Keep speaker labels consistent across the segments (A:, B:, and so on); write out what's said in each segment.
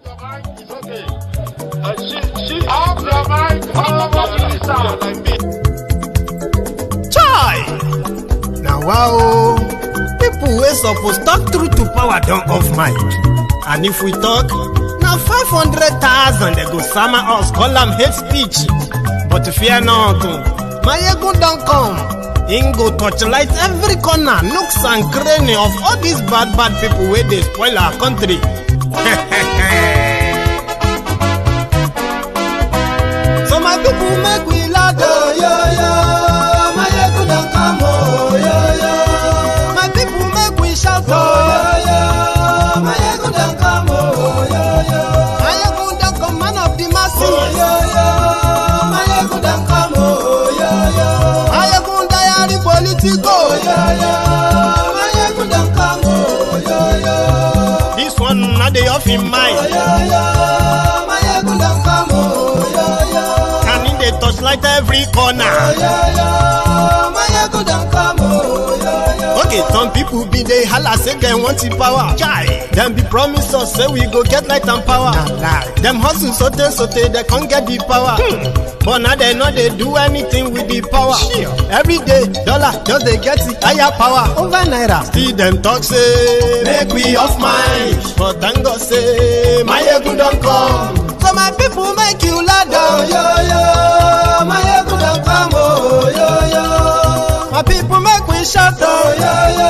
A: Your mind is okay. She off your mind.
B: Chai! Now wow, people wey suppose talk truth to power don't off mic. And if we talk, now 500,000 they go sama us, call them hate speech. But fear not, Maiyegun don't come. Him go torchlight every corner, nooks and cranny of all these bad people where they spoil our country. So my people make we laugh, oh, yo, yo. Maiyegun don't come, oh, yo, yo. My people make we shout, oh, yo, yo. Maiyegun don't come, oh, yo, yo. Maiyegun don't come, man of the masses, oh, yo, yo. Maiyegun don't come, oh, yo, yo. Maiyegun Diary Politico, yo, yo. Maiyegun don't come, oh, yo, yo. This one not the off in mind, oh, yo, yo. Maiyegun don't come, oh, yo, yo. And in the touchlight every corner, oh, yo, yo. Maiyegun don't come, oh, yo, yo. Okay, some people be they holla say they want the power. Chai, them be promise us say we go get light and power. Nah. Them hustle sote they can't get the power. But now they know they do anything with the power. Sure. Every day, dollar just they get the higher power over naira. Still them talk say make we off mind. But thank God say Maiyegun don't come. So my people make you laugh, oh, yo, yo. Maiyegun don't come, oh, yo, yo. My people make we shout, oh, yo, yo.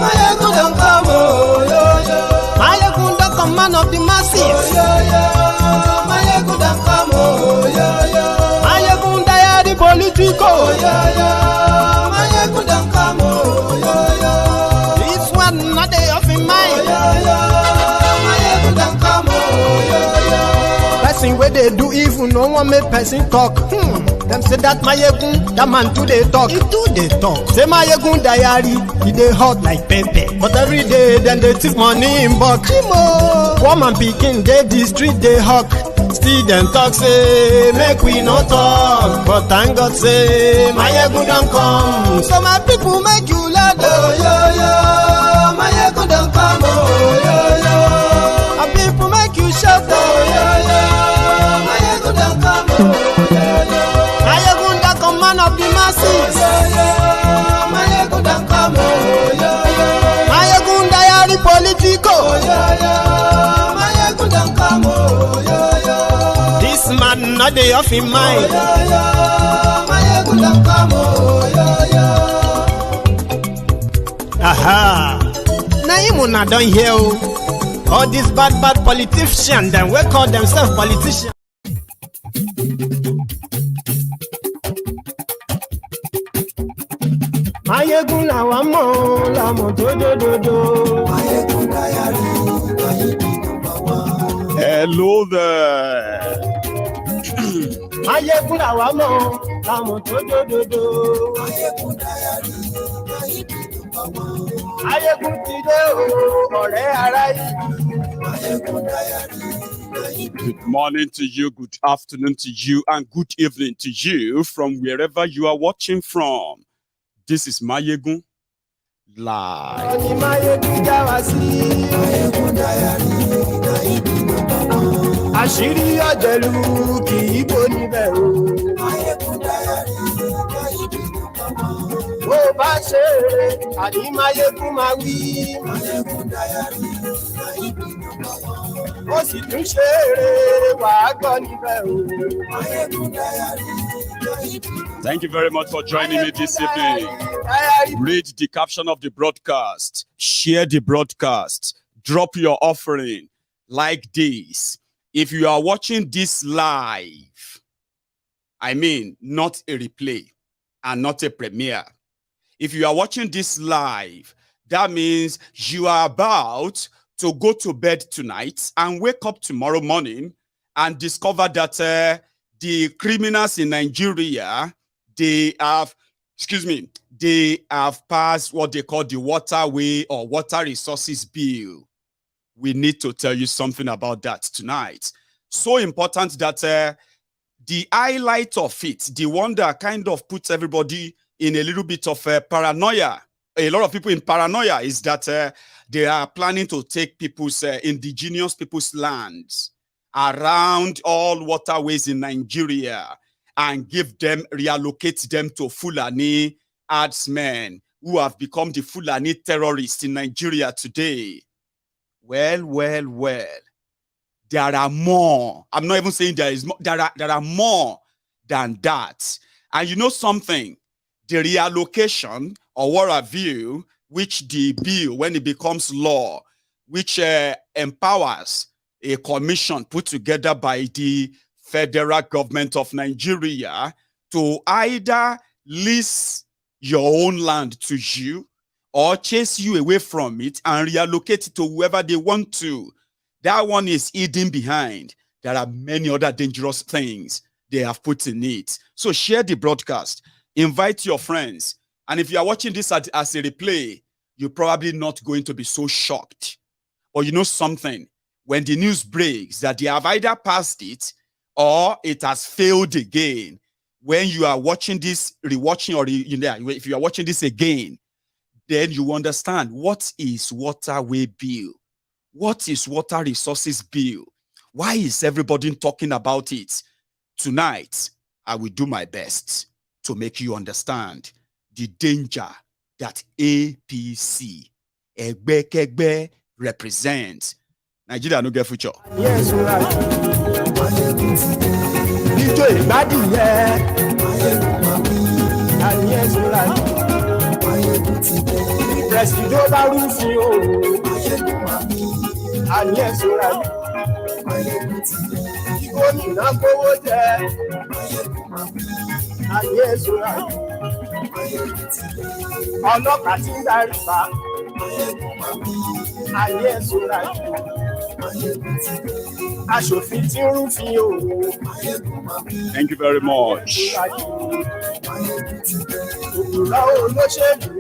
B: Maiyegun don't come, oh, yo, yo. Maiyegun don't come, man of the masses, oh, yo, yo. Maiyegun don't come, oh, yo, yo. Maiyegun Diary Politico, oh, yo, yo. Maiyegun don't come, oh, yo, yo. This one not they off in mind, oh, yo, yo. Maiyegun don't come, oh, yo, yo. Person where they do evil, no one make person talk. Them say that Maiyegun, that man too they talk. He too they talk. Say Maiyegun Diary, he they hot like pepper. But every day then they take money in bulk. Woman picking, they the street they hawk. Still them talk say make we no talk. But thank God say Maiyegun don't come. So my people make you laugh, oh, yo, yo. Maiyegun don't come, oh, yo, yo. My people make you shout, oh, yo, yo. Maiyegun don't come, oh, yo, yo. Maiyegun don't come, man of the masses, oh, yo, yo. Maiyegun don't come, oh, yo, yo. Maiyegun Diary Politico, oh, yo, yo. Maiyegun don't come, oh, yo, yo. This man not the off in mind, oh, yo, yo. Maiyegun don't come, oh, yo, yo. Aha. Now you not done here, oh. All these bad politicians, then we call themselves politicians. Maiyegun la mo do. Maiyegun Diary,
C: hello there.
B: Maiyegun la mo do. Maiyegun Diary, Maiyegun ti de o, ọ̀rẹ́ ara yìí. Maiyegun Diary.
C: Good morning to you, good afternoon to you, and good evening to you from wherever you are watching from. This is Maiyegun Live.
B: Àṣírí ọ̀jẹ̀lú kì í bò níbẹ̀ o. Bó bá ṣe eré, àní Maiyegun máa wí. Ó sì tún ṣe eré, wàá gbọ́ níbẹ̀ o.
C: Thank you very much for joining me this evening. Read the caption of the broadcast, share the broadcast, drop your offering like this. If you are watching this live, I mean, not a replay and not a premiere. If you are watching this live, that means you are about to go to bed tonight and wake up tomorrow morning and discover that the criminals in Nigeria, they have passed what they call the Waterway or Water Resources Bill. We need to tell you something about that tonight. So important that the highlight of it, the one that kind of puts everybody in a little bit of paranoia, a lot of people in paranoia is that they are planning to take people's indigenous people's lands around all waterways in Nigeria and reallocate them to Fulani herdsmen who have become the Fulani terrorists in Nigeria today. Well. There are more. I'm not even saying there is more. There are more than that. And you know something? The reallocation or what have you, which the bill, when it becomes law, which empowers a commission put together by the federal government of Nigeria to either lease your own land to you or chase you away from it and reallocate it to whoever they want to. That one is hidden behind. There are many other dangerous things they have put in it. So share the broadcast. Invite your friends. And if you are watching this as a replay, you're probably not going to be so shocked. Or you know something, when the news breaks that they have either passed it or it has failed again, when you are watching this, rewatching, or if you are watching this again, then you understand what is Waterway bill. What is water resources bill? Why is everybody talking about it? Tonight, I will do my best to make you understand the danger that APC, Egbe represents. Nigeria no get future.
B: Yes, right. Yes, right. Presido bá rúfin o. And yes, right. Gómìnà kówó jẹ. And yes, right. Ọlọ́pàá tí ń darí pa. And yes, right. Aṣòfin tí ń rúfin o.
C: Thank you very much.
B: Òwúrọ̀ olóṣèlú.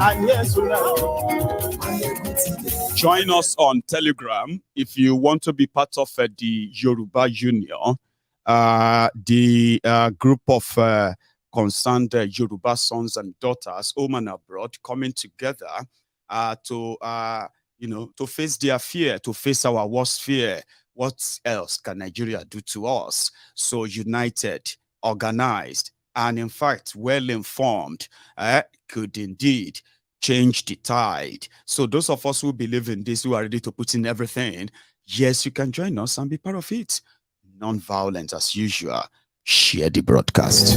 B: And yes, right.
C: Join us on Telegram if you want to be part of the Yoruba Union, the group of concerned Yoruba sons and daughters, home and abroad, coming together to face their fear, to face our worst fear. What else can Nigeria do to us? So united, organized, and in fact, well-informed, could indeed change the tide. So those of us who believe in this, who are ready to put in everything, yes, you can join us and be part of it. Non-violent as usual. Share the broadcast.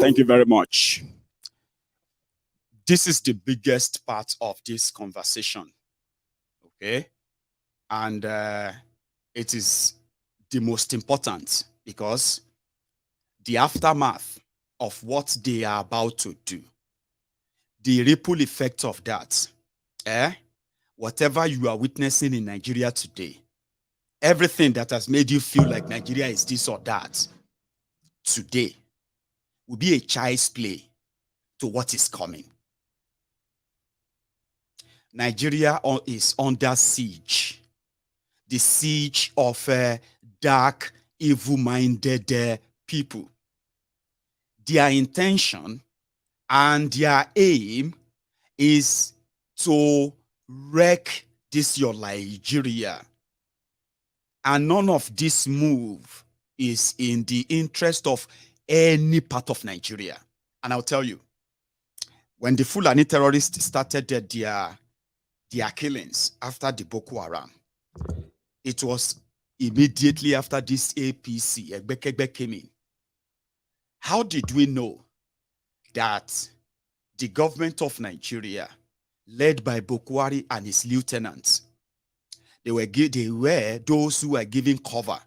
C: Thank you very much. This is the biggest part of this conversation, okay? And it is the most important because the aftermath of what they are about to do, the ripple effect of that, whatever you are witnessing in Nigeria today, everything that has made you feel like Nigeria is this or that, today will be a child's play to what is coming. Nigeria is under siege. The siege of dark, evil-minded people. Their intention and their aim is to wreck this your Nigeria. And none of this move is in the interest of any part of Nigeria. And I'll tell you, when the Fulani terrorists started their killings after the Boko Haram, it was immediately after this APC, Egbekegbe, came in. How did we know that the government of Nigeria, led by Buhari and his lieutenants, they were those who were giving cover,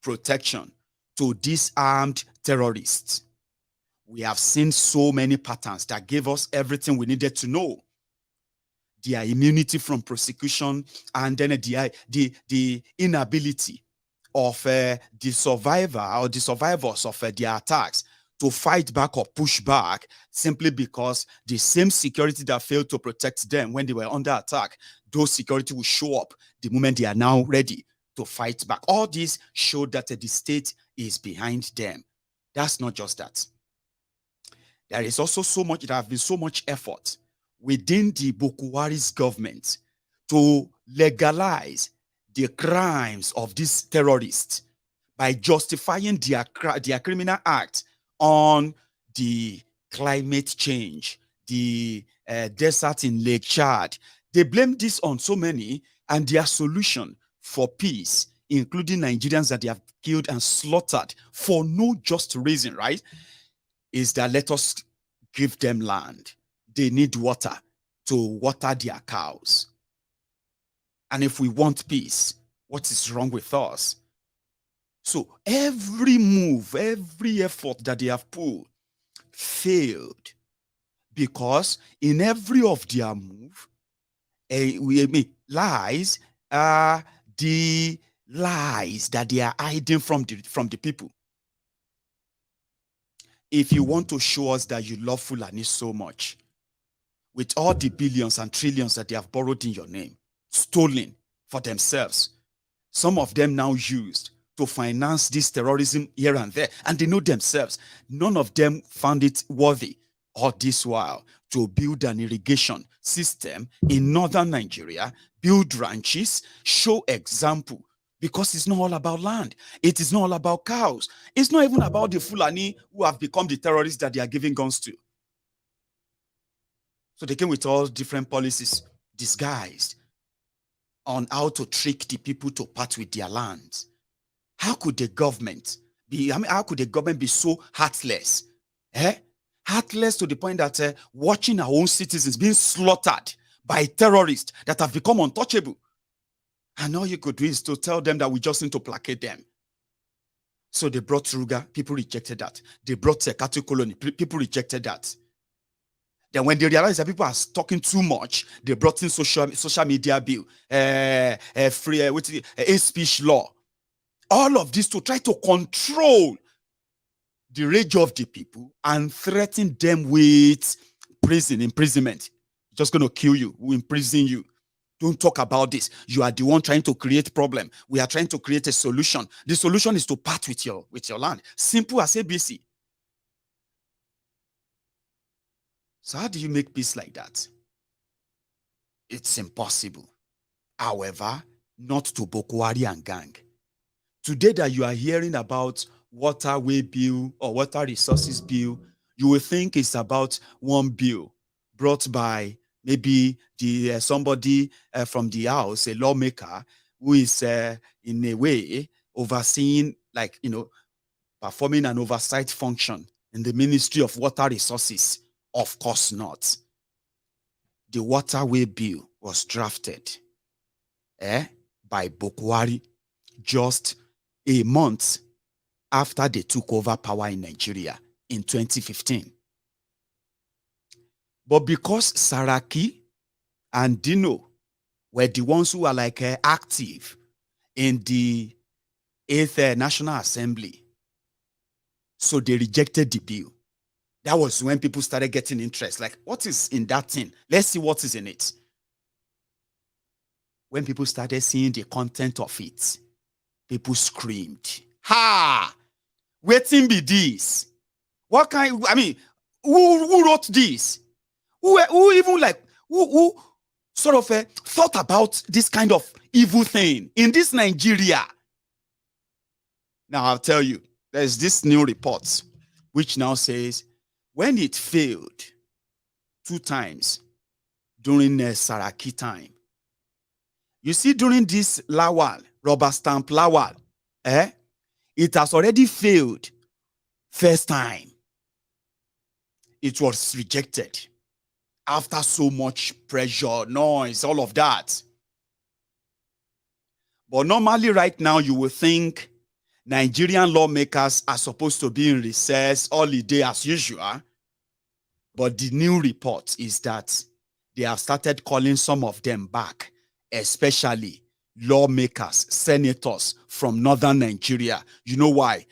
C: protection to disarmed terrorists? We have seen so many patterns that gave us everything we needed to know. Their immunity from prosecution, and then the inability of the survivor or the survivors of their attacks to fight back or push back simply because the same security that failed to protect them when they were under attack, those security will show up the moment they are now ready to fight back. All this showed that the state is behind them. That's not just that. There is also there have been so much effort within the Buhari's government to legalize the crimes of these terrorists by justifying their criminal act on the climate change, the desert in Lake Chad. They blame this on so many, and their solution for peace, including Nigerians that they have killed and slaughtered for no just reason, right, is that let us give them land. They need water to water their cows. And if we want peace, what is wrong with us? So every move, every effort that they have pulled failed, because in every of their move, lies are the lies that they are hiding from the people. If you want to show us that you love Fulani so much, with all the billions and trillions that they have borrowed in your name, stolen for themselves, some of them now used to finance this terrorism here and there, and they know themselves, none of them found it worthy all this while to build an irrigation system in northern Nigeria, build ranches, show example, because it's not all about land. It is not all about cows. It's not even about the Fulani who have become the terrorists that they are giving guns to. So they came with all different policies disguised on how to trick the people to part with their lands. How could the government be, how could the government be so heartless? Heartless to the point that watching our own citizens being slaughtered by terrorists that have become untouchable. And all you could do is to tell them that we just need to placate them. So they brought Ruga, people rejected that. They brought cattle colony, people rejected that. Then when they realized that people are talking too much, they brought in social media bill, free speech law. All of this to try to control the rage of the people and threaten them with imprisonment. Just going to kill you, we'll imprison you. Don't talk about this. You are the one trying to create problem. We are trying to create a solution. The solution is to part with your land. Simple as ABC. So how do you make peace like that? It's impossible. However, not to Buhari and gang. Today that you are hearing about Waterway bill or water resources bill, you will think it's about one bill brought by maybe somebody from the house, a lawmaker, who is in a way overseeing, performing an oversight function in the Ministry of Water Resources. Of course not. The Waterway bill was drafted by Buhari just a month after they took over power in Nigeria in 2015. But because Saraki and Dino were the ones who are active in the 8th National Assembly, so they rejected the bill. That was when people started getting interest. Like, what is in that thing? Let's see what is in it. When people started seeing the content of it, people screamed, "Ha! Waiting be this? What kind? I mean, who wrote this? Who even who sort of thought about this kind of evil thing in this Nigeria?" Now I'll tell you, there's this new report which now says when it failed 2 times during Saraki time, you see, during this Lawal, rubber stamp Lawal, it has already failed first time. It was rejected after so much pressure, noise, all of that. But normally right now you will think Nigerian lawmakers are supposed to be in recess, holiday as usual. But the new report is that they have started calling some of them back, especially lawmakers, senators from northern Nigeria. You know why?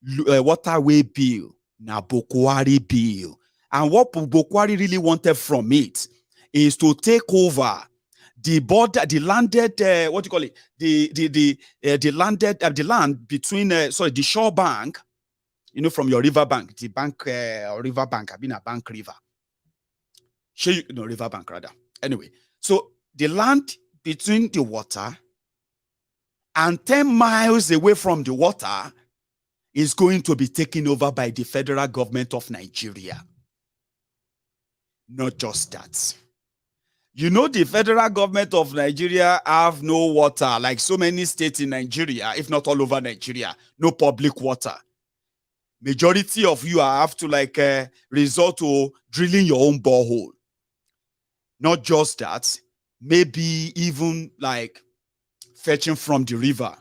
C: Waterway bill, na Buhari bill. And what Buhari really wanted from it is to take over the border, the landed, what do you call it? The land between, the shore bank, you know, from your river bank, the bank, river bank, I've been a bank river. River bank rather. Anyway, so the land between the water and 10 miles away from the water is going to be taken over by the federal government of Nigeria. Not just that. You know, the federal government of Nigeria have no water, like so many states in Nigeria, if not all over Nigeria, no public water. Majority of you have to resort to drilling your own borehole. Not just that, maybe even like fetching from the river.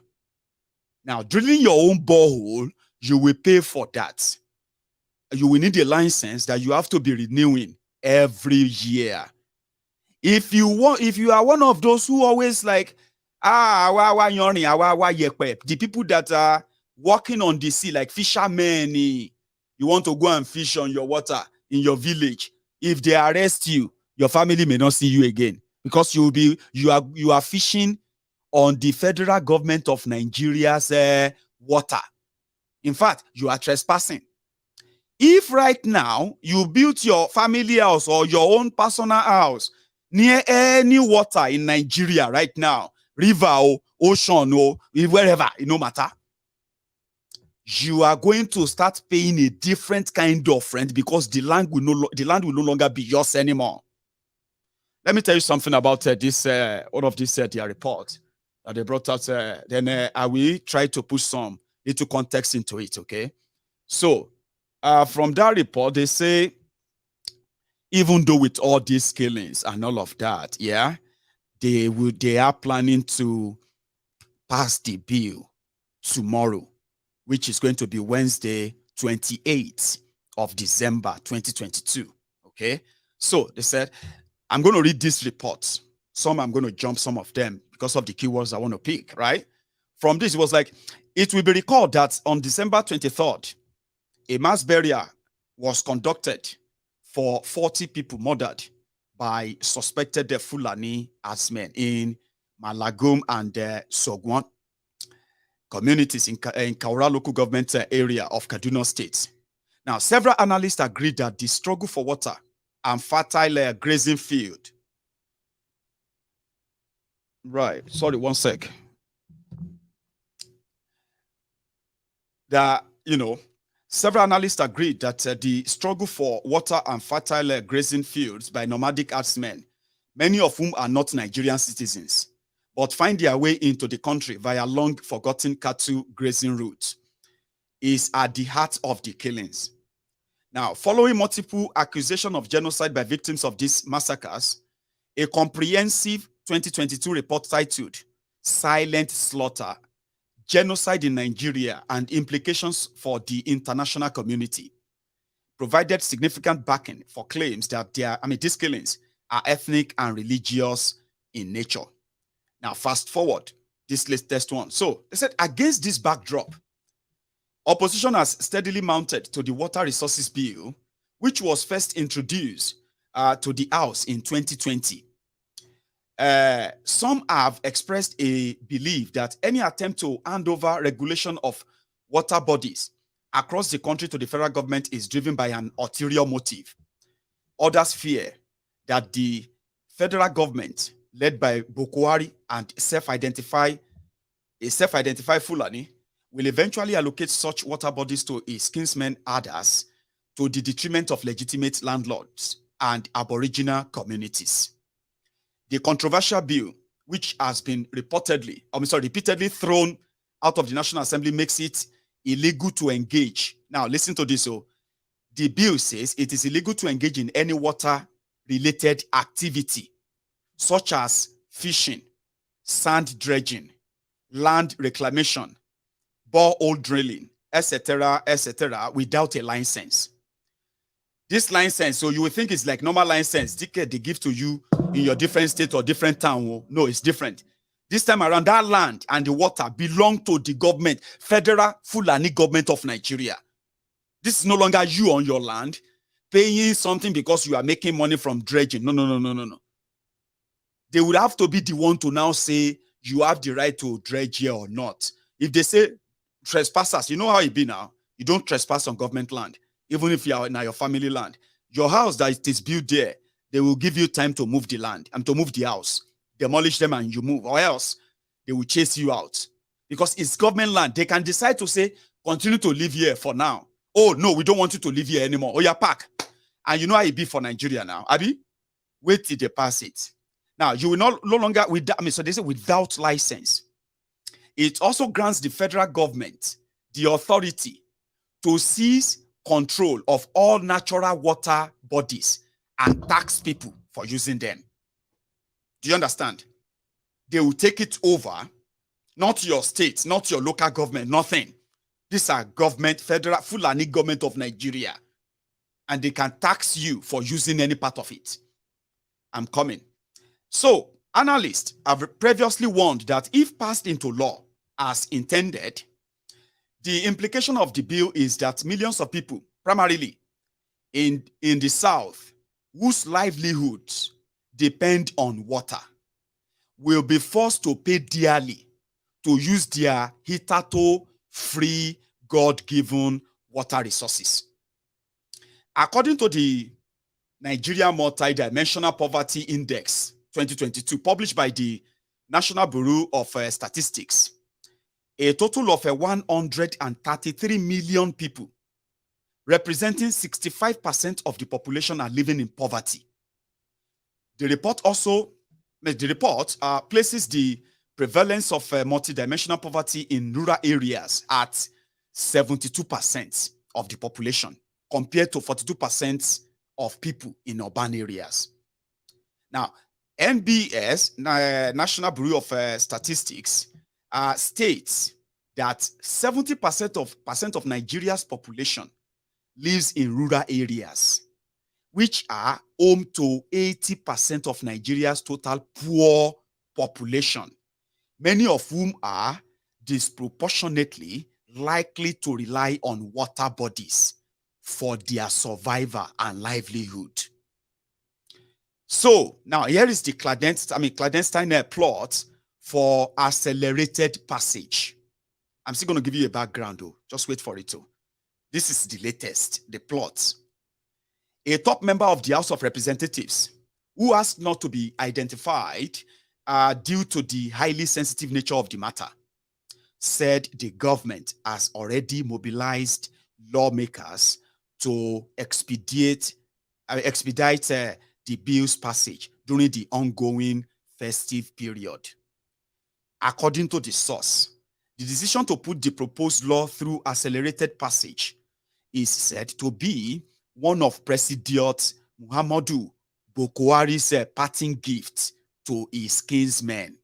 C: Now, drilling your own borehole, you will pay for that. You will need a license that you have to be renewing every year. If you are one of those who always like, the people that are walking on the sea like fishermen, you want to go and fish on your water in your village. If they arrest you, your family may not see you again because you are fishing on the federal government of Nigeria's water. In fact, you are trespassing. If right now you built your family house or your own personal house near any water in Nigeria right now, river or ocean or wherever, it no matter, you are going to start paying a different kind of rent because the land will no longer be yours anymore. Let me tell you something about this all of this their report that they brought out. Then I will try to put some little context into it. Okay, so from that report, they say, even though with all these killings and all of that, yeah, they are planning to pass the bill tomorrow, which is going to be Wednesday, 28th of December, 2022. Okay, so they said, I'm going to read these reports. Some I'm going to jump some of them because of the keywords I want to pick, right? From this, it was like, it will be recalled that on December 23rd, a mass burial was conducted for 40 people murdered by suspected Fulani herdsmen in Malagum and Sogwan communities in Kaura local government area of Kaduna State. Now, several analysts agreed that the struggle for water and fertile grazing field. Right. Sorry, one sec. That, several analysts agreed that the struggle for water and fertile grazing fields by nomadic herdsmen, many of whom are not Nigerian citizens, but find their way into the country via long-forgotten cattle grazing routes, is at the heart of the killings. Now, following multiple accusations of genocide by victims of these massacres, a comprehensive 2022 report titled Silent Slaughter, Genocide in Nigeria and Implications for the International Community provided significant backing for claims that these killings are ethnic and religious in nature. Now, fast forward this latest one. So they said, against this backdrop, opposition has steadily mounted to the Water Resources Bill, which was first introduced to the House in 2020. Some have expressed a belief that any attempt to hand over regulation of water bodies across the country to the federal government is driven by an ulterior motive. Others fear that the federal government, led by Buhari and self-identified Fulani, will eventually allocate such water bodies to its kinsmen herders to the detriment of legitimate landlords and aboriginal communities. The controversial bill, which has been repeatedly thrown out of the National Assembly, makes it illegal to engage. Now, listen to this. So, the bill says it is illegal to engage in any water-related activity, such as fishing, sand dredging, land reclamation, borehole drilling, etc., without a license. This license, so you would think it's like normal license they give to you in your different state or different town. No, it's different. This time around, that land and the water belong to the government, Federal Fulani Government of Nigeria. This is no longer you on your land, paying something because you are making money from dredging. No. They would have to be the one to now say you have the right to dredge here or not. If they say trespassers, you know how it be now. You don't trespass on government land, even if you are in your family land. Your house that it is built there, they will give you time to move the land and to move the house. Demolish them and you move, or else they will chase you out because it's government land. They can decide to say, continue to live here for now. Oh, no, we don't want you to live here anymore. Oh, yeah, pack. And you know how it be for Nigeria now. Abi, wait till they pass it. Now, you will no longer, so they say without license. It also grants the federal government the authority to seize control of all natural water bodies and tax people for using them. Do you understand? They will take it over, not your state, not your local government, nothing. These are government, federal, Fulani government of Nigeria. And they can tax you for using any part of it. I'm coming. So, analysts have previously warned that if passed into law as intended, the implication of the bill is that millions of people, primarily in the South, whose livelihoods depend on water, will be forced to pay dearly to use their hitherto free, God-given water resources. According to the Nigeria Multidimensional Poverty Index 2022, published by the National Bureau of Statistics, a total of 133 million people, representing 65% of the population, are living in poverty. The report places the prevalence of multidimensional poverty in rural areas at 72% of the population, compared to 42% of people in urban areas. Now, NBS, National Bureau of Statistics, states that 70% of Nigeria's population lives in rural areas, which are home to 80% of Nigeria's total poor population, many of whom are disproportionately likely to rely on water bodies for their survival and livelihood. So now here is the clandestine plot for accelerated passage. I'm still going to give you a background though. Just wait for it too. This is the latest, the plot. A top member of the House of Representatives, who asked not to be identified due to the highly sensitive nature of the matter, said the government has already mobilized lawmakers to expedite the bill's passage during the ongoing festive period. According to the source, the decision to put the proposed law through accelerated passage is said to be one of President Muhammadu Buhari's parting gift to his kinsmen,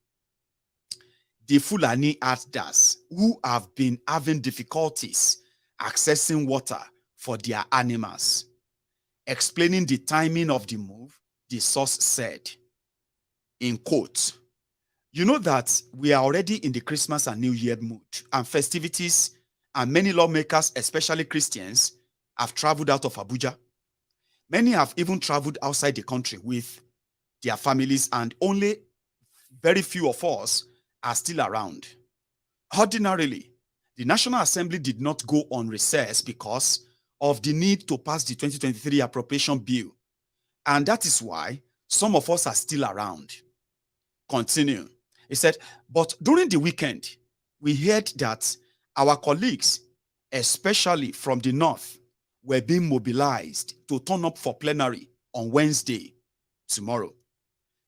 C: the Fulani herders, who have been having difficulties accessing water for their animals. Explaining the timing of the move, the source said, in quote, "You know that we are already in the Christmas and New Year mood and festivities, and many lawmakers, especially Christians, have traveled out of Abuja. Many have even traveled outside the country with their families, and only very few of us are still around. Ordinarily, the National Assembly did not go on recess because of the need to pass the 2023 appropriation bill, and that is why some of us are still around." Continue. He said, "But during the weekend, we heard that our colleagues, especially from the north, were being mobilized to turn up for plenary on Wednesday, tomorrow,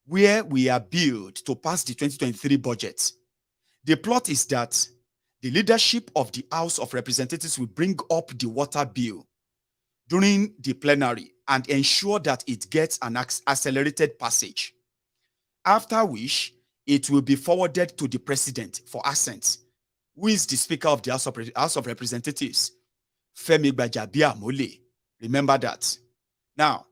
C: where we are billed to pass the 2023 budget. The plot is that the leadership of the House of Representatives will bring up the water bill during the plenary and ensure that it gets an accelerated passage, after which it will be forwarded to the president for assent, who is the Speaker of the House of Representatives, Femi Gbajabiamile. Remember that. Now,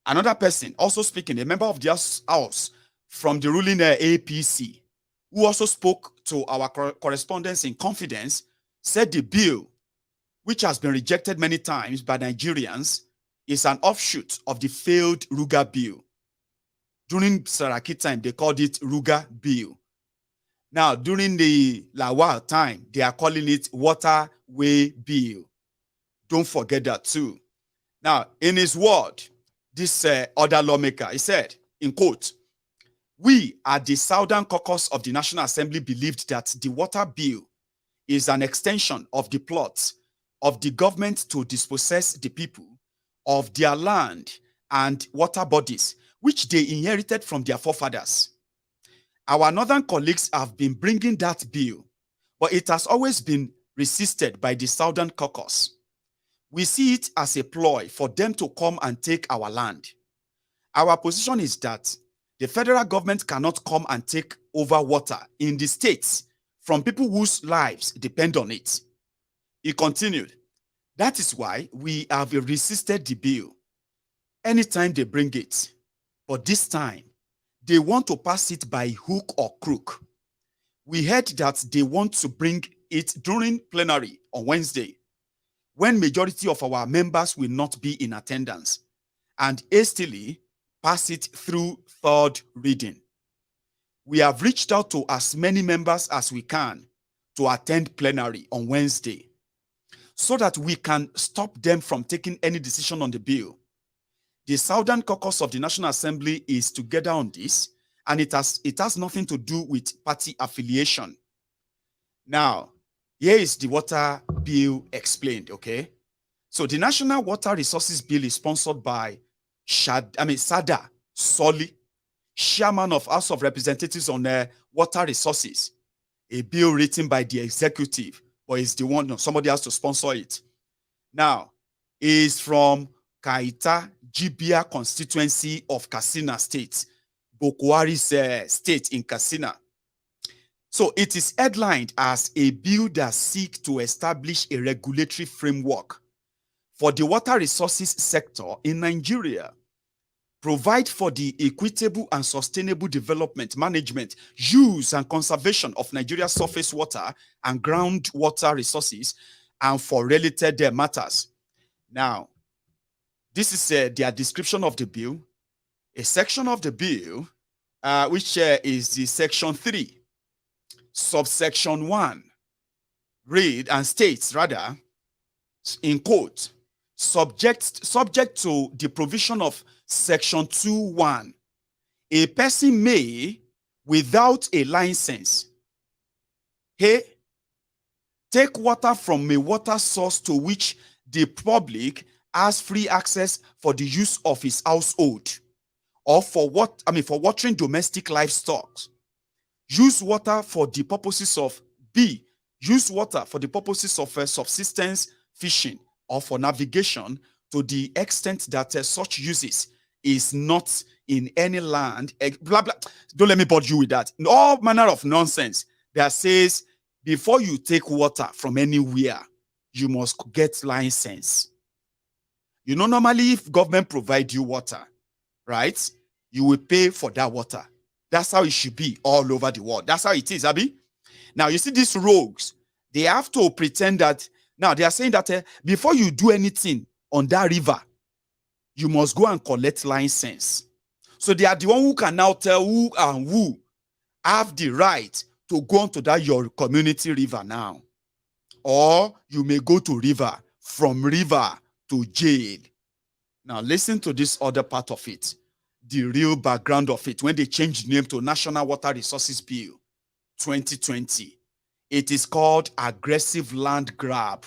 C: another person also speaking, a member of the House from the ruling APC, who also spoke to our correspondents in confidence, said the bill, which has been rejected many times by Nigerians, is an offshoot of the failed Ruga bill. During Saraki time, they called it Ruga bill. Now, during the Lawal time, they are calling it Waterway bill. Don't forget that too. Now, in his word, this other lawmaker, he said, in quote, "We at the Southern Caucus of the National Assembly believed that the water bill is an extension of the plot of the government to dispossess the people of their land and water bodies, which they inherited from their forefathers. Our northern colleagues have been bringing that bill, but it has always been resisted by the Southern Caucus. We see it as a ploy for them to come and take our land. Our position is that the federal government cannot come and take over water in the states from people whose lives depend on it." He continued, "That is why we have resisted the bill anytime they bring it. But this time, they want to pass it by hook or crook. We heard that they want to bring it during plenary on Wednesday, when majority of our members will not be in attendance, and hastily pass it through third reading. We have reached out to as many members as we can to attend plenary on Wednesday, so that we can stop them from taking any decision on the bill. The Southern Caucus of the National Assembly is together on this, and it has nothing to do with party affiliation." Now, here is the water bill explained, okay? So the National Water Resources Bill is sponsored by Sada Soli, chairman of House of Representatives on water resources, a bill written by the executive, but it's the one, somebody has to sponsor it. Now, is from Kaita Jibia constituency of Katsina State, Buhari's state in Katsina. So it is headlined as a bill that seeks to establish a regulatory framework for the water resources sector in Nigeria, provide for the equitable and sustainable development, management, use, and conservation of Nigeria's surface water and groundwater resources, and for related matters. Now, this is their description of the bill. A section of the bill, which is the section 3, subsection 1, read and states, rather, in quote, subject to the provision of section 2(1), a person may, without a license, take water from a water source to which the public has free access for the use of his household, or for watering domestic livestock. Use water for the purposes of B. Use water for the purposes of subsistence fishing or for navigation to the extent that such uses is not in any land. Blah, blah. Don't let me bother you with that. All manner of nonsense that says before you take water from anywhere, you must get license. You know, normally if government provide you water, right, you will pay for that water. That's how it should be all over the world. That's how it is, Abi. Now, you see these rogues, they have to pretend that, now they are saying that before you do anything on that river, you must go and collect license. So they are the one who can now tell who and who have the right to go onto that your community river now. Or you may go to river, from river to jail. Now listen to this other part of it, the real background of it, when they changed the name to National Water Resources Bill 2020. It is called Aggressive Land Grab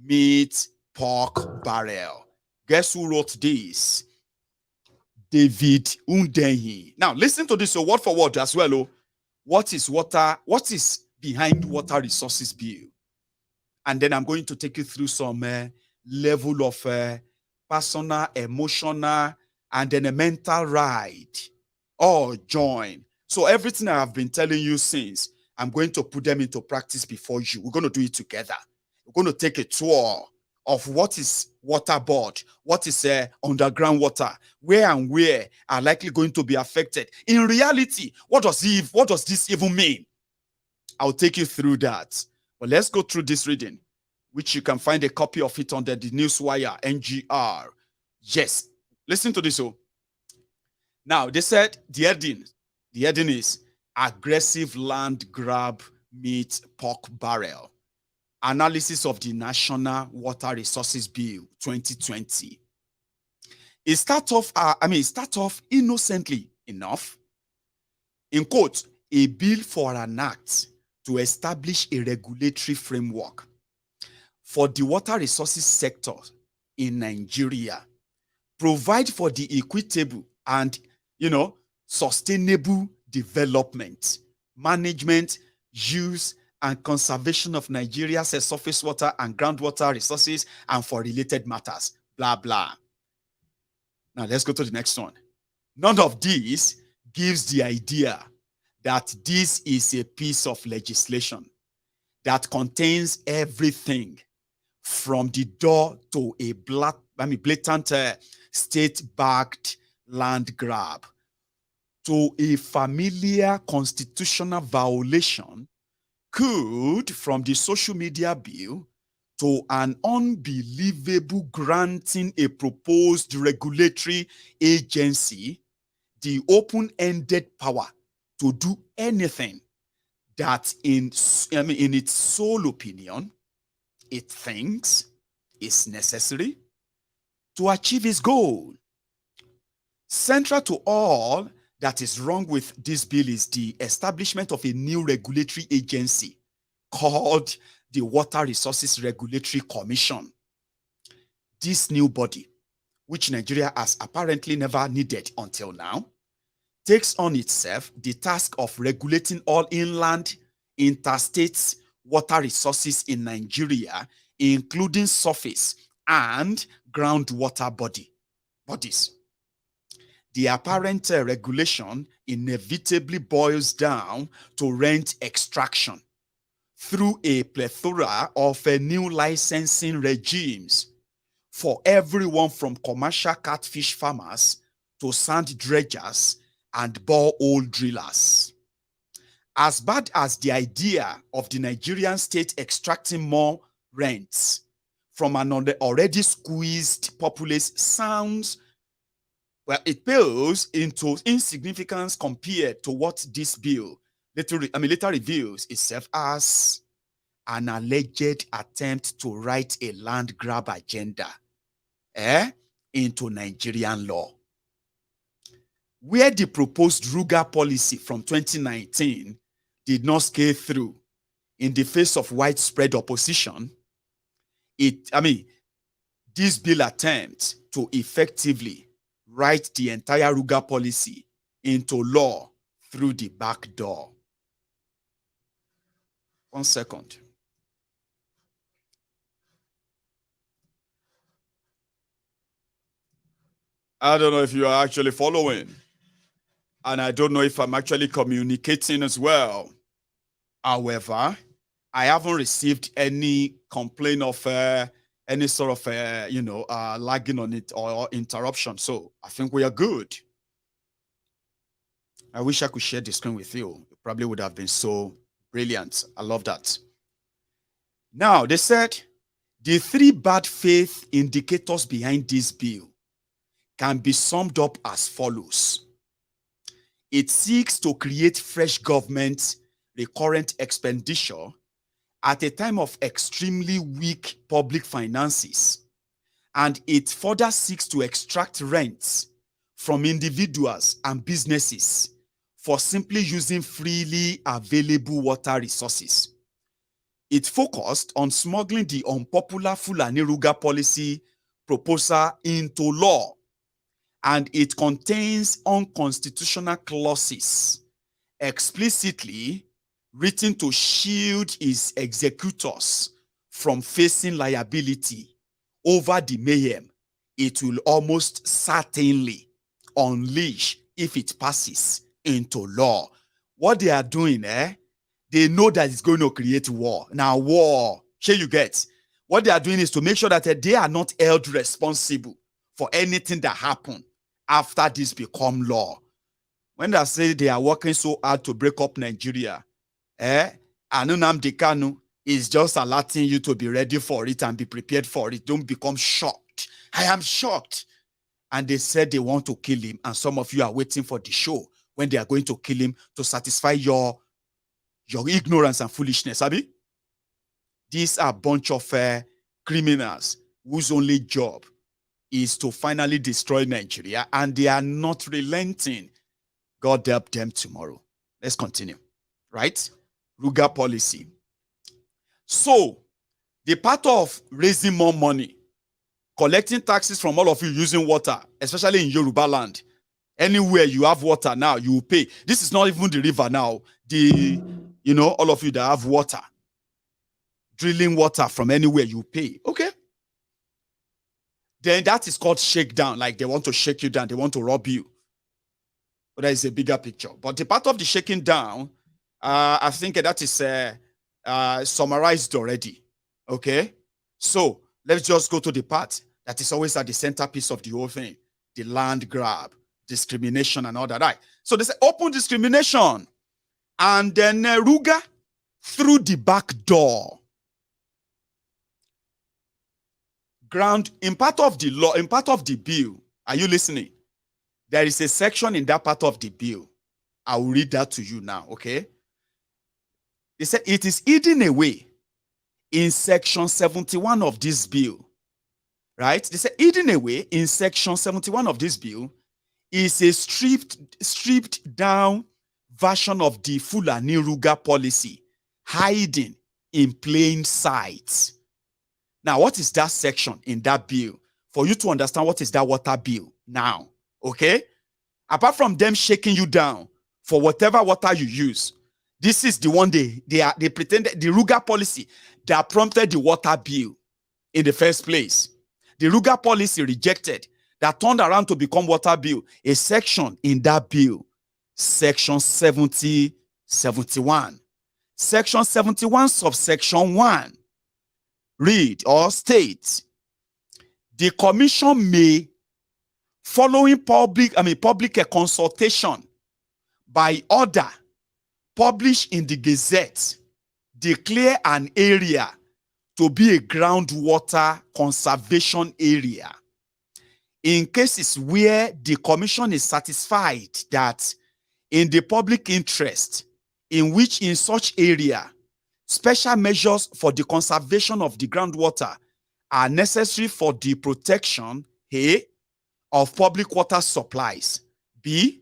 C: Meet Pork Barrel. Guess who wrote this? David Undenyi. Now listen to this, so word for word as well. Oh, what is behind Water Resources Bill? And then I'm going to take you through some level of personal, emotional, and then a mental ride. All join. So everything I have been telling you since, I'm going to put them into practice before you. We're going to do it together. We're going to take a tour of what is water board, what is underground water, where are likely going to be affected. In reality, what does this even mean? I'll take you through that. But let's go through this reading, which you can find a copy of it under the Newswire, NGR. Yes, listen to this. Now, they said the heading is aggressive land grab meets pork barrel. Analysis of the National Water Resources Bill 2020. It starts off innocently enough. In quote, a bill for an act to establish a regulatory framework for the water resources sector in Nigeria, provide for the equitable and, sustainable development, management, use, and conservation of Nigeria's surface water and groundwater resources and for related matters, blah, blah. Now, let's go to the next one. None of these gives the idea that this is a piece of legislation that contains everything from the door to a blatant state-backed land grab to a familiar constitutional violation could, from the social media bill to an unbelievable granting a proposed regulatory agency the open-ended power to do anything that in its sole opinion it thinks is necessary to achieve its goal. Central to all that is wrong with this bill is the establishment of a new regulatory agency called the Water Resources Regulatory Commission. This new body, which Nigeria has apparently never needed until now, takes on itself the task of regulating all inland, interstate water resources in Nigeria, including surface and groundwater bodies. The apparent regulation inevitably boils down to rent extraction through a plethora of new licensing regimes for everyone from commercial catfish farmers to sand dredgers and borehole drillers. As bad as the idea of the Nigerian state extracting more rents from an already squeezed populace sounds, well, it pales into insignificance compared to what this bill later reveals itself as an alleged attempt to write a land grab agenda into Nigerian law. Where the proposed Ruga policy from 2019 did not scale through in the face of widespread opposition, this bill attempts to effectively write the entire Ruga policy into law through the back door. 1 second. I don't know if you are actually following. And I don't know if I'm actually communicating as well. However, I haven't received any complaint of any sort of, lagging on it or interruption. So I think we are good. I wish I could share the screen with you. It probably would have been so brilliant. I love that. Now, they said the 3 bad faith indicators behind this bill can be summed up as follows. It seeks to create fresh government recurrent expenditure at a time of extremely weak public finances, and it further seeks to extract rents from individuals and businesses for simply using freely available water resources. It focused on smuggling the unpopular Fulani Ruga policy proposal into law, and it contains unconstitutional clauses explicitly written to shield its executors from facing liability over the mayhem it will almost certainly unleash if it passes into law. What they are doing, they know that it's going to create war. Now, war, here you get. What they are doing is to make sure that they are not held responsible for anything that happened after this become law. When they say they are working so hard to break up Nigeria, And Nnamdi Kanu is just alerting you to be ready for it and be prepared for it. Don't become shocked. I am shocked. And they said they want to kill him. And some of you are waiting for the show when they are going to kill him to satisfy your ignorance and foolishness, Abi. These are a bunch of criminals whose only job is to finally destroy Nigeria, and they are not relenting. God help them tomorrow. Let's continue. Right? Ruga policy. So, the part of raising more money, collecting taxes from all of you using water, especially in Yoruba land. Anywhere you have water now, you will pay. This is not even the river now. All of you that have water, drilling water from anywhere, you pay. Okay? Then that is called shakedown. Like they want to shake you down. They want to rob you. But that is a bigger picture. But the part of the shaking down, I think that is summarized already. Okay? So, let's just go to the part that is always at the centerpiece of the whole thing. The land grab, discrimination and all that. Right? So they say open discrimination. And then Ruga through the back door. Ground, in part of the law, in part of the bill, are you listening? There is a section in that part of the bill. I will read that to you now, okay? They said it is hidden away in section 71 of this bill, right? They said hidden away in section 71 of this bill is a stripped down version of the Fulani Ruga policy, hiding in plain sight. Now, what is that section in that bill? For you to understand what is that water bill now, okay? Apart from them shaking you down for whatever water you use, this is the one they pretended, the Ruga policy that prompted the water bill in the first place. The Ruga policy rejected, that turned around to become water bill, a section in that bill, section 71. Section 71, subsection 1. Read or state, the commission may, following public consultation by order published in the Gazette, declare an area to be a groundwater conservation area in cases where the commission is satisfied that in the public interest in which in such area special measures for the conservation of the groundwater are necessary for the protection A, of public water supplies, B,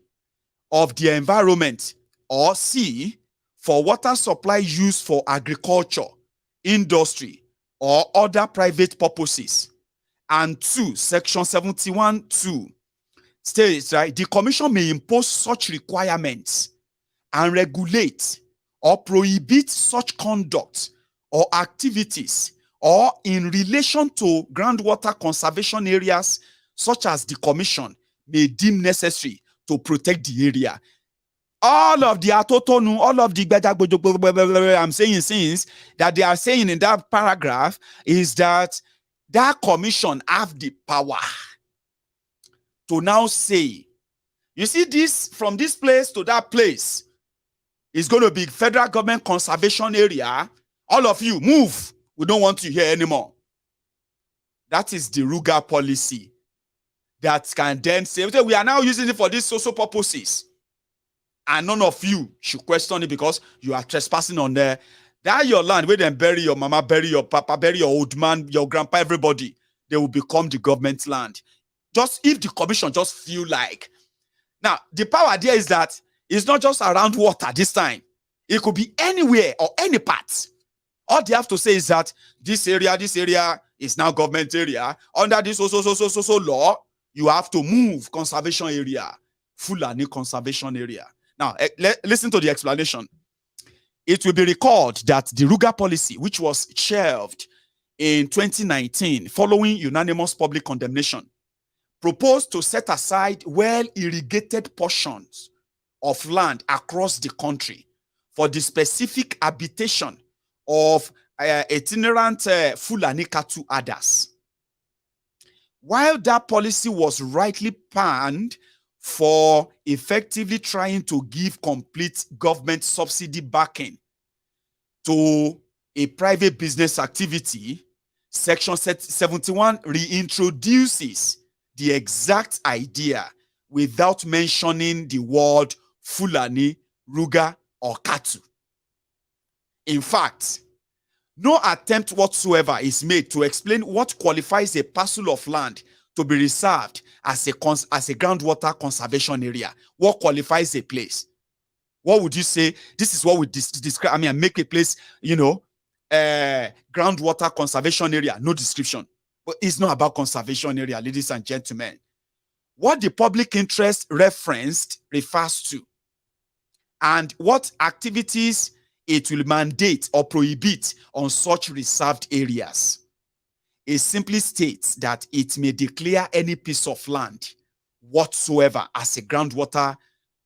C: of the environment, or C, for water supply used for agriculture, industry, or other private purposes. And 2, section 71(2) states, right, the commission may impose such requirements and regulate or prohibit such conduct or activities or in relation to groundwater conservation areas such as the commission may deem necessary to protect the area. All of the atotonu, all of the I'm saying things that they are saying in that paragraph is that that commission have the power to now say, you see this, from this place to that place, it's going to be federal government conservation area. All of you, move. We don't want you here anymore. That is the Ruga policy that can then say, we are now using it for these social purposes. And none of you should question it because you are trespassing on there. That your land, where then bury your mama, bury your papa, bury your old man, your grandpa, everybody. They will become the government land. Just if the commission just feel like. Now, the power there is that it's not just around water this time. It could be anywhere or any part. All they have to say is that this area is now government area. Under this so law, you have to move conservation area, Fulani conservation area. Now, listen to the explanation. It will be recalled that the Ruga policy, which was shelved in 2019 following unanimous public condemnation, proposed to set aside well-irrigated portions of land across the country for the specific habitation of itinerant Fulani cattle herders. While that policy was rightly panned for effectively trying to give complete government subsidy backing to a private business activity, Section 71 reintroduces the exact idea without mentioning the word Fulani, Ruga, or Katu. In fact, no attempt whatsoever is made to explain what qualifies a parcel of land to be reserved as a groundwater conservation area. What qualifies a place? What would you say? This is what we describe. I mean, make a place, groundwater conservation area. No description. But it's not about conservation area, ladies and gentlemen. What the public interest referenced refers to, and what activities it will mandate or prohibit on such reserved areas. It simply states that it may declare any piece of land whatsoever as a groundwater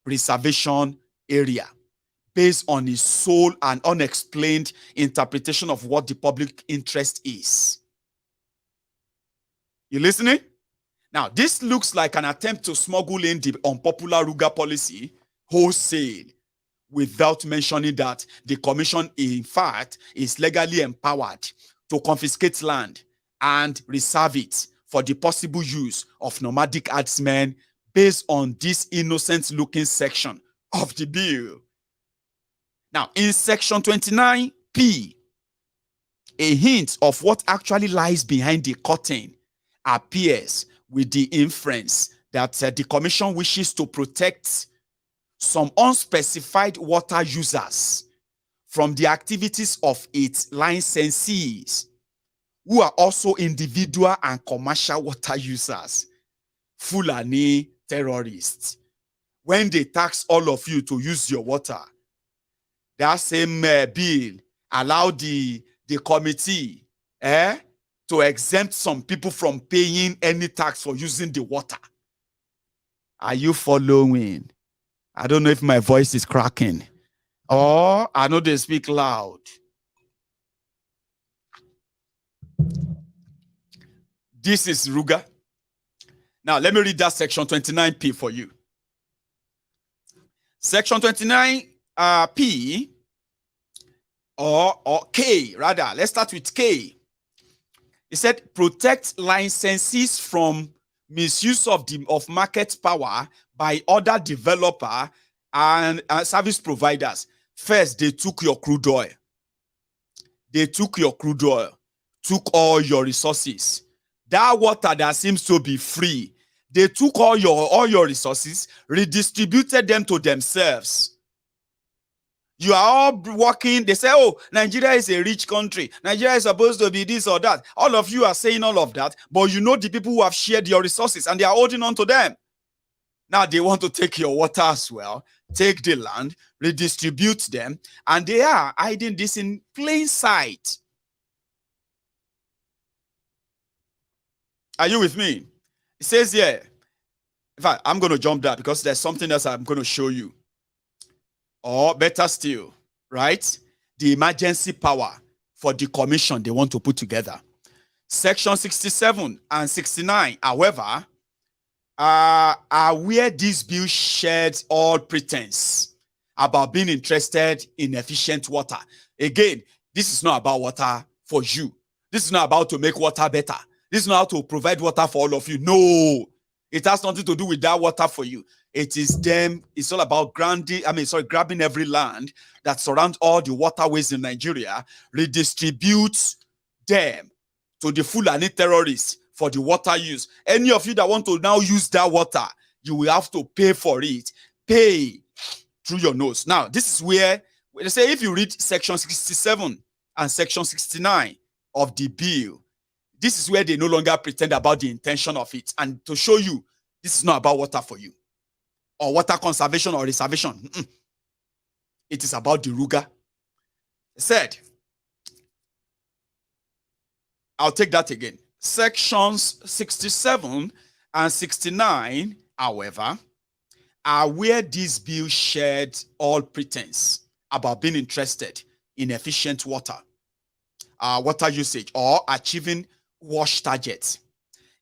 C: preservation area based on its sole and unexplained interpretation of what the public interest is. You listening? Now, this looks like an attempt to smuggle in the unpopular Ruga policy wholesale, without mentioning that the commission, in fact, is legally empowered to confiscate land and reserve it for the possible use of nomadic herdsmen based on this innocent-looking section of the bill. Now, in Section 29P, a hint of what actually lies behind the curtain appears with the inference that the commission wishes to protect some unspecified water users from the activities of its licensees, who are also individual and commercial water users, Fulani terrorists. When they tax all of you to use your water, that same bill allowed the committee to exempt some people from paying any tax for using the water. Are you following? I don't know if my voice is cracking. Or I know they speak loud. This is Ruga. Now, let me read that Section 29P for you. Section 29P, or K, rather. Let's start with K. It said, protect licensees from misuse of market power by other developer and service providers. First, they took your crude oil. They took your crude oil, took all your resources. That water that seems to be free, they took all your resources, redistributed them to themselves. You are all working. They say, oh, Nigeria is a rich country. Nigeria is supposed to be this or that. All of you are saying all of that, but you know the people who have shared your resources and they are holding on to them. Now they want to take your water as well, take the land, redistribute them, and they are hiding this in plain sight. Are you with me? It says here, in fact, I'm going to jump that because there's something else I'm going to show you. Or better still, right? The emergency power for the commission they want to put together. Section 67 and 69, however, are where this bill sheds all pretense about being interested in efficient water. Again, this is not about water for you. This is not about to make water better. This is not how to provide water for all of you. No, it has nothing to do with that water for you. It is them. It's all about grabbing every land that surrounds all the waterways in Nigeria, redistribute them to the Fulani terrorists for the water use. Any of you that want to now use that water, you will have to pay for it. Pay through your nose. Now, this is where they say if you read Section 67 and Section 69 of the bill, this is where they no longer pretend about the intention of it and to show you this is not about water for you or water conservation or reservation. It is about the Ruga. It said, I'll take that again. Sections 67 and 69, however, are where this bill shed all pretense about being interested in efficient water usage or achieving WASH targets.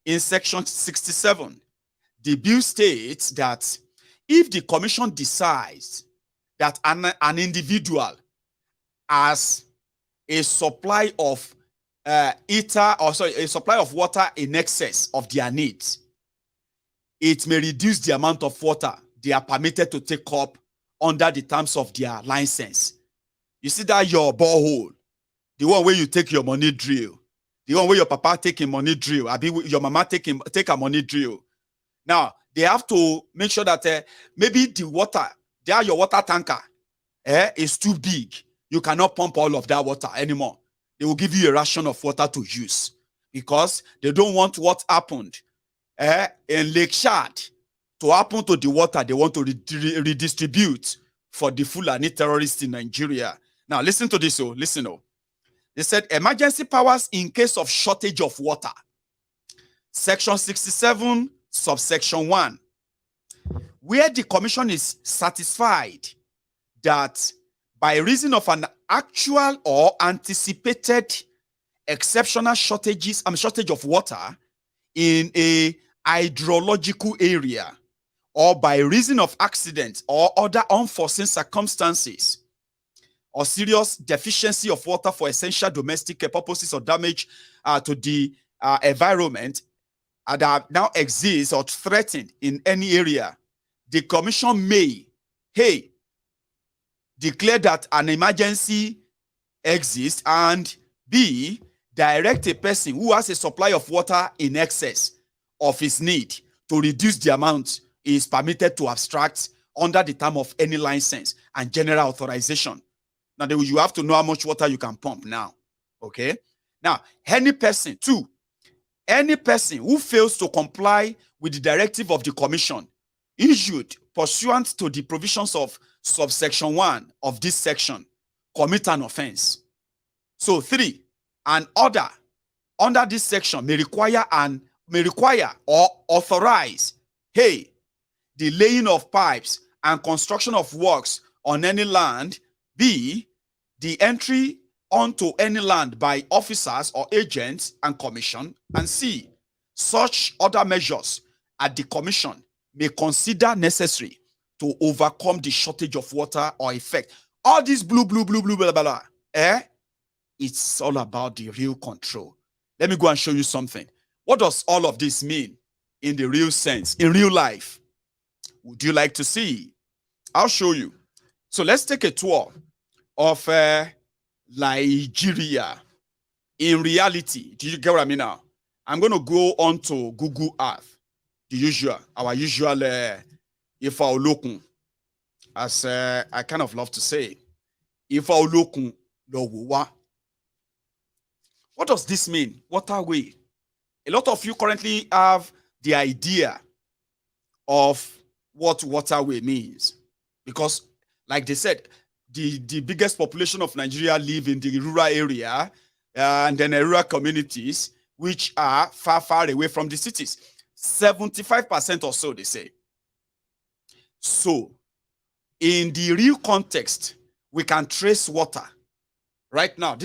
C: In Section 67, the bill states that if the commission decides that an individual has a supply of a supply of water in excess of their needs, it may reduce the amount of water they are permitted to take up under the terms of their license. You see that your borehole, the one where you take your money drill, the one where your papa take a money drill, I be your mama take a money drill. Now they have to make sure that maybe the water, your water tanker, is too big. You cannot pump all of that water anymore. They will give you a ration of water to use because they don't want what happened in Lake Chad to happen to the water they want to redistribute for the Fulani terrorists in Nigeria. Now, listen to this. Listen. They said emergency powers in case of shortage of water. Section 67, subsection 1. Where the commission is satisfied that by reason of an actual or anticipated exceptional shortage of water in a hydrological area, or by reason of accident or other unforeseen circumstances, or serious deficiency of water for essential domestic purposes or damage to the environment that now exists or threatened in any area, the commission may, declare that an emergency exists, and B, direct a person who has a supply of water in excess of his need to reduce the amount he is permitted to abstract under the term of any license and general authorization. Now, you have to know how much water you can pump now. Okay? Now, any person who fails to comply with the directive of the commission issued pursuant to the provisions of subsection 1 of this section commit an offense. So 3, an order under this section may require or authorize the laying of pipes and construction of works on any land, B, the entry onto any land by officers or agents and commission, and C, such other measures at the commission may consider necessary to overcome the shortage of water or effect. All this blue, blah, blah, it's all about the real control. Let me go and show you something. What does all of this mean in the real sense, in real life? Would you like to see? I'll show you. So let's take a tour of Nigeria. In reality, do you get what I mean now? I'm going to go on to Google Earth, our usual Ifa Olokun, as I kind of love to say, Ifa Olokun Lowowa. What does this mean? Waterway. A lot of you currently have the idea of what waterway means, because, like they said, the biggest population of Nigeria live in the rural area and then rural communities, which are far away from the cities. 75% or so, they say. So, in the real context, we can trace water. Right now,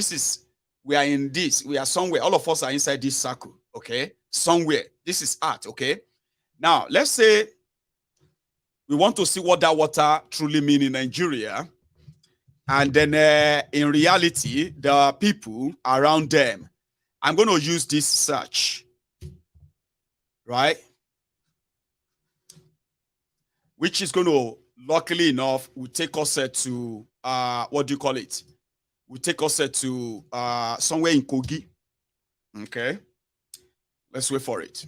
C: we are somewhere. All of us are inside this circle, okay? Somewhere. This is art, okay? Now, let's say we want to see what that water truly means in Nigeria. And then in reality, there are people around them. I'm going to use this search, right? Which is going to, luckily enough, will take us to, what do you call it? Will take us to somewhere in Kogi. Okay? Let's wait for it.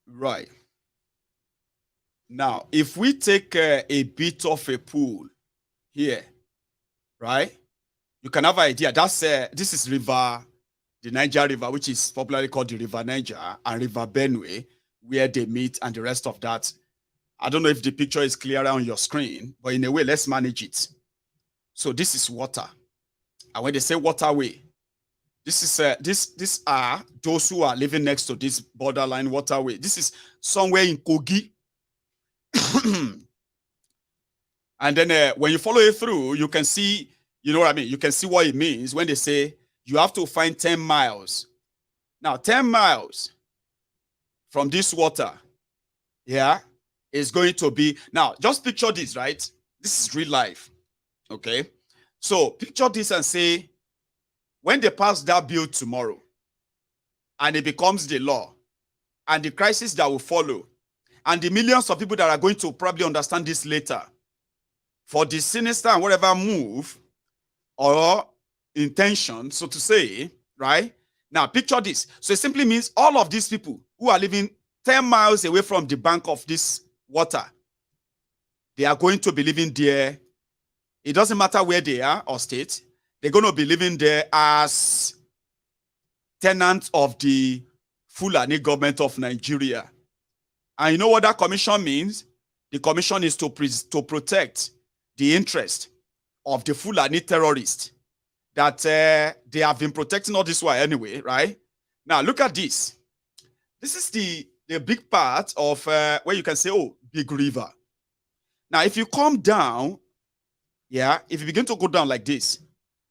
C: Right. Now, if we take a bit of a pool here, right? You can have an idea. This is river, the Niger River, which is popularly called the River Niger, and River Benue, where they meet, and the rest of that. I don't know if the picture is clearer on your screen, but in a way, let's manage it. So this is water. And when they say waterway, these are those who are living next to this borderline waterway. This is somewhere in Kogi. And then when you follow it through, you can see, you know what I mean? You can see what it means when they say you have to find 10 miles. Now, 10 miles from this water, yeah, is going to be, now just picture this, right? This is real life. Okay. So picture this and say, when they pass that bill tomorrow and it becomes the law, and the crisis that will follow, and the millions of people that are going to probably understand this later, for the sinister and whatever move or intention, so to say, right? Now, picture this. So it simply means all of these people who are living 10 miles away from the bank of this water, they are going to be living there. It doesn't matter where they are or state. They're going to be living there as tenants of the Fulani government of Nigeria. And you know what that commission means? The commission is to protect the interest of the Fulani terrorists that they have been protecting all this while anyway, right? Now, look at this. This is the big part of where you can say, oh, big river. Now, if you come down, yeah, if you begin to go down like this,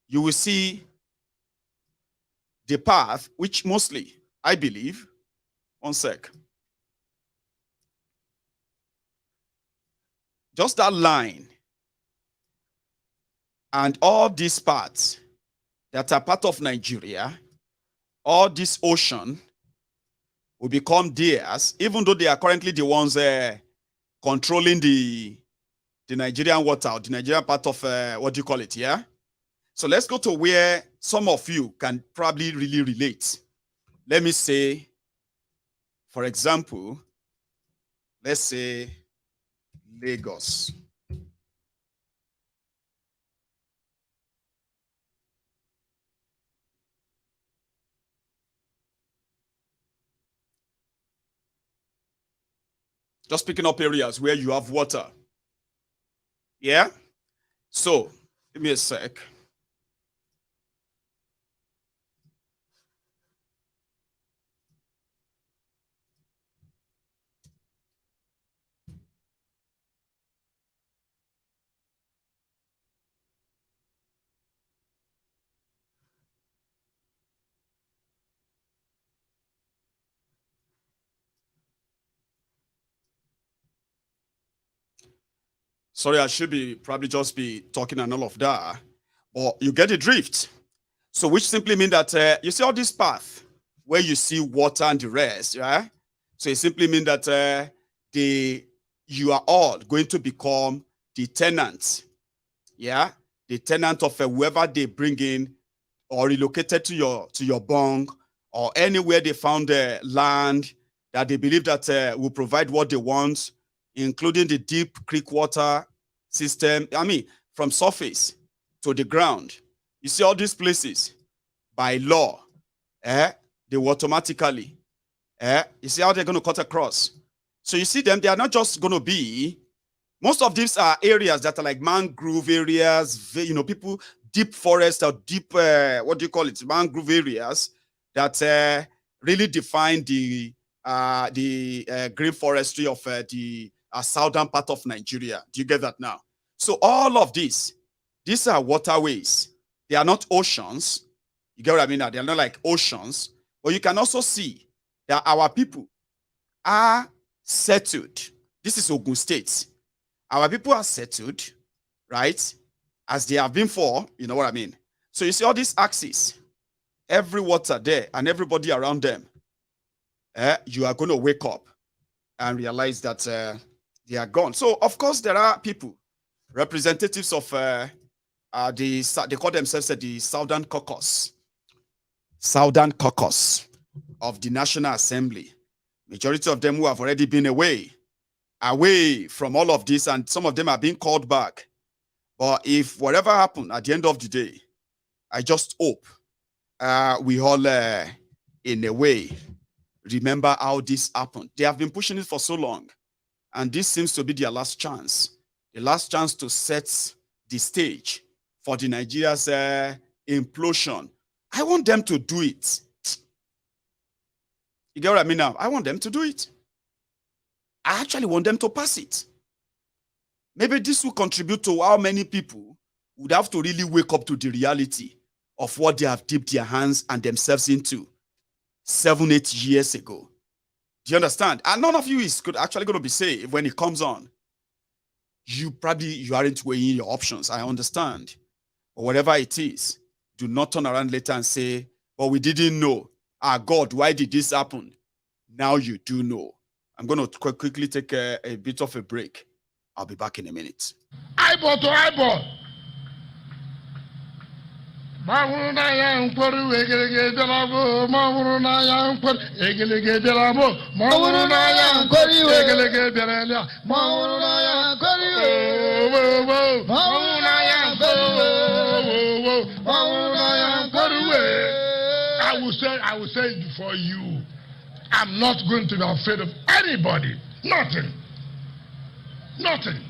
C: you will see the path, which mostly, I believe, one sec. Just that line and all these parts that are part of Nigeria, all this ocean will become theirs, even though they are currently the ones controlling the Nigerian water, or the Nigerian part of, what do you call it, yeah? So let's go to where some of you can probably really relate. Let me say, for example, let's say Lagos. Just picking up areas where you have water. Yeah? So, give me a sec. Sorry, I should be probably just be talking and all of that. But you get the drift. So which simply means that you see all this path where you see water and the rest, right? So it simply means that you are all going to become the tenants, yeah? The tenant of whoever they bring in or relocated to your bunk, or anywhere they found land that they believe that will provide what they want, including the deep creek water system. I mean, from surface to the ground. You see all these places, by law, they will automatically, you see how they're going to cut across. So you see them, they are not just going to be, most of these are areas that are like mangrove areas, you know, people, deep forest or deep, what do you call it, mangrove areas that really define the green forestry of the southern part of Nigeria. Do you get that now? So all of these are waterways. They are not oceans. You get what I mean now? They are not like oceans. But you can also see that our people are settled. This is Ogun State. Our people are settled, right? As they have been for, you know what I mean? So you see all these axes, every water there and everybody around them, you are going to wake up and realize that they are gone. So, of course, there are people, representatives of they call themselves the Southern Caucus of the National Assembly. Majority of them who have already been away from all of this, and some of them are being called back. But if whatever happened at the end of the day, I just hope we all, in a way, remember how this happened. They have been pushing it for so long, and this seems to be their last chance. The last chance to set the stage for the Nigeria's implosion. I want them to do it. You get what I mean now? I want them to do it. I actually want them to pass it. Maybe this will contribute to how many people would have to really wake up to the reality of what they have dipped their hands and themselves into 7-8 years ago. Do you understand? And none of you is actually going to be safe when it comes on. You aren't weighing your options. I understand. But whatever it is, do not turn around later and say, well, we didn't know. Ah, God, why did this happen? Now you do know. I'm going to quickly take a bit of a break. I'll be back in a minute.
A: Eyeball to eyeball. Mahuna yang peru egelege delabo, mahuna yang peru egelege delabo, mahuna yang peru egelege derelia, mahuna yang peru, mahuna yang peru, mahuna yang peru. I will say it before you. I'm not going to be afraid of anybody. Nothing. Nothing.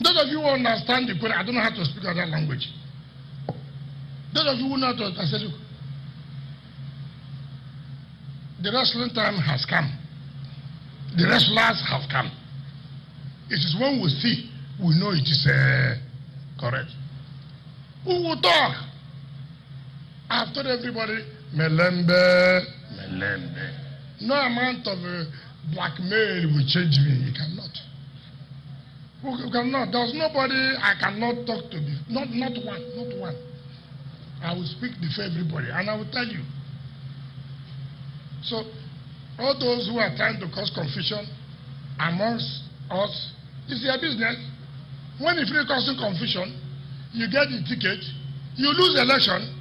A: Those of you who understand the Quran, I don't know how to speak other language. Those of you who know how to, I said, look, the wrestling time has come. The wrestlers have come. It is when we see, we know it is correct. We will talk. I've told everybody, Melembe, Melembe. No amount of blackmail will change me. You cannot. You cannot. There's nobody I cannot talk to. Not one. I will speak before everybody, and I will tell you. So, all those who are trying to cause confusion amongst us, it's their business. When you finish causing confusion, you get the ticket, you lose the election.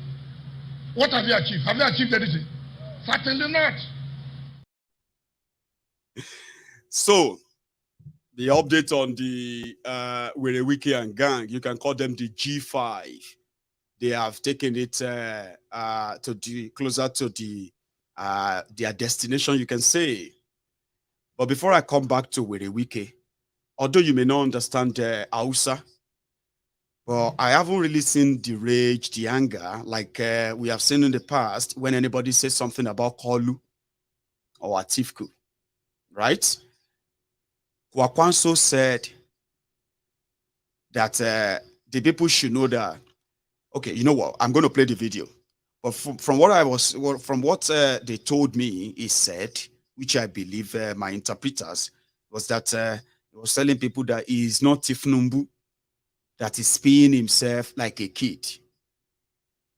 A: What have you achieved? Have you achieved anything? Certainly not.
C: So, the update on the Werewiki and gang, you can call them the G5. They have taken it closer to their destination, you can say. But before I come back to Werewiki, although you may not understand Hausa, but I haven't really seen the rage, the anger, like we have seen in the past when anybody says something about Kolu or Atifku, right? Kwakwanso said that the people should know that. Okay, you know what? I'm going to play the video. But from what they told me, he said, which I believe my interpreters, was that he was telling people that he is not Tifnumbu, that he's peeing himself like a kid.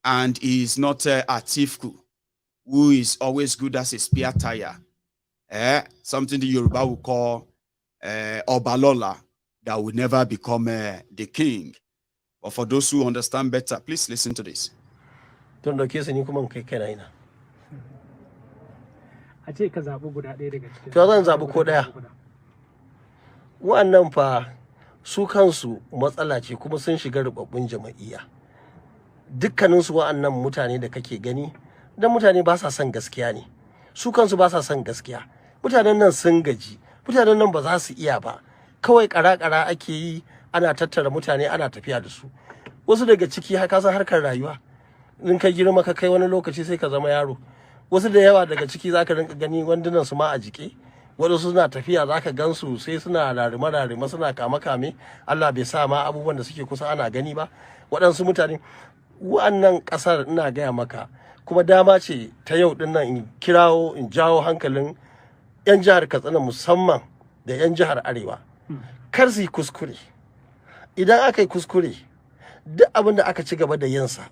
C: And he is not Atifku, who is always good as a spare tire. Something the Yoruba will call Obalola, that will never become the king. But for those who understand better, please listen to this.
D: Don dauke su ni kuma kai kaina ina.
E: A ce ka zaɓi guda ɗaya daga cikin.
D: To zan zaɓi ko ɗaya. Wa'annan fa su kansu matsala ce kuma sun shiga rubabbun jama'iyya. Dukkaninsu wa'annan mutane da kake gani, dan mutane ba sa son gaskiya ne. Su kansu ba sa son gaskiya. Mutanen nan sun gaji. Mutanen nan ba za su iya ba. Kawai ƙara-ƙara ake yi, ana tattara mutane ana tafiya da su. Wasu daga ciki haka san harkar rayuwa. In ka girma ka kai wani lokaci sai ka zama yaro. Wasu da yawa daga ciki zaka rinka gani wandunan su ma a jike. Wasu suna tafiya zaka gansu sai suna rarima suna kame Allah bai sa ma abubuwan da suke kusa ana gani ba. Waɗansu mutane wa'annan ƙasar ina gaya maka kuma dama ce ta yau din nan in kirawo in jawo hankalin 'yan jihar Katsina musamman da 'yan jihar Arewa. Kar su yi kuskure. Idan aka yi kuskure duk abin da aka ci gaba da yinsa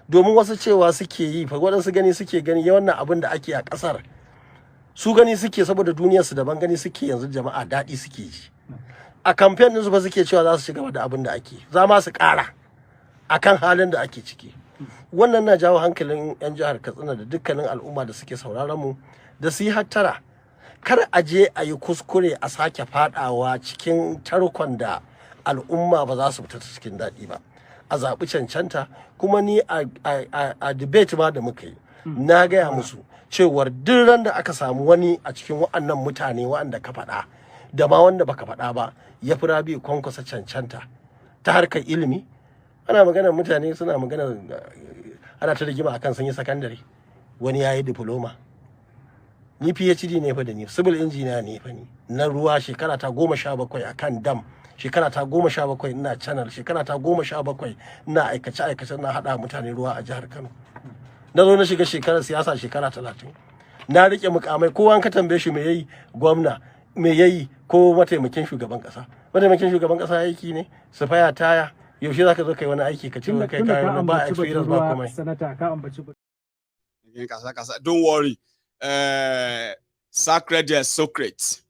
D: domin wasu cewa suke yi fa waɗansu gani suke gani wannan abin da ake a ƙasar su gani suke saboda duniyarsu daban gani suke yanzu jama'a daɗi suke ji a kamfen ɗinsu ba suke cewa za su ci gaba da abin da ake za ma su ƙara akan halin da ake ciki. Wannan na jawo hankalin 'yan jihar Katsina da dukkanin al'umma da suke sauraron mu da su yi hattara kar a je a yi kuskure a sake faɗawa cikin tarkon da al'umma ba za su fita cikin daɗi ba. A zaɓi cancanta kuma ni a debate ma da muka yi na gaya musu cewar duk ran da aka samu wani a cikin wa'annan mutane wa'anda ka faɗa da ma wanda baka faɗa ba ya fi Rabi Kwankwasa cancanta ta harkar ilimi. Ana maganar mutane suna maganar ana ta rigima akan sun yi sakandare wani ya yi diploma. Ni PhD ne fa da ni civil engineer ne fa ni na ruwa shekara ta 17 akan dam. Shekara ta 17 ina channel, shekara ta 17 ina aikace na hada mutane ruwa a jihar Kano. Na zo na shiga shekarar siyasa shekara 30. na rike mukamai kowa an ka tambaye shi me yayi gwamna me yayi ko mataimakin shugaban kasa aiki ne su faya taya yaushe zaka zo kai wani aiki ka ce kai kayan ba experience ba komai
E: sanata ka ambaci
C: kasa don't worry Sacred Socrates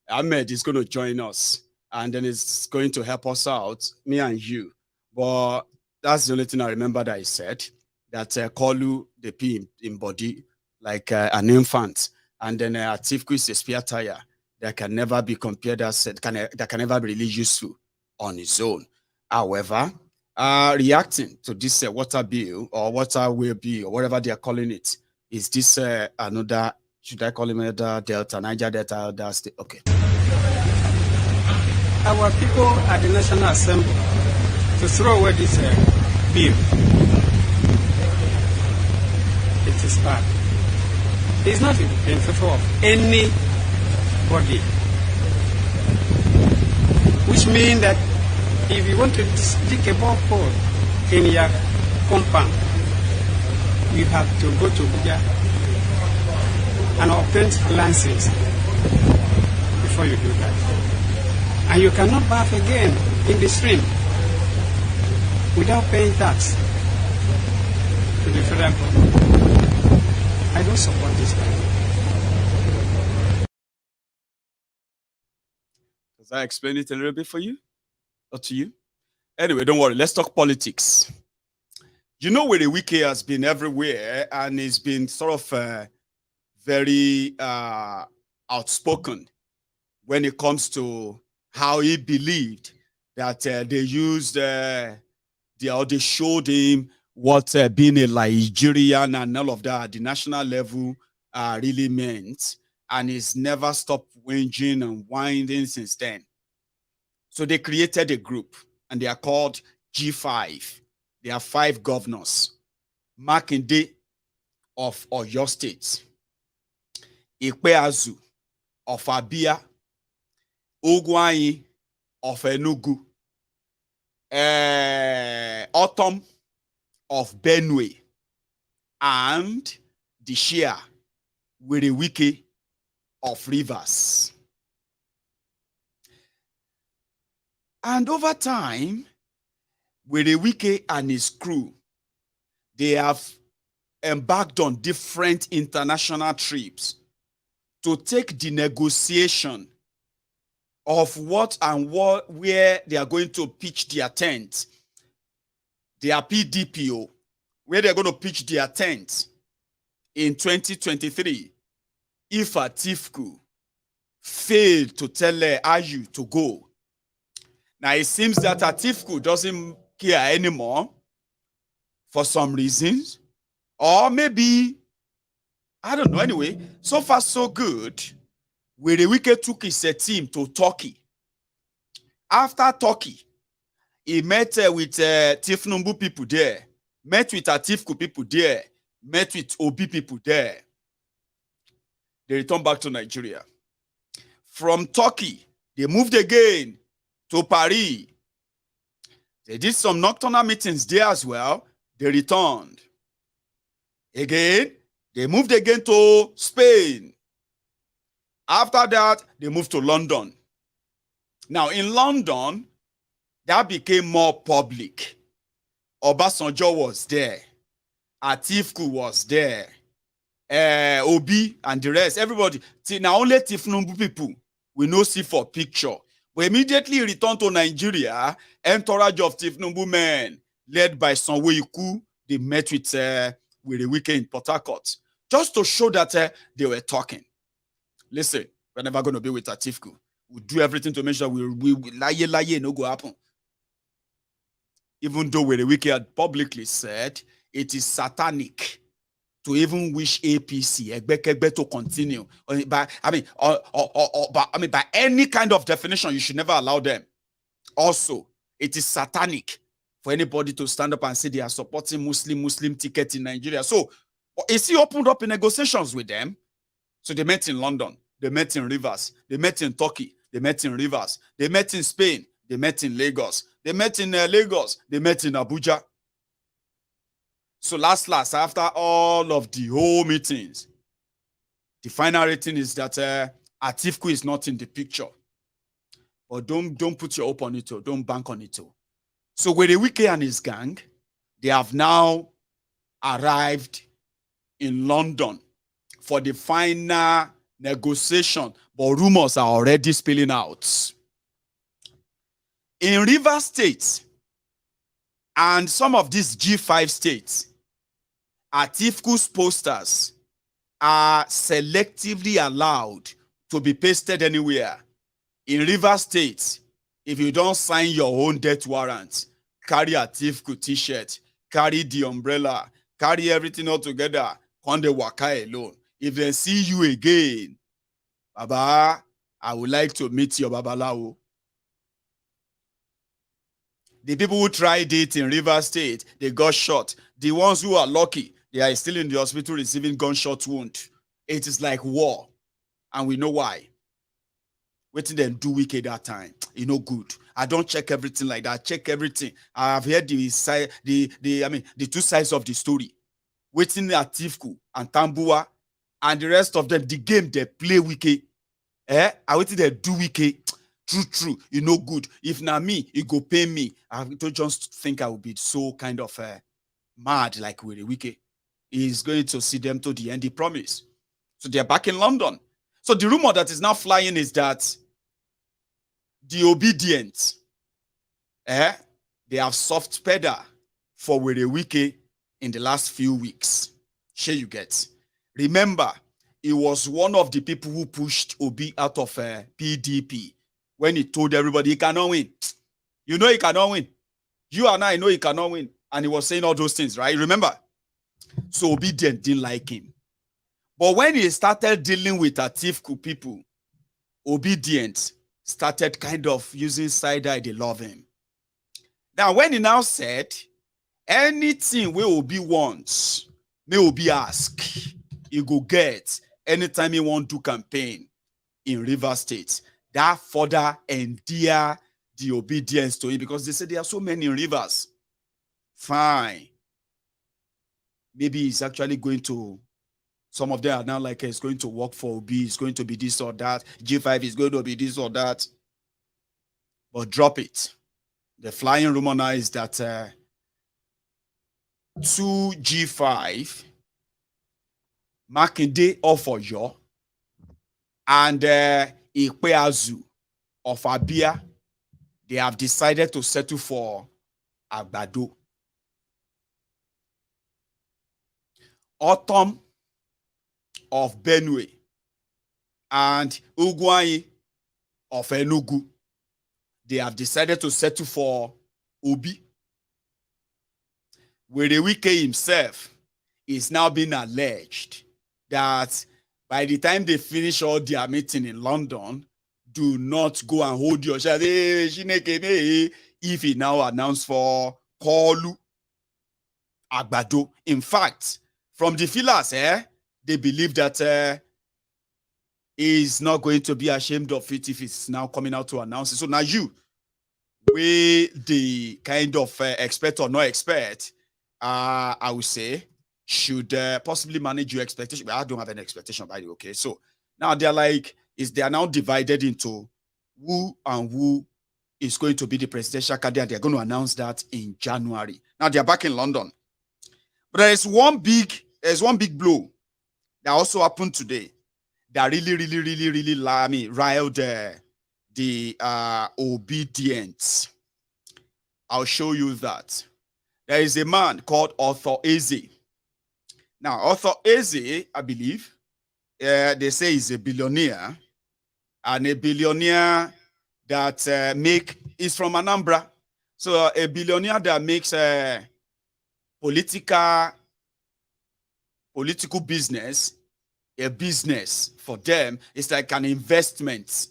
C: Ahmed is going to join us and then it's going to help us out, me and you. But that's the only thing I remember that he said, that Kolu, the P in body, like an infant, and then Atifku is a spare tire that can never be compared as, that can never be really useful on its own. However, reacting to this water bill or waterway bill or whatever they are calling it, is this another, should I call him another Delta, Niger Delta, okay.
F: Our people at the National Assembly to throw away this bill. It is bad. It's not in favor of anybody. Which means that if you want to dig a borehole in your compound, you have to go to Buja and obtain license before you do that. And you cannot bath again in the stream without paying tax to the federal government. I don't support this kind.
C: Does that explain it a little bit for you? Or to you? Anyway, don't worry. Let's talk politics. You know where the wiki has been everywhere and it's been sort of very outspoken when it comes to how he believed that they used, they showed him what being a Nigerian and all of that at the national level really meant. And he's never stopped whinging and whining since then. So they created a group and they are called G5. There are 5 governors. Makinde of Oyo State. Ikpeazu of Abia. Ugwuanyi of Enugu, Autumn of Benue, and the Shia Wiki of Rivers. And over time, Wiki and his crew, they have embarked on different international trips to take the negotiation of what and where they are going to pitch their tent, their PDPO, where they're going to pitch their tent in 2023 if Atifku failed to tell Ayu to go. Now it seems that Atifku doesn't care anymore for some reasons, or maybe, I don't know. Anyway, so far so good. Where the Wike took his team to Turkey. After Turkey, he met with Tifnumbu people there, met with Atifku people there, met with Obi people there. They returned back to Nigeria. From Turkey, they moved again to Paris. They did some nocturnal meetings there as well. They returned. Again, they moved again to Spain. After that, they moved to London. Now, in London, that became more public. Obasanjo was there. Atifku was there. Obi and the rest, everybody. Now, only Tifnumbu people we no see for picture. We immediately returned to Nigeria, entourage of Tifnumbu men, led by Sanwo-Iku. They met with the weekend in Port Harcourt, just to show that they were talking. Listen, we're never going to be with Atifku. We'll do everything to make sure we lie, no go happen. Even though the wiki had publicly said it is satanic to even wish APC Egbekegbe to continue. By any kind of definition, you should never allow them. Also, it is satanic for anybody to stand up and say they are supporting Muslim ticket in Nigeria. So, is he opened up in negotiations with them? So they met in London, they met in Rivers, they met in Turkey, they met in Rivers, they met in Spain, they met in Lagos, they met in Lagos, they met in Abuja. So last, after all of the whole meetings, The final rating is that Atiku is not in the picture. But don't put your hope on it, don't bank on it. So Wike and his gang, they have now arrived in London for the final negotiation, but rumors are already spilling out. In Rivers State and some of these G5 states, Atiku's posters are selectively allowed to be pasted anywhere. In Rivers State, if you don't sign your own death warrant, carry a Atiku t-shirt, carry the umbrella, carry everything all together, on the waka alone. If they see you again, Baba, I would like to meet your Babalawo. The people who tried it in Rivers State, they got shot. The ones who are lucky, they are still in the hospital receiving gunshot wound. It is like war, and we know why. Waiting them do wicked that time, good. I don't check everything like that. I check everything. I have heard the two sides of the story. Waiting at Atiku and Tambua and the rest of them, the game they play wicked. I waiting they do wicked. True, good. If not me, it go pay me. I don't just think I will be so kind of mad like with the wicked. He's going to see them to the end, he promised. So they're back in London. So the rumor that is now flying is that the obedient, they have soft pedal for Wike in the last few weeks. Sure you get. Remember, he was one of the people who pushed Obi out of PDP when he told everybody he cannot win. You know he cannot win. You and I know he cannot win. And he was saying all those things, right? Remember? So obedient didn't like him. But when he started dealing with Atiku people, obedient started kind of using side-eye, they love him. Now, when he now said, anything we Obi wants, may Obi ask, he go get anytime he want to campaign in Rivers State. That further endear the obedience to him because they say there are so many in Rivers. Fine. Maybe he's actually going to, some of them are now like, it's going to work for Obi, it's going to be this or that. G5 is going to be this or that. But drop it. The flying rumor now is that 2G5, Makinde of Oyo, and Ikpeazu of Abia, they have decided to settle for Agbado. Autumn of Benue and Ugwai of Enugu, they have decided to settle for Obi. Wike himself is now being alleged that by the time they finish all their meeting in London, do not go and hold your share. If he now announced for Kolu Agbado. In fact, from the feelers, they believe that he's not going to be ashamed of it if it's now coming out to announce it. So now you, the kind of expert or no expert, I would say, should possibly manage your expectation. But I don't have any expectation by the way. Okay. So now they're like, they are now divided into who and who is going to be the presidential candidate. They're going to announce that in January. Now they're back in London. But there's one big blow that also happened today that really riled the obedience. I'll show you that. There is a man called Author Eze. Now, Author Eze, I believe, they say he's a billionaire, and a billionaire that is from Anambra. So a billionaire that makes political business a business for them. It's like an investment.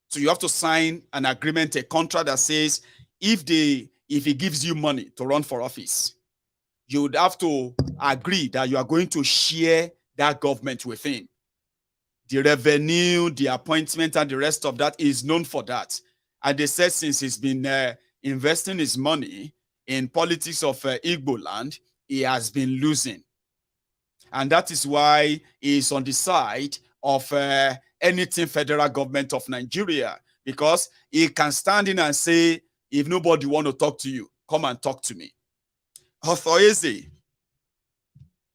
C: So you have to sign an agreement, a contract that says if he gives you money to run for office, you would have to agree that you are going to share that government with him. The revenue, the appointment, and the rest of that is known for that. And they said since he's been investing his money in politics of Igbo land, he has been losing. And that is why he is on the side of anything federal government of Nigeria, because he can stand in and say, if nobody want to talk to you, come and talk to me. Author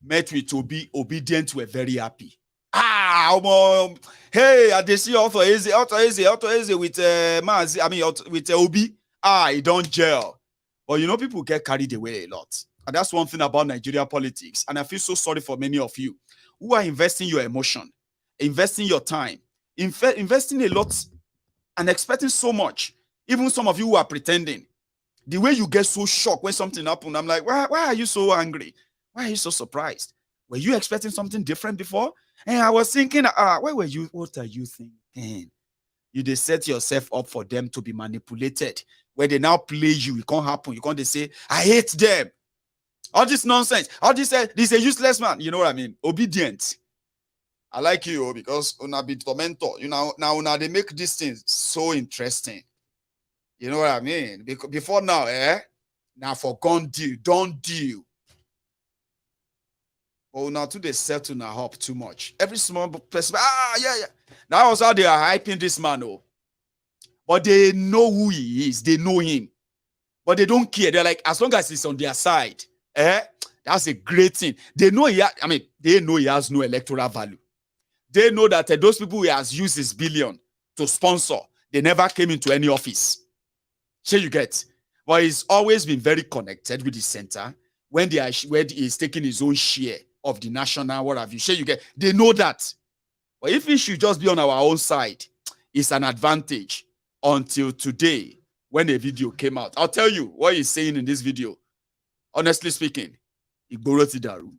C: met with Obi, obedient, were very happy. Hey, I they see Author Eze with with Obi. He don't gel. But you know, people get carried away a lot. And that's one thing about Nigeria politics. And I feel so sorry for many of you who are investing your emotion, investing your time, investing a lot and expecting so much. Even some of you who are pretending. The way you get so shocked when something happens, I'm like, why are you so angry? Why are you so surprised? Were you expecting something different before? And I was thinking, where were you? What are you thinking? You just set yourself up for them to be manipulated. Where they now play you, it can't happen. You can't say, I hate them. All this nonsense. All this is a useless man. You know what I mean? Obedient. I like you because una be tormentor. You know, now they make these things so interesting. You know what I mean? Because before now, now for gun deal, don't deal. But now to they settle now up too much. Every small person, yeah. That was how they are hyping this man, But they know who he is. They know him. But they don't care. They're like, as long as he's on their side, that's a great thing. They know they know he has no electoral value. They know that those people he has used his billion to sponsor, they never came into any office. Sure you get. But he's always been very connected with the center when he's taking his own share of the national, what have you. Sure you get. They know that. But if he should just be on our own side, it's an advantage until today when a video came out. I'll tell you what he's saying in this video. Honestly speaking, Igboro ti daru.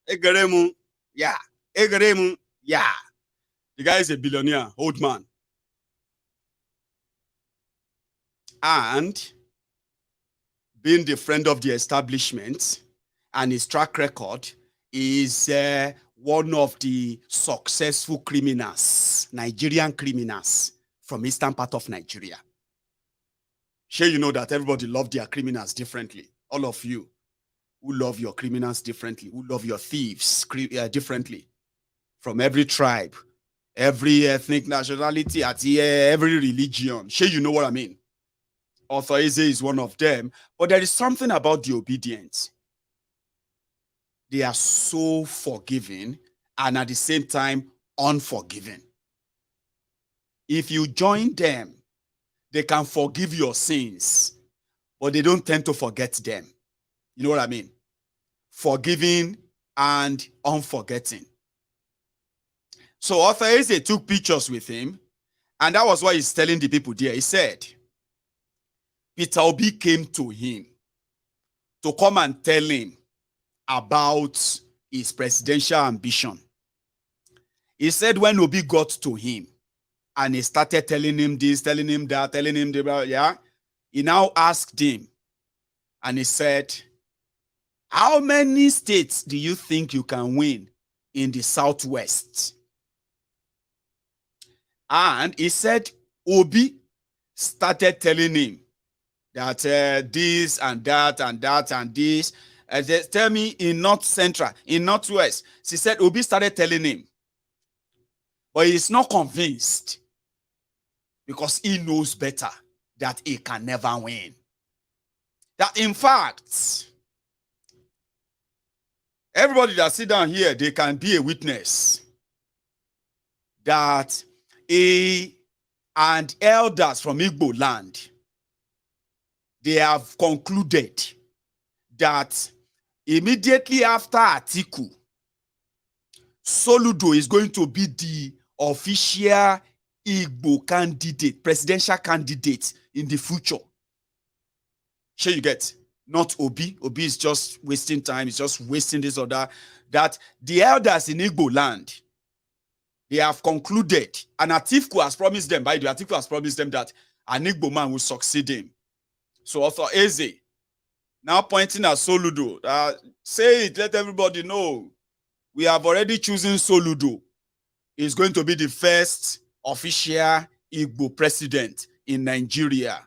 C: Egeremu, yeah. Egeremu, yeah. The guy is a billionaire, old man. And being the friend of the establishment and his track record is one of the successful criminals, Nigerian criminals from eastern part of Nigeria. Sure, you know that everybody love their criminals differently. All of you who love your criminals differently, who love your thieves differently. From every tribe, every ethnic nationality, every religion. Sure, you know what I mean. Author Eze is one of them. But there is something about the obedience. They are so forgiving and at the same time unforgiving. If you join them, they can forgive your sins, but they don't tend to forget them. You know what I mean? Forgiving and unforgetting. So Author Eze took pictures with him, and that was what he's telling the people there. He said, Peter Obi came to him to come and tell him about his presidential ambition. He said when Obi got to him and he started telling him this, telling him that, telling him that, yeah, he now asked him and he said, how many states do you think you can win in the Southwest? And he said, Obi started telling him that this and that and that and this. Tell me in North Central, in Northwest. She said, Obi started telling him. But he's not convinced. because he knows better that he can never win. That in fact, everybody that sit down here, they can be a witness that he and elders from Igbo land, they have concluded that immediately after Atiku, Soludo is going to be the official Igbo candidate, presidential candidate in the future. Sure you get? Not Obi. Obi is just wasting time. It's just wasting this or that. That the elders in Igbo land, they have concluded, and Atiku has promised them, by the way, Atiku has promised them that an Igbo man will succeed him. So Author Eze, now pointing at Soludo, say it, let everybody know. We have already chosen Soludo. He's going to be the first official Igbo president in Nigeria.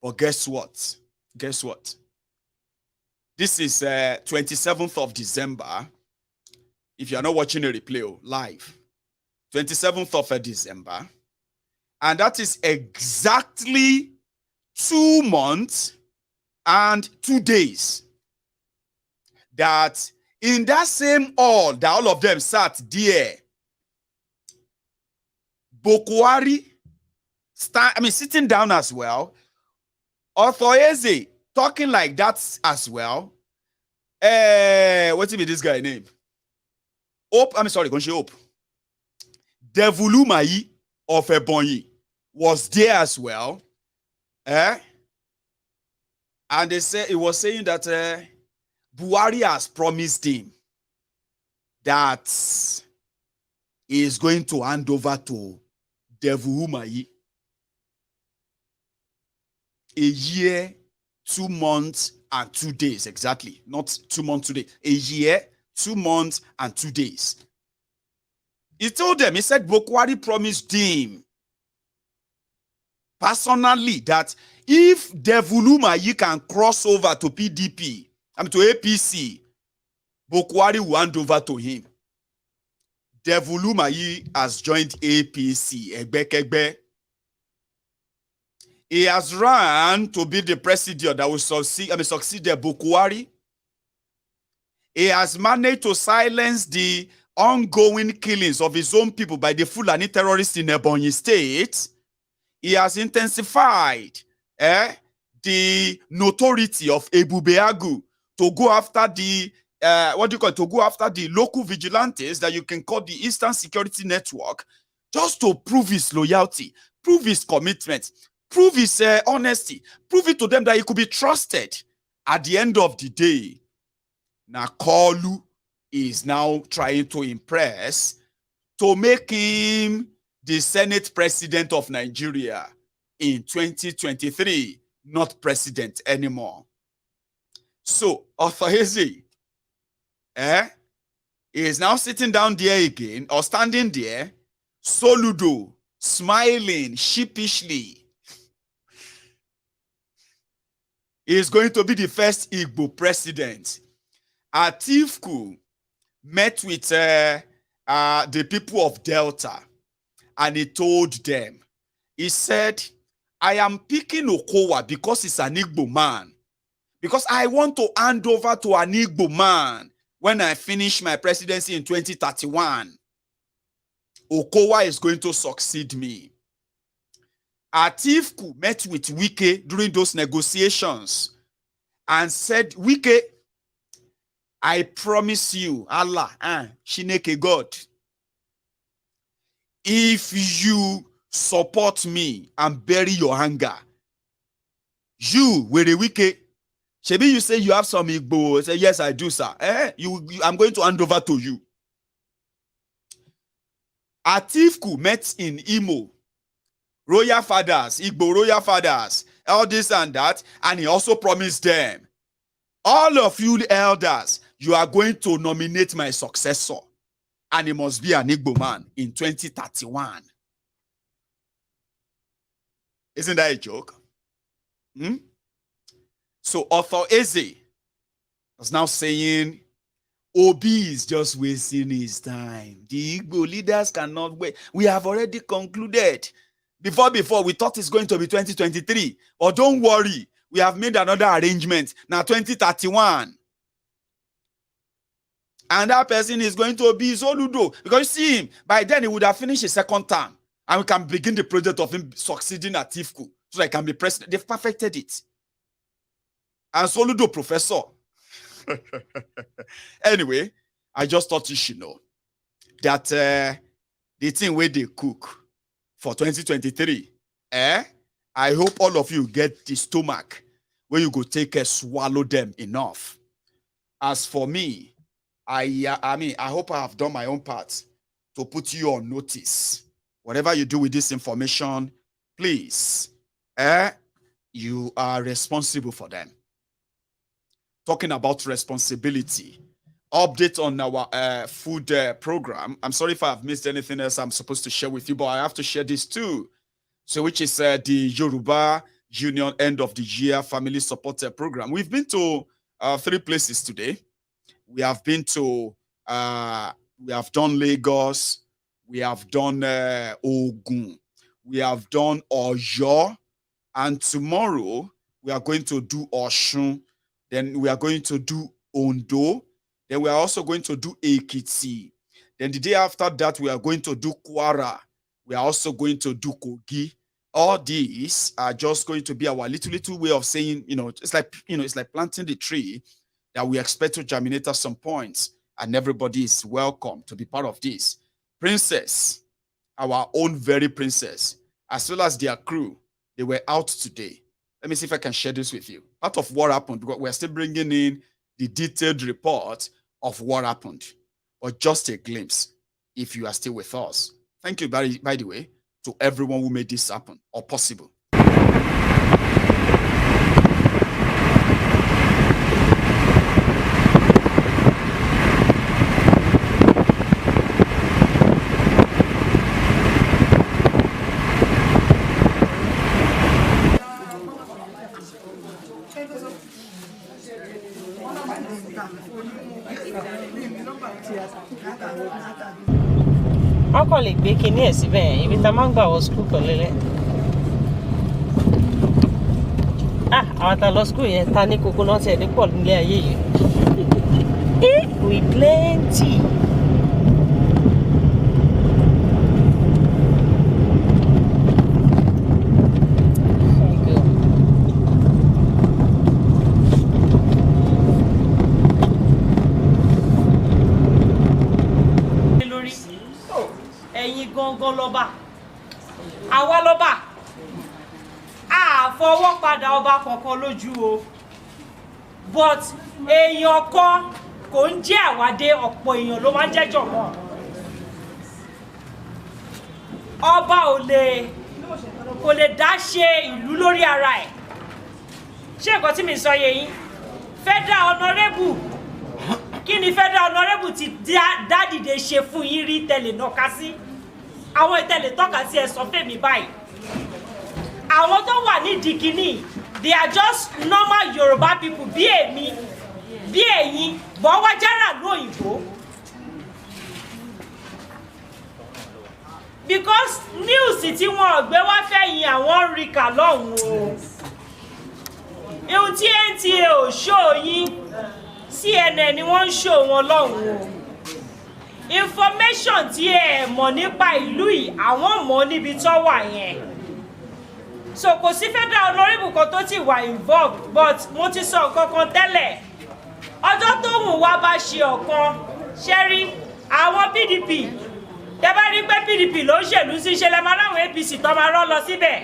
C: But guess what? Guess what? This is 27th of December. If you are not watching a replay live, 27th of December. And that is exactly 2 months and 2 days that in that same hall that all of them sat there, Buhari sitting down as well, Author Eze talking like that as well. What's this guy name? Hope, Gonshi Hope. Devulumayi of Ebonyi was there as well. And they say, it was saying that Buhari has promised him that he is going to hand over to Devulumayi a year, 2 months, and 2 days, exactly. Not 2 months, 2 days. A year, 2 months, and 2 days. He told them, he said, Buhari promised him personally that if Devulumayi can cross over to PDP, to APC, Buhari will hand over to him. Devulumayi has joined APC, Egbe. He has run to be the president that will succeed Buhari. He has managed to silence the ongoing killings of his own people by the Fulani terrorists in Ebonyi State. He has intensified the notoriety of Ebubeagu to go after the to go after the local vigilantes that you can call the Eastern Security Network, just to prove his loyalty, prove his commitment, prove his honesty, prove it to them that he could be trusted. At the end of the day, Nakolu is now trying to impress to make him the Senate President of Nigeria in 2023, not president anymore. So, Author Eze is now sitting down there again, or standing there, Soludo, smiling sheepishly. He is going to be the first Igbo president. Atiku met with the people of Delta, and he told them, he said, I am picking Okowa because he's an Igbo man. Because I want to hand over to an Igbo man when I finish my presidency in 2031. Okowa is going to succeed me. Atiku met with Wike during those negotiations and said, Wike, I promise you, Allah, Shineke God, if you support me and bury your anger, you, with a Wike, Shebi, you say you have some Igbo. Say, yes, I do, sir. I'm going to hand over to you. Atiku met in Imo, royal fathers, Igbo royal fathers, all this and that, and he also promised them, all of you elders, you are going to nominate my successor, and he must be an Igbo man in 2031. Isn't that a joke? So Author Eze is now saying, Obi is just wasting his time. The Igbo leaders cannot wait. We have already concluded. Before, we thought it's going to be 2023. But don't worry, we have made another arrangement. Now 2031. And that person is going to be Soludo. Because you see him, by then he would have finished his second term. And we can begin the project of him succeeding at TIFCO. So that he can be president. They've perfected it. And Soludo professor. Anyway, I just thought you should know that the thing where they cook for 2023, I hope all of you get the stomach where you go take a swallow them enough. As for me, I hope I have done my own part to put you on notice. Whatever you do with this information, please, you are responsible for them. Talking about responsibility, update on our food program. I'm sorry if I have missed anything else I'm supposed to share with you, but I have to share this too. So, which is the Yoruba Union end of the year family support program. We've been to 3 places today. We have been to, we have done Lagos, we have done Ogun, we have done Oyo, and tomorrow we are going to do Oshun, then we are going to do Ondo, then we are also going to do Ekiti. Then the day after that, we are going to do Kwara. We are also going to do Kogi. All these are just going to be our little way of saying, it's like planting the tree that we expect to germinate at some point, and everybody is welcome to be part of this. Princess, our own very princess, as well as their crew, they were out today. Let me see if I can share this with you. Part of what happened, we're still bringing in the detailed report of what happened, or just a glimpse, if you are still with us. Thank you, by the way, to everyone who made this happen, or possible.
G: Wọ́n kàn lè gbé kinní ẹ̀ síbẹ̀ ibi tá máa ń gbà wọ skul pẹ̀lẹ́lẹ́. Àwọn tá lọ skul yẹn ta ní coconut ẹ̀ ní pọ̀ nílé ayé yìí. We plenty. Lọ́ba àwa lọ́ba àfọwọ́ padà ọba kankan lójú o, but èèyàn kan kò ń jẹ́ àwádé, ọ̀pọ̀ èèyàn ló máa ń jẹ́jọ̀ mọ́. Ọba kò lè dá ṣe ìlú lórí ara ẹ̀. Ṣé nǹkan tí mi sọ yé yín? Federal honorable, kí ni federal honorable ti dá dìde ṣe fún yín rí tẹ̀lé nàka sí? Àwọn ìtẹ̀lé tọ́ka sí ẹ sọ fèmí báyìí. Àwọn tó wà ní dìkíní, they are just normal Yoruba people bí èmi, bí ẹ̀yin, bọ́ wá jára lóyìnbó. Because news tí wọ́n gbé wá fẹ̀yìn àwọn rí kà lọ́hùn o. Ihun tí NTA ò show yín, CNN ni wọ́n ń show wọn lọ́hùn o. Information tí ẹ mọ̀ nípa ìlú yìí àwọn mọ̀ níbi tó wà yẹn. So kò sí federal honorable kan tó ti wà involved, but mo ti sọ nǹkan kan tẹ́lẹ̀. Ọjọ́ tó wù wá bá ṣe ọ̀kan ṣẹ́rí àwọn PDP tẹ́ bá rí pé PDP ló ń ṣèlú sí ṣe lẹ́ máa láwọn APC tó máa rán lọ síbẹ̀.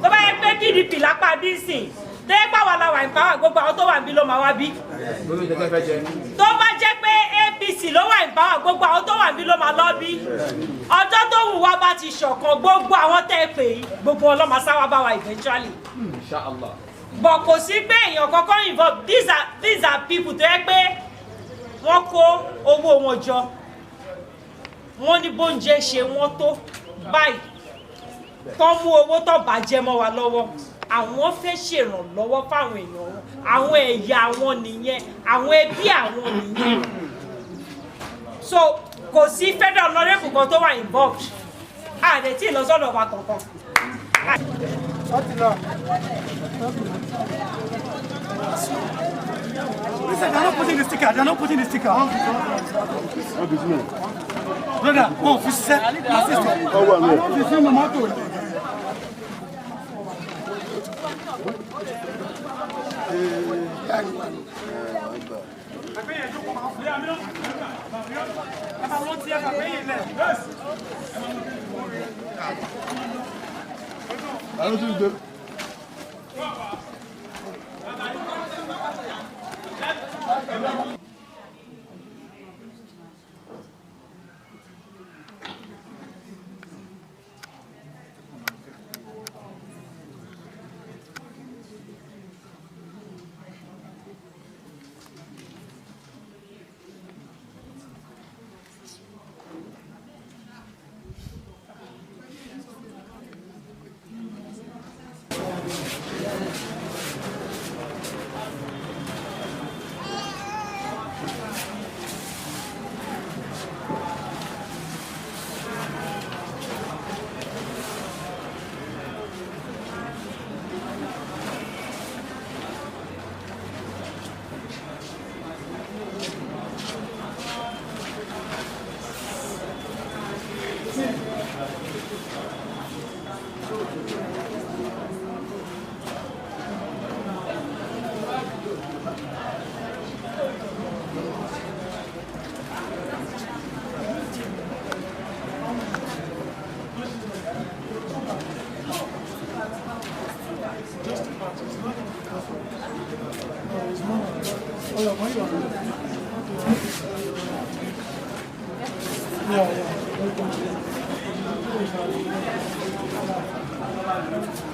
G: Tó bá yẹ pé PDP lápá bí sìn tẹ́ pàwọ́ la wà ìpáwà gbogbo àwọn tó wà níbí ló máa wá bí. Tó bá jẹ́ pé APC ló wà ìpáwà gbogbo àwọn tó wà níbí ló máa lọ bí. Ọjọ́ tó wù wá bá ti ṣọ̀kan gbogbo àwọn tẹ́ pè é gbogbo wọn ló máa sáwá bá wa eventually. Inshallah. But kò sí pé èèyàn kankan involved. These are people tó yẹ pé wọ́n kó owó wọn jọ. Wọ́n ní bóúnjẹ ṣe wọ́n tó báyìí. Kán mú owó tó bàjẹ́ mọ́ wa lọ́wọ́. Àwọn fẹ́ ṣèrànlọ́wọ́ fáwọn èèyàn wọn, àwọn ẹ̀yà wọn nìyẹn, àwọn ẹbí àwọn nìyẹn. So kò sí federal honorable kan tó wà involved. Àdè tí ìlọsọ́dọ̀ wa kankan.
B: They're not putting the sticker. They're not putting the sticker. Brother, oh, officer, assistant.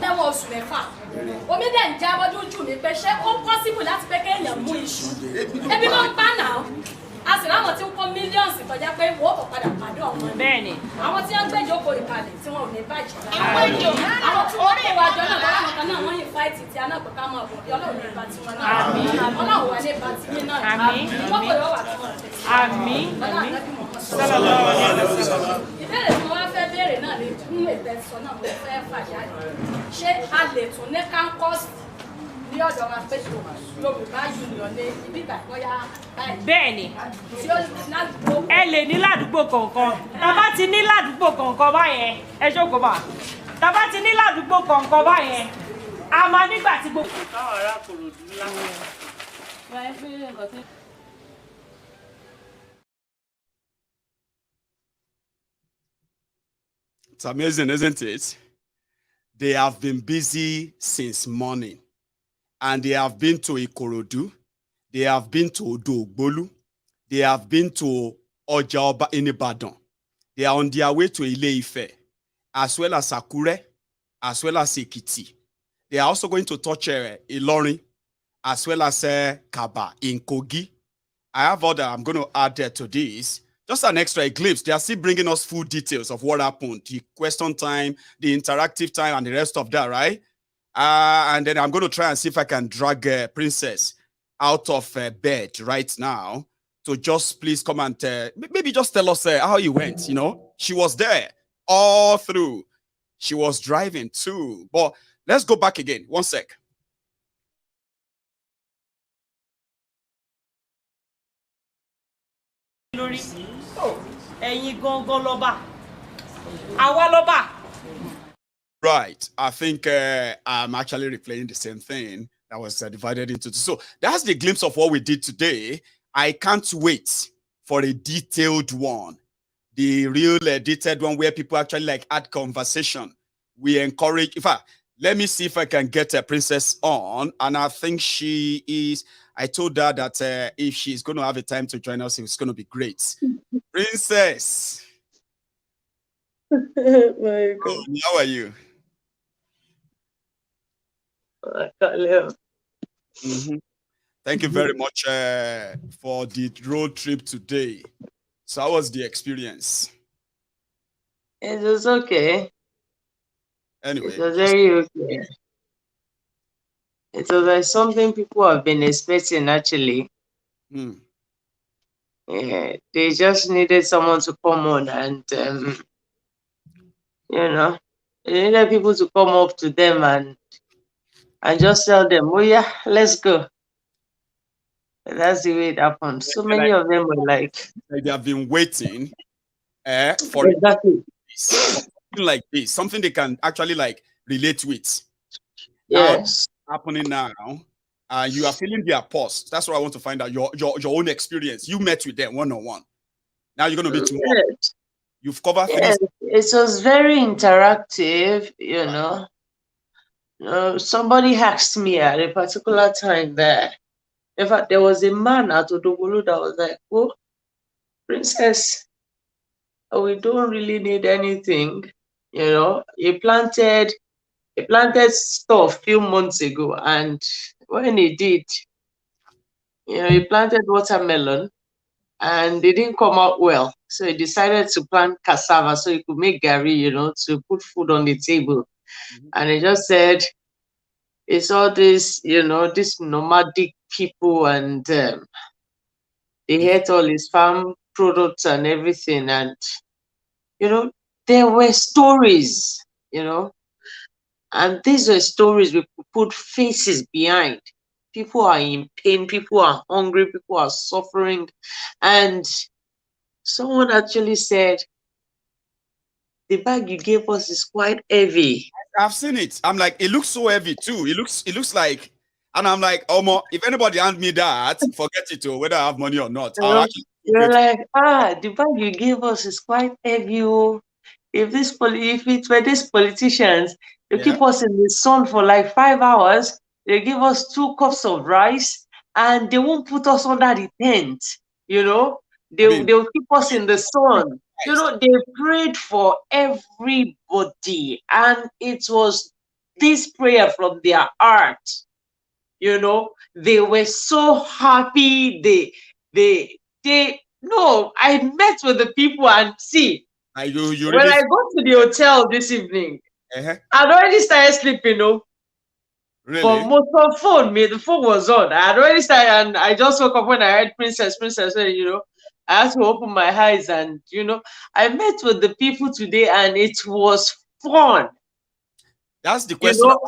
H: Lẹ́wọ̀n oṣù mẹ́fà omi dẹ̀ ń jábọ́ lójú mi pé ṣé ó pọ́sibù láti pé kéèyàn mú iṣu ebi ló ń pa náà a sì ráwọn tí ń kó mílíọ̀nsì tọ́já pé wọ́n kò padà pàdé ọ̀hún bẹ́ẹ̀ni àwọn tí wọ́n gbé ìjókòó ìkàlẹ̀ tí wọ́n ò ní bàjẹ́ àwọn tí wọ́n kó wájọ náà bá wọn kan náà wọ́n yìn fáìtì tí a náà pé ká máa bọ̀ bí ọlọ́run ní ìbátí wọn náà ọlọ́run wà ní ìbátí mi náà wọ́n kò yọ wà tí wọ́n rẹ̀
G: àmín
H: ìbéèrè tí wọ́n fẹ́ béèrè náà ní nínú ìtẹ̀sọ́ náà mo fẹ́ fàjáde ṣé a lè tún ní kánkọ́sì ní ọ̀dọ̀ wa pé Yorùbá Union ní ibi ìgbàgbọ́yà báyìí.
G: bẹ́ẹ̀ni
H: tí ó ládùúgbò.
G: ẹ lè ní ládùúgbò kọ̀ọ̀kan tàbá ti ní ládùúgbò kọ̀ọ̀kan báyẹn ẹ jókòó bá tàbá ti ní ládùúgbò kọ̀ọ̀kan báyẹn a máa nígbà tí gbogbo. káwọn ará Kòròdú ńlá.
C: It's amazing, isn't it? They have been busy since morning. And they have been to Ikorodu. They have been to Odogbolu. They have been to Ojaoba in Ibadan. They are on their way to Ile-Ife, as well as Akure, as well as Ekiti. They are also going to touch Ilorin, as well as Kaba in Kogi. I have other I'm going to add to this. Just an extra glimpse. They are still bringing us full details of what happened, the question time, the interactive time, and the rest of that, right? And then I'm going to try and see if I can drag Princess out of bed right now to just please come and maybe just tell us how it went. You know, she was there all through. She was driving too. But let's go back again. 1 sec. Right. I think I'm actually replaying the same thing that was divided into two. So that's the glimpse of what we did today. I can't wait for a detailed one. The real detailed one where people actually like add conversation. We encourage, in fact, let me see if I can get a Princess on. And I think she is, I told her that if she's going to have a time to join us, it's going to be great. Princess. How are you? Thank you very much for the road trip today. So how was the experience?
I: It was okay.
C: Anyway.
I: It was very okay. It was like something people have been expecting, actually. Yeah, they just needed someone to come on and, you know, They needed people to come up to them and just tell them, oh yeah, let's go. That's the way it happened. So many of them were like
C: they have been waiting for
I: exactly
C: something like this, something they can actually like relate with.
I: yes.
C: Now, happening now, and you are feeling their pulse. That's what I want to find out. Your own experience. You met with them one-on-one. Now you're going to be tomorrow.
I: Yes.
C: You've covered
I: Yes. It was very interactive, you know. Somebody asked me at a particular time there. In fact, there was a man at Odogulu that was like, oh, Princess, we don't really need anything. You know, he planted stuff a few months ago, and when he did, you know, he planted watermelon and it didn't come out well. So he decided to plant cassava so he could make gari, you know, to put food on the table. And he just said, it's all this, you know, this nomadic people, and they ate all his farm products and everything. And, you know, there were stories, you know, and these were stories we could put faces behind. People are in pain, people are hungry, people are suffering. And someone actually said, the bag you gave us is quite heavy.
C: I've seen it. I'm like, it looks so heavy too. It looks like, and I'm like, oh, if anybody hand me that, forget it, or whether I have money or not.
I: You're like, the bag you gave us is quite heavy. Oh. If it were these politicians, they keep us in the sun for like 5 hours, they give us 2 cups of rice, and they won't put us under the tent, you know. They'll keep us in the sun. You know, they prayed for everybody, and it was this prayer from their heart. You know, they were so happy. No, I met with the people, and see, when I go to the hotel this evening, I'd already started sleeping, you know.
C: Really?
I: But most of the phone was on. I had already started, and I just woke up when I heard Princess, you know. I had to open my eyes, and, you know, I met with the people today, and it was fun.
C: That's the question. You know,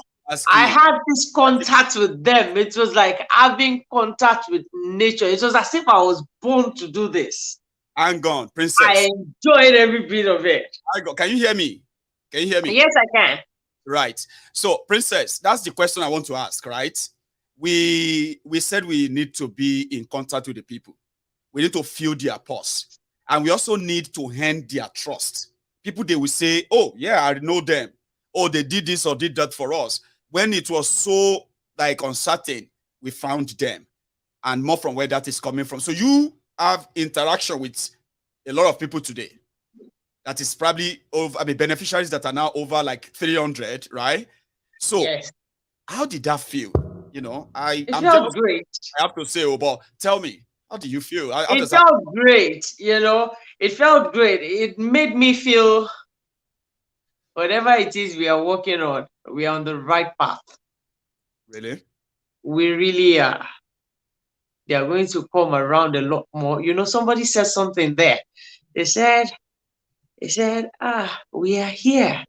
I: I had this contact with them. It was like having contact with nature. It was as if I was born to do this.
C: Hang on, Princess.
I: I enjoyed every bit of it.
C: Can you hear me? Can you hear me?
I: Yes, I can.
C: Right. So, Princess, that's the question I want to ask, right? We said we need to be in contact with the people. We need to feel their pulse. And we also need to earn their trust. People, they will say, oh, yeah, I know them. Oh, they did this or did that for us. When it was so, like, uncertain, we found them. And more from where that is coming from. So you have interaction with a lot of people today. That is probably over, beneficiaries that are now over like 300, right? So yes. How did that feel? You know,
I: it felt great.
C: I have to say, but tell me, how do you feel?
I: It felt great, you know. It felt great. It made me feel whatever it is we are working on, we are on the right path.
C: Really? We
I: really are. They are going to come around a lot more. You know, somebody said something there. They said, we are here,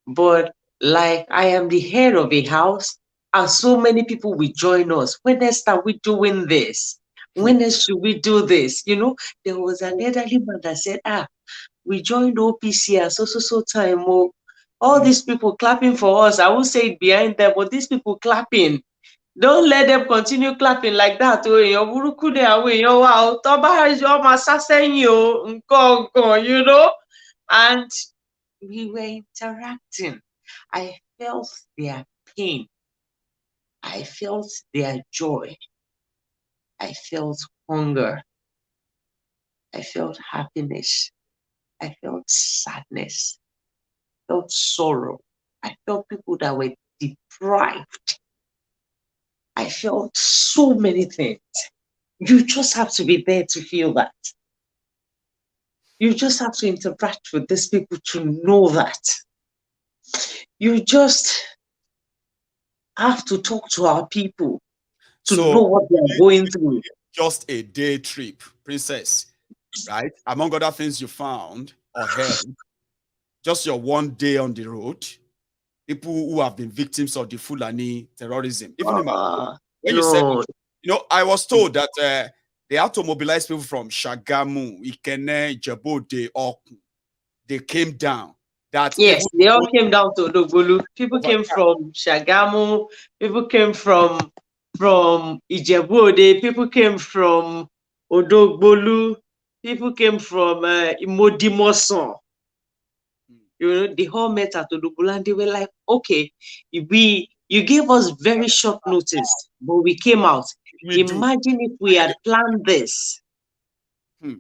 I: but like I am the head of a house, and so many people will join us. When else are we doing this? When else should we do this? You know, there was an elderly man that said, we joined OPC at so time. Oh, all these people clapping for us. I won't say it behind them, but these people clapping. Don't let them continue clapping like that. You know? And we were interacting. I felt their pain. I felt their joy. I felt hunger. I felt happiness. I felt sadness. I felt sorrow. I felt people that were deprived. I felt so many things. You just have to be there to feel that. You just have to interact with these people to know that. You just have to talk to our people to know what they are going through.
C: Just a day trip, Princess, right? Among other things you found or heard, just your one day on the road, people who have been victims of the Fulani terrorism. Even in my, when
I: no.
C: you said, you know, I was told that they had to mobilize people from Shagamu, Ikene, Jebode, Oku. They came down. That
I: yes, they all came down to Odogbolu. People came from Shagamu. People came from Ijebu-Ode. People came from Odogbolu. People came from Imodimoson. You know, they all met at Odogbolu and they were like, okay, you gave us very short notice, but we came out. Imagine if we had planned this.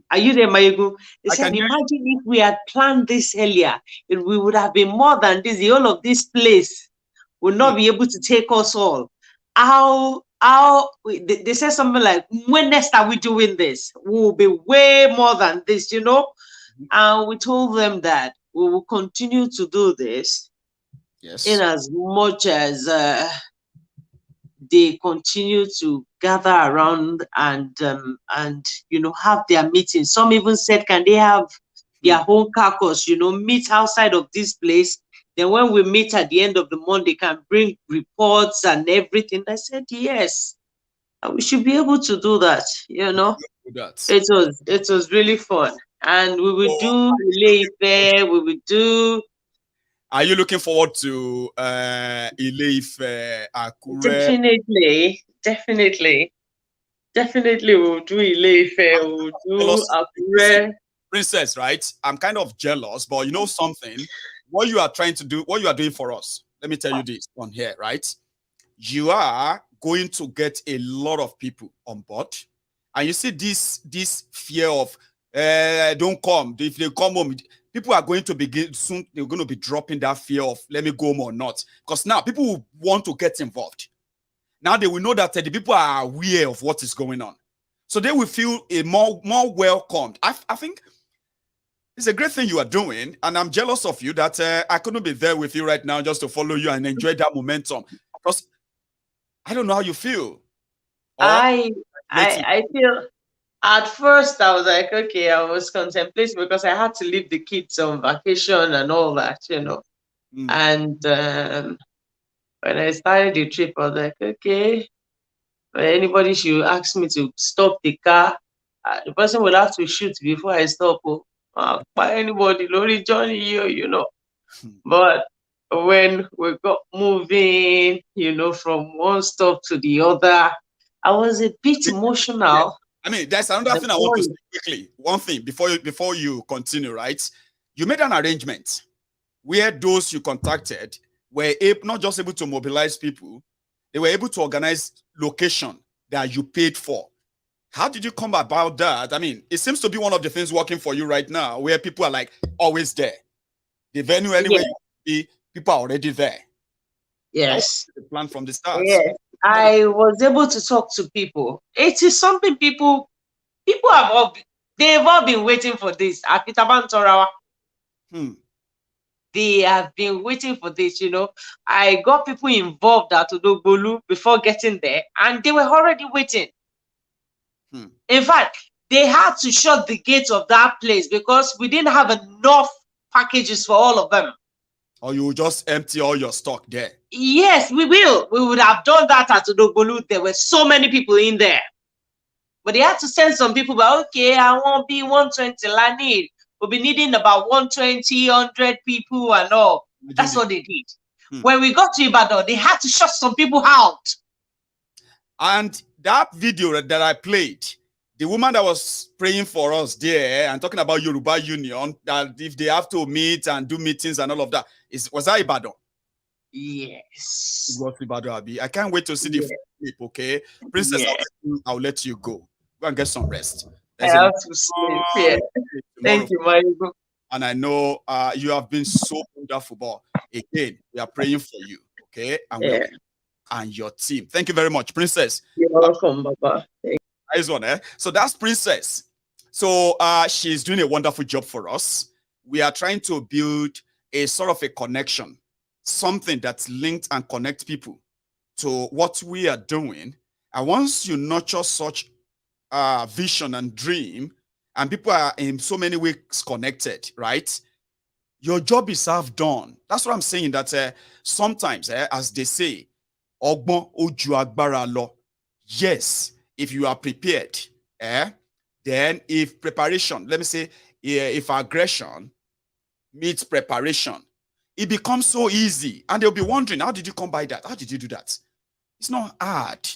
I: Are you there, Maiyegun? They said, imagine if we had planned this earlier, we would have been more than this. The whole of this place would not be able to take us all. They said something like, when next are we doing this? We will be way more than this, you know? And we told them that we will continue to do this in as much as they continue to gather around and you know, have their meetings. Some even said, can they have their own caucus, you know, meet outside of this place? Then when we meet at the end of the month, they can bring reports and everything. I said, yes, we should be able to do that, you know. It was really fun. And we will do Ile-Ife, we will do.
C: Are you looking forward to Ile-Ife,
I: Akure? Definitely we'll do Ile-Ife, we'll do Akure.
C: Princess, right? I'm kind of jealous, but you know something? What you are trying to do, what you are doing for us, let me tell you this on here, right? You are going to get a lot of people on board. And you see this fear of don't come. If they come home, people are going to begin soon, they're going to be dropping that fear of let me go home or not. Because now people will want to get involved. Now they will know that the people are aware of what is going on. So they will feel more welcomed. I think it's a great thing you are doing, and I'm jealous of you that I couldn't be there with you right now just to follow you and enjoy that momentum. Because I don't know how you feel.
I: I feel, at first I was like, okay, I was contemplating because I had to leave the kids on vacation and all that, you know. And when I started the trip, I was like, okay, anybody should ask me to stop the car, the person will have to shoot before I stop. By anybody, Lori Johnny, you know. But when we got moving, you know, from one stop to the other, I was a bit emotional.
C: I mean, there's another thing I want to say quickly. One thing before you continue, right? You made an arrangement where those you contacted were not just able to mobilize people, they were able to organize location that you paid for. How did you come about that? I mean, it seems to be one of the things working for you right now, where people are like always there. The venue, anywhere you be, people are already there.
I: Yes.
C: The plan from the start.
I: Yes. I was able to talk to people. It is something people have they've all been waiting for this. They have been waiting for this, you know. I got people involved at Odogbolu before getting there, and they were already waiting. In fact, they had to shut the gates of that place because we didn't have enough packages for all of them.
C: Or you will just empty all your stock there?
I: Yes, we will. We would have done that at Odogbolu. There were so many people in there. But they had to send some people, but okay, I won't be 120, I need. We'll be needing about 120, 100 people and all. That's what they did. When we got to Ibadan, they had to shut some people out.
C: And that video that I played, the woman that was praying for us there and talking about Yoruba Union, that if they have to meet and do meetings and all of that, was that Ibadan?
I: Yes.
C: It was Ibadan, Abi. I can't wait to see the clip, okay? Princess, I'll let you go. Go and get some rest.
I: I have to sleep. Yeah. Thank you, Maiyegun.
C: And I know you have been so wonderful, but again, we are praying for you, okay? And, and your team. Thank you very much, Princess.
I: You're welcome, Baba.
C: Nice one, eh? So that's Princess. So she's doing a wonderful job for us. We are trying to build a sort of a connection, something that's linked and connect people to what we are doing. And once you nurture such vision and dream, and people are in so many ways connected, right? your job is half done. That's what I'm saying, that sometimes, as they say, Ogbon oju agbára lọ. Yes, if you are prepared, then if preparation, let me say, if aggression meets preparation, it becomes so easy. And they'll be wondering, how did you come by that? How did you do that? It's not hard.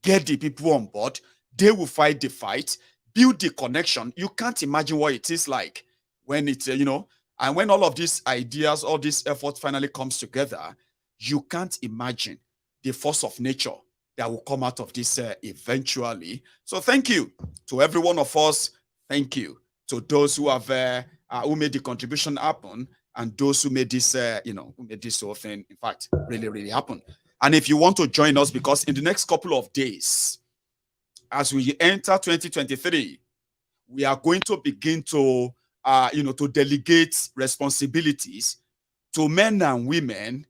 C: Get the people on board. They will fight the fight, build the connection. You can't imagine what it is like when it's, and when all of these ideas, all this effort finally comes together, you can't imagine the force of nature that will come out of this eventually. So thank you to every one of us. Thank you to those who have who made the contribution happen, and those who made this, who made this whole thing, in fact, really, really happen. And if you want to join us, because in the next couple of days, as we enter 2023, we are going to begin to, to delegate responsibilities to men and women,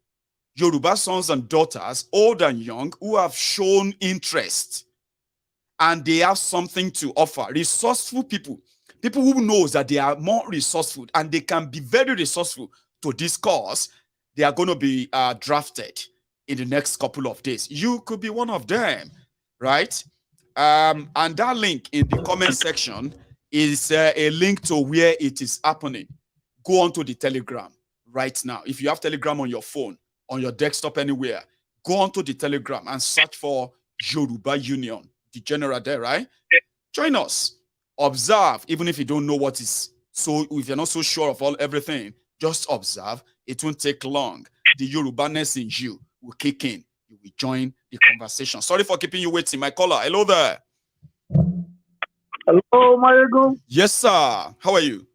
C: Yoruba sons and daughters, old and young, who have shown interest and they have something to offer. Resourceful people who knows that they are more resourceful and they can be very resourceful to this cause. They are going to be drafted in the next couple of days. You could be one of them, right? And that link in the comment section is a link to where it is happening. Go on to the Telegram right now. If you have Telegram on your phone, on your desktop, anywhere, go on to the Telegram and search for Yoruba Union, the general there, right? Join us. Observe, even if you don't know what is, so if you're not so sure of everything, just observe. It won't take long. The Yorubaness in you will kick in. You will join the conversation. Sorry for keeping you waiting. My caller, hello there.
J: Hello, Maiyegun.
C: Yes, sir. How are you?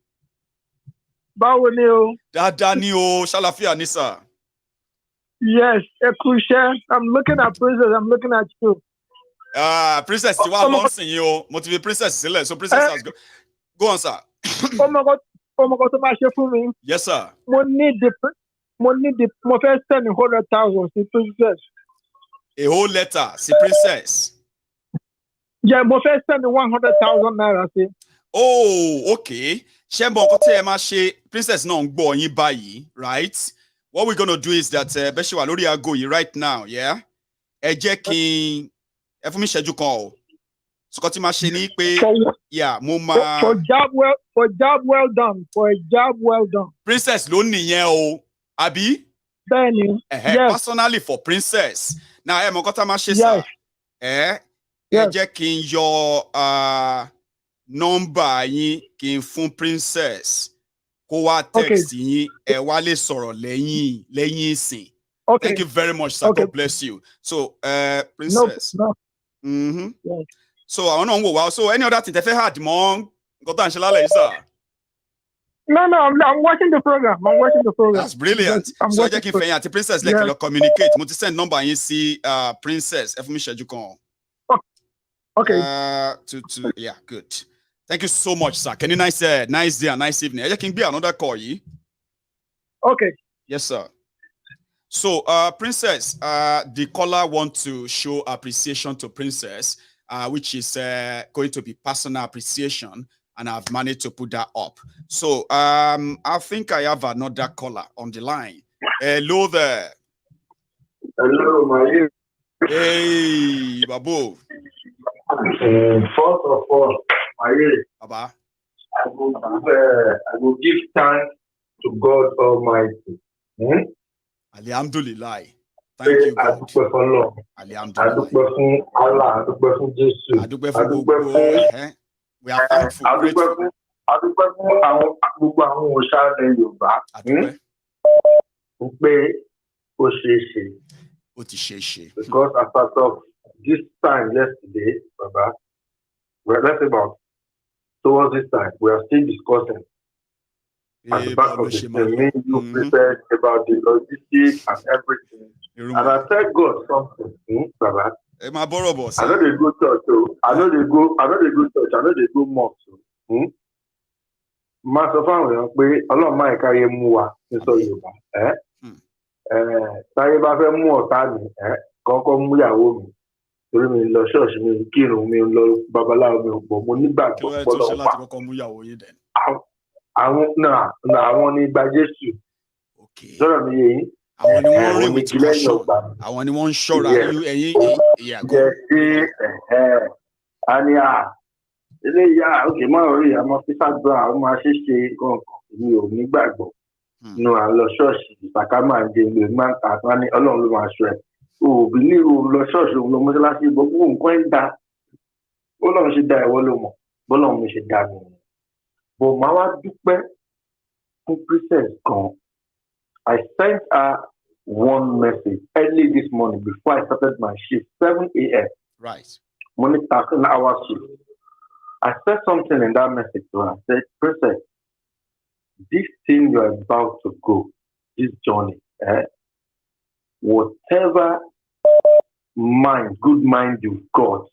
J: Báwo ni o?
C: Dáadáa ni o, ṣàlàáfíà ni sir.
J: Yes, I'm looking at Princess. I'm looking at you.
C: Princess, you are launching you. Motivate Princess, so Princess has go on, sir.
J: Oh my God, to my chef for me.
C: Yes, sir.
J: Mo first send 100,000 to Princess.
C: A whole letter, see Princess.
J: Yeah, mo first send 100,000 naira. See.
C: Oh, okay. Princess no ngbo yin bayi, right? What we're gonna do is that Beshiwa lori ago right now, yeah. Ẹ jẹ́ kí ẹ fún mi ṣẹ́jú kan o. So kò tí ma ṣe ní pé yeah, mo ma
J: for job well done.
C: Princess ló nìyẹn o. Àbí?
J: Bẹ́ẹ̀ni.
C: Yes. Personally for Princess. Now ẹ mọ̀ nǹkan tá ma ṣe sir. Ẹ jẹ́ kí n yọ number yín kí n fún Princess. Kó wá text yín ẹ wá lè sọ̀rọ̀ lẹ́yìn ìsìn. Okay. Thank you very much, sir. Okay. God bless you. So, Princess.
J: No.
C: Mm-hmm. Yes. So, I don't know. Wow. So, any other thing? If I had more, sir.
J: No. I'm watching the program.
C: That's brilliant.
J: Yes,
C: so, I just keep Princess like communicate. I send number and you see Princess.
J: Okay.
C: Yeah, good. Thank you so much, sir. Can you nice day and nice evening. I can be another call you.
J: Okay.
C: Yes, sir. So, Princess, the caller wants to show appreciation to Princess, which is going to be personal appreciation, and I've managed to put that up. So, I think I have another caller on the line. Hello there.
K: Hello, Maiyegun.
C: Hey, Babu.
K: First of all, Maiyegun,
C: Baba.
K: I will give thanks to God Almighty.
C: Alhamdulillah. Thank you, God. Alhamdulillah. We are thankful. Grateful.
K: Because as part of this time yesterday, Baba, let's about towards this time, we are still discussing at the back of the menu prepared about the logistics and everything. And I tell God something, Baba. I know they go church, I know they go church, I know they go mosque. Master family, we Allah my carry mua in so Yoruba. Táyé bá fẹ́ mú ọ̀tá mi, kọ́kọ́ mú ìyàwó mi. Torí mi lọ ṣọ́ọ̀ṣì mi kírun mi lọ babaláwo mi pọ̀ mo nígbàgbọ́ pọ̀lọpọ̀. àwọn ní gba Jésù. Sọ̀rọ̀ mi yé yín.
C: Àwọn ni wọ́n rìn with caution. Àwọn ni wọ́n ń ṣọ́ra ẹ̀yin.
K: Àní eléyà òkè máa rí àmọ́ fífà gbọ́ àwọn máa ṣe nǹkan mi ò ní gbàgbọ́. Nù à ń lọ ṣọ́ọ̀ṣì ìsàká máa ń jẹ ìgbè máa ń kà á ní Ọlọ́run ló máa ṣọ ẹ̀. Òbí ní òun lọ ṣọ́ọ̀ṣì òun lọ mọ́ṣáláṣí gbogbo nǹkan ń da. Bọ́lọ́run ṣe dá ẹ̀wọ́ ló mọ̀. Bọ́lọ́run mi ṣe dá mi. Bò máa wá dúpẹ́ fún princess gan. I sent her one message early this morning before I started my shift, 7 a.m.
C: Right.
K: Money 13 hours shift. I said something in that message to her. I said, Princess, this thing you're about to go, this journey, whatever good mind you've got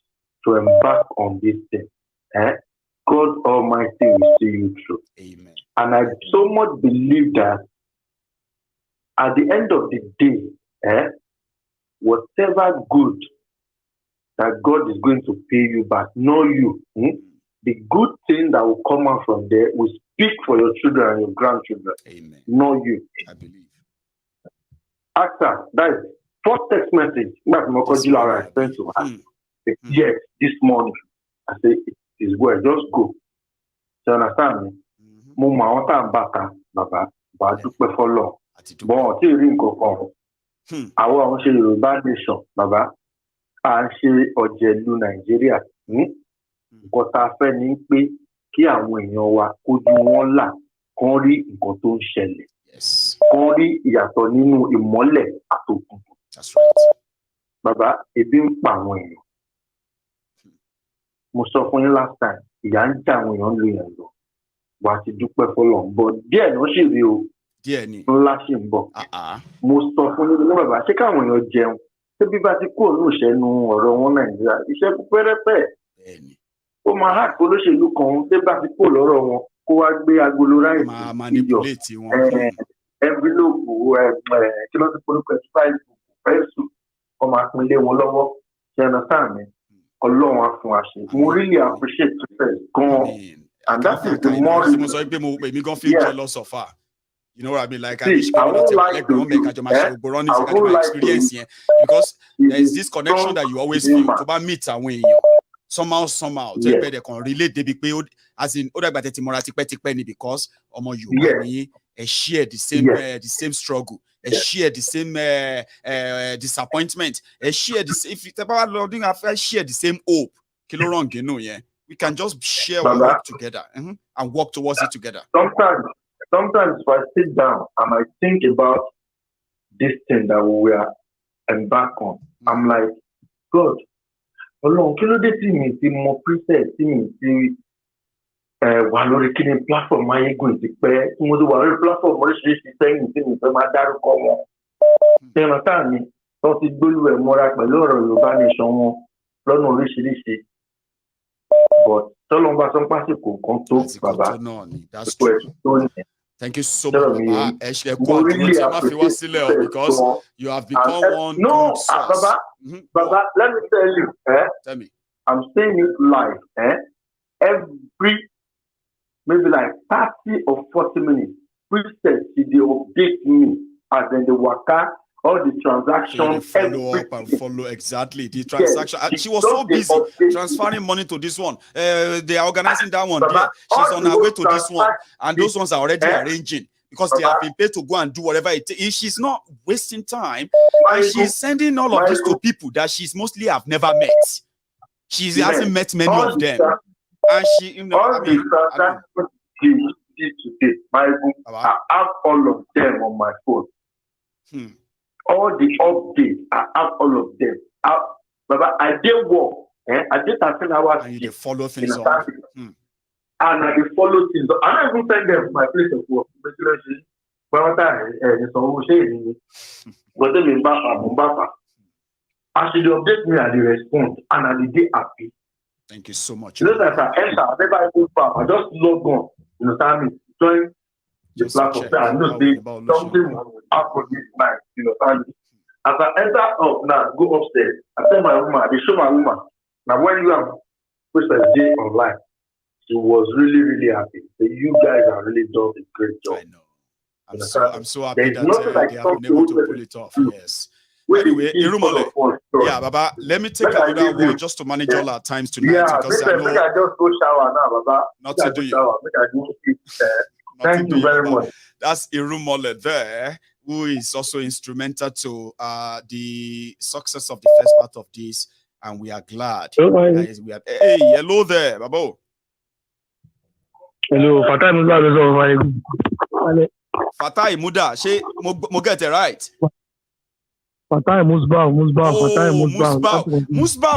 K: to embark on this thing, God Almighty will see you through.
C: Amen.
K: And I so much believe that at the end of the day, whatever good that God is going to pay you back, know you, the good thing that will come out from there will speak for your children and your grandchildren.
C: Amen.
K: Know you.
C: I believe.
K: After that is first text message, I sent to her. Yes, this morning. I say it is well, just go. So you understand me? Mama, I want back, Baba, but I do for long. Bon, tí rí nǹkan kan. Àwọn àwọn ṣe Yorùbá nation, bàbá. À ń ṣe ọ̀jẹ̀lú Nàìjíríà. Nǹkan tá a fẹ́ ni pé kí àwọn èèyàn wa kójú wọn là kán rí nǹkan tó ń ṣẹlẹ̀. Kán rí ìyàtọ̀ nínú ìmọ́lẹ̀ àtòkùnkùn. Bàbá, ebi ń pa àwọn èèyàn. Mo sọ fún yín last time, ìyà ń jà àwọn èèyàn lu yẹn lọ. Wà á ti dúpẹ́ fọlọ́run. Bọ̀ díẹ̀ ló ṣì rí o.
C: Díẹ̀ ni.
K: Ńlá ṣì ń bọ̀. Mo sọ fún yín ní bàbá, ṣé káwọn èèyàn jẹun? Ṣé bí bá ti kúrò ní òṣèlú ọ̀rọ̀ wọn Nàìjíríà? Iṣẹ́ pẹ́rẹ́pẹ́. Ó máa hà kó lóṣèlú kan, ṣé bá ti kúrò lọ́rọ̀ wọn kó wá gbé agolo ráìsì.
C: Manipulate wọn.
K: Envelope kí ló ti polúkọ ẹ̀ Facebook, Facebook, kọ́ máa pín lé wọn lọ́wọ́. Ṣé ẹ̀nà sáà mi? Ọlọ́run á fún wa ṣe. Mo really appreciate it gan-an. And that is the more reason.
C: Mo sọ pé mi gan feel jealous of her. You know what I mean? Like I wish I would like to make a experience here because there is this connection that you always feel to meet àwọn èèyàn somehow tó yẹ pé they can relate débi pé as in ó dàgbà tètè mọ́ra tipẹ́tipẹ́ ni because ọmọ Yorùbá ni ẹ share the same struggle, ẹ share the same disappointment, ẹ share the same if tẹ́ bá wà lọ́dún afẹ́ share the same hope kí ló wrong nínú yẹn. We can just share our work together and work towards it together.
K: Sometimes if I sit down and I think about this thing that we are embarked on, I'm like, God, Ọlọ́run kí ló dé tí mi ti mọ princess tí mi ti wà lórí kíni platform Maiyegun ti pẹ́ tí mo ti wà lórí platform oríṣiríṣi sẹ́yìn tí mi fẹ́ máa dárúkọ wọn. Ṣé ẹran táà mi tó ti gbólú ẹ̀ mọ́ra pẹ̀lú ọ̀rọ̀ Yorùbá nation wọn lọ́nà oríṣiríṣi. But tọ́lọ́n bá sọ́n pásìkò kan tó bàbá ipò ẹ̀sùn tó ní.
C: Thank you so much, Baba. Because you have become one.
K: No, Baba, let me tell you.
C: Tell me.
K: I'm saying it live. Every maybe like 30 or 40 minutes, Princess, they update me as in the waka, all the transactions.
C: Follow up and follow exactly the transaction. Yes, she was so busy transferring money to this one. They are organizing that one. Yeah. She's on her way to this one, and those ones are already arranging because they have been paid to go and do whatever it is. She's not wasting time, and she's sending all of this to people that she's mostly have never met. She hasn't met many of them, and she, you know,
K: today, I have all of them on my phone. All the updates, I have all of them. But I did work. I did 13 hours.
C: And you follow things on.
K: And I follow things. I don't even send them to my place of work. But as they update me, I respond, and I did happy.
C: Thank you so much.
K: You know that I enter, I never even I just log on. You know, join the platform. I know something will happen this night. You know, as I enter up now, go upstairs. I tell my woman, they show my woman. Now when you have Princess J online, she was really, really happy. So you guys are really done a great job.
C: I know. I'm so happy that they have been able to pull it off. Yes. Anyway, Irumole, yeah, Baba, let me take another one just to manage all our times tonight.
K: Yeah,
C: because
K: I just go shower now, Baba.
C: Not to do you.
K: Thank you very much.
C: That's Irumole there, who is also instrumental to the success of the first part of this, and we are glad. Hey, hello there, Babo.
J: Hello, Fatai Muda.
C: Fatai Muda, she mo get it right.
J: Fatai
C: Musbao,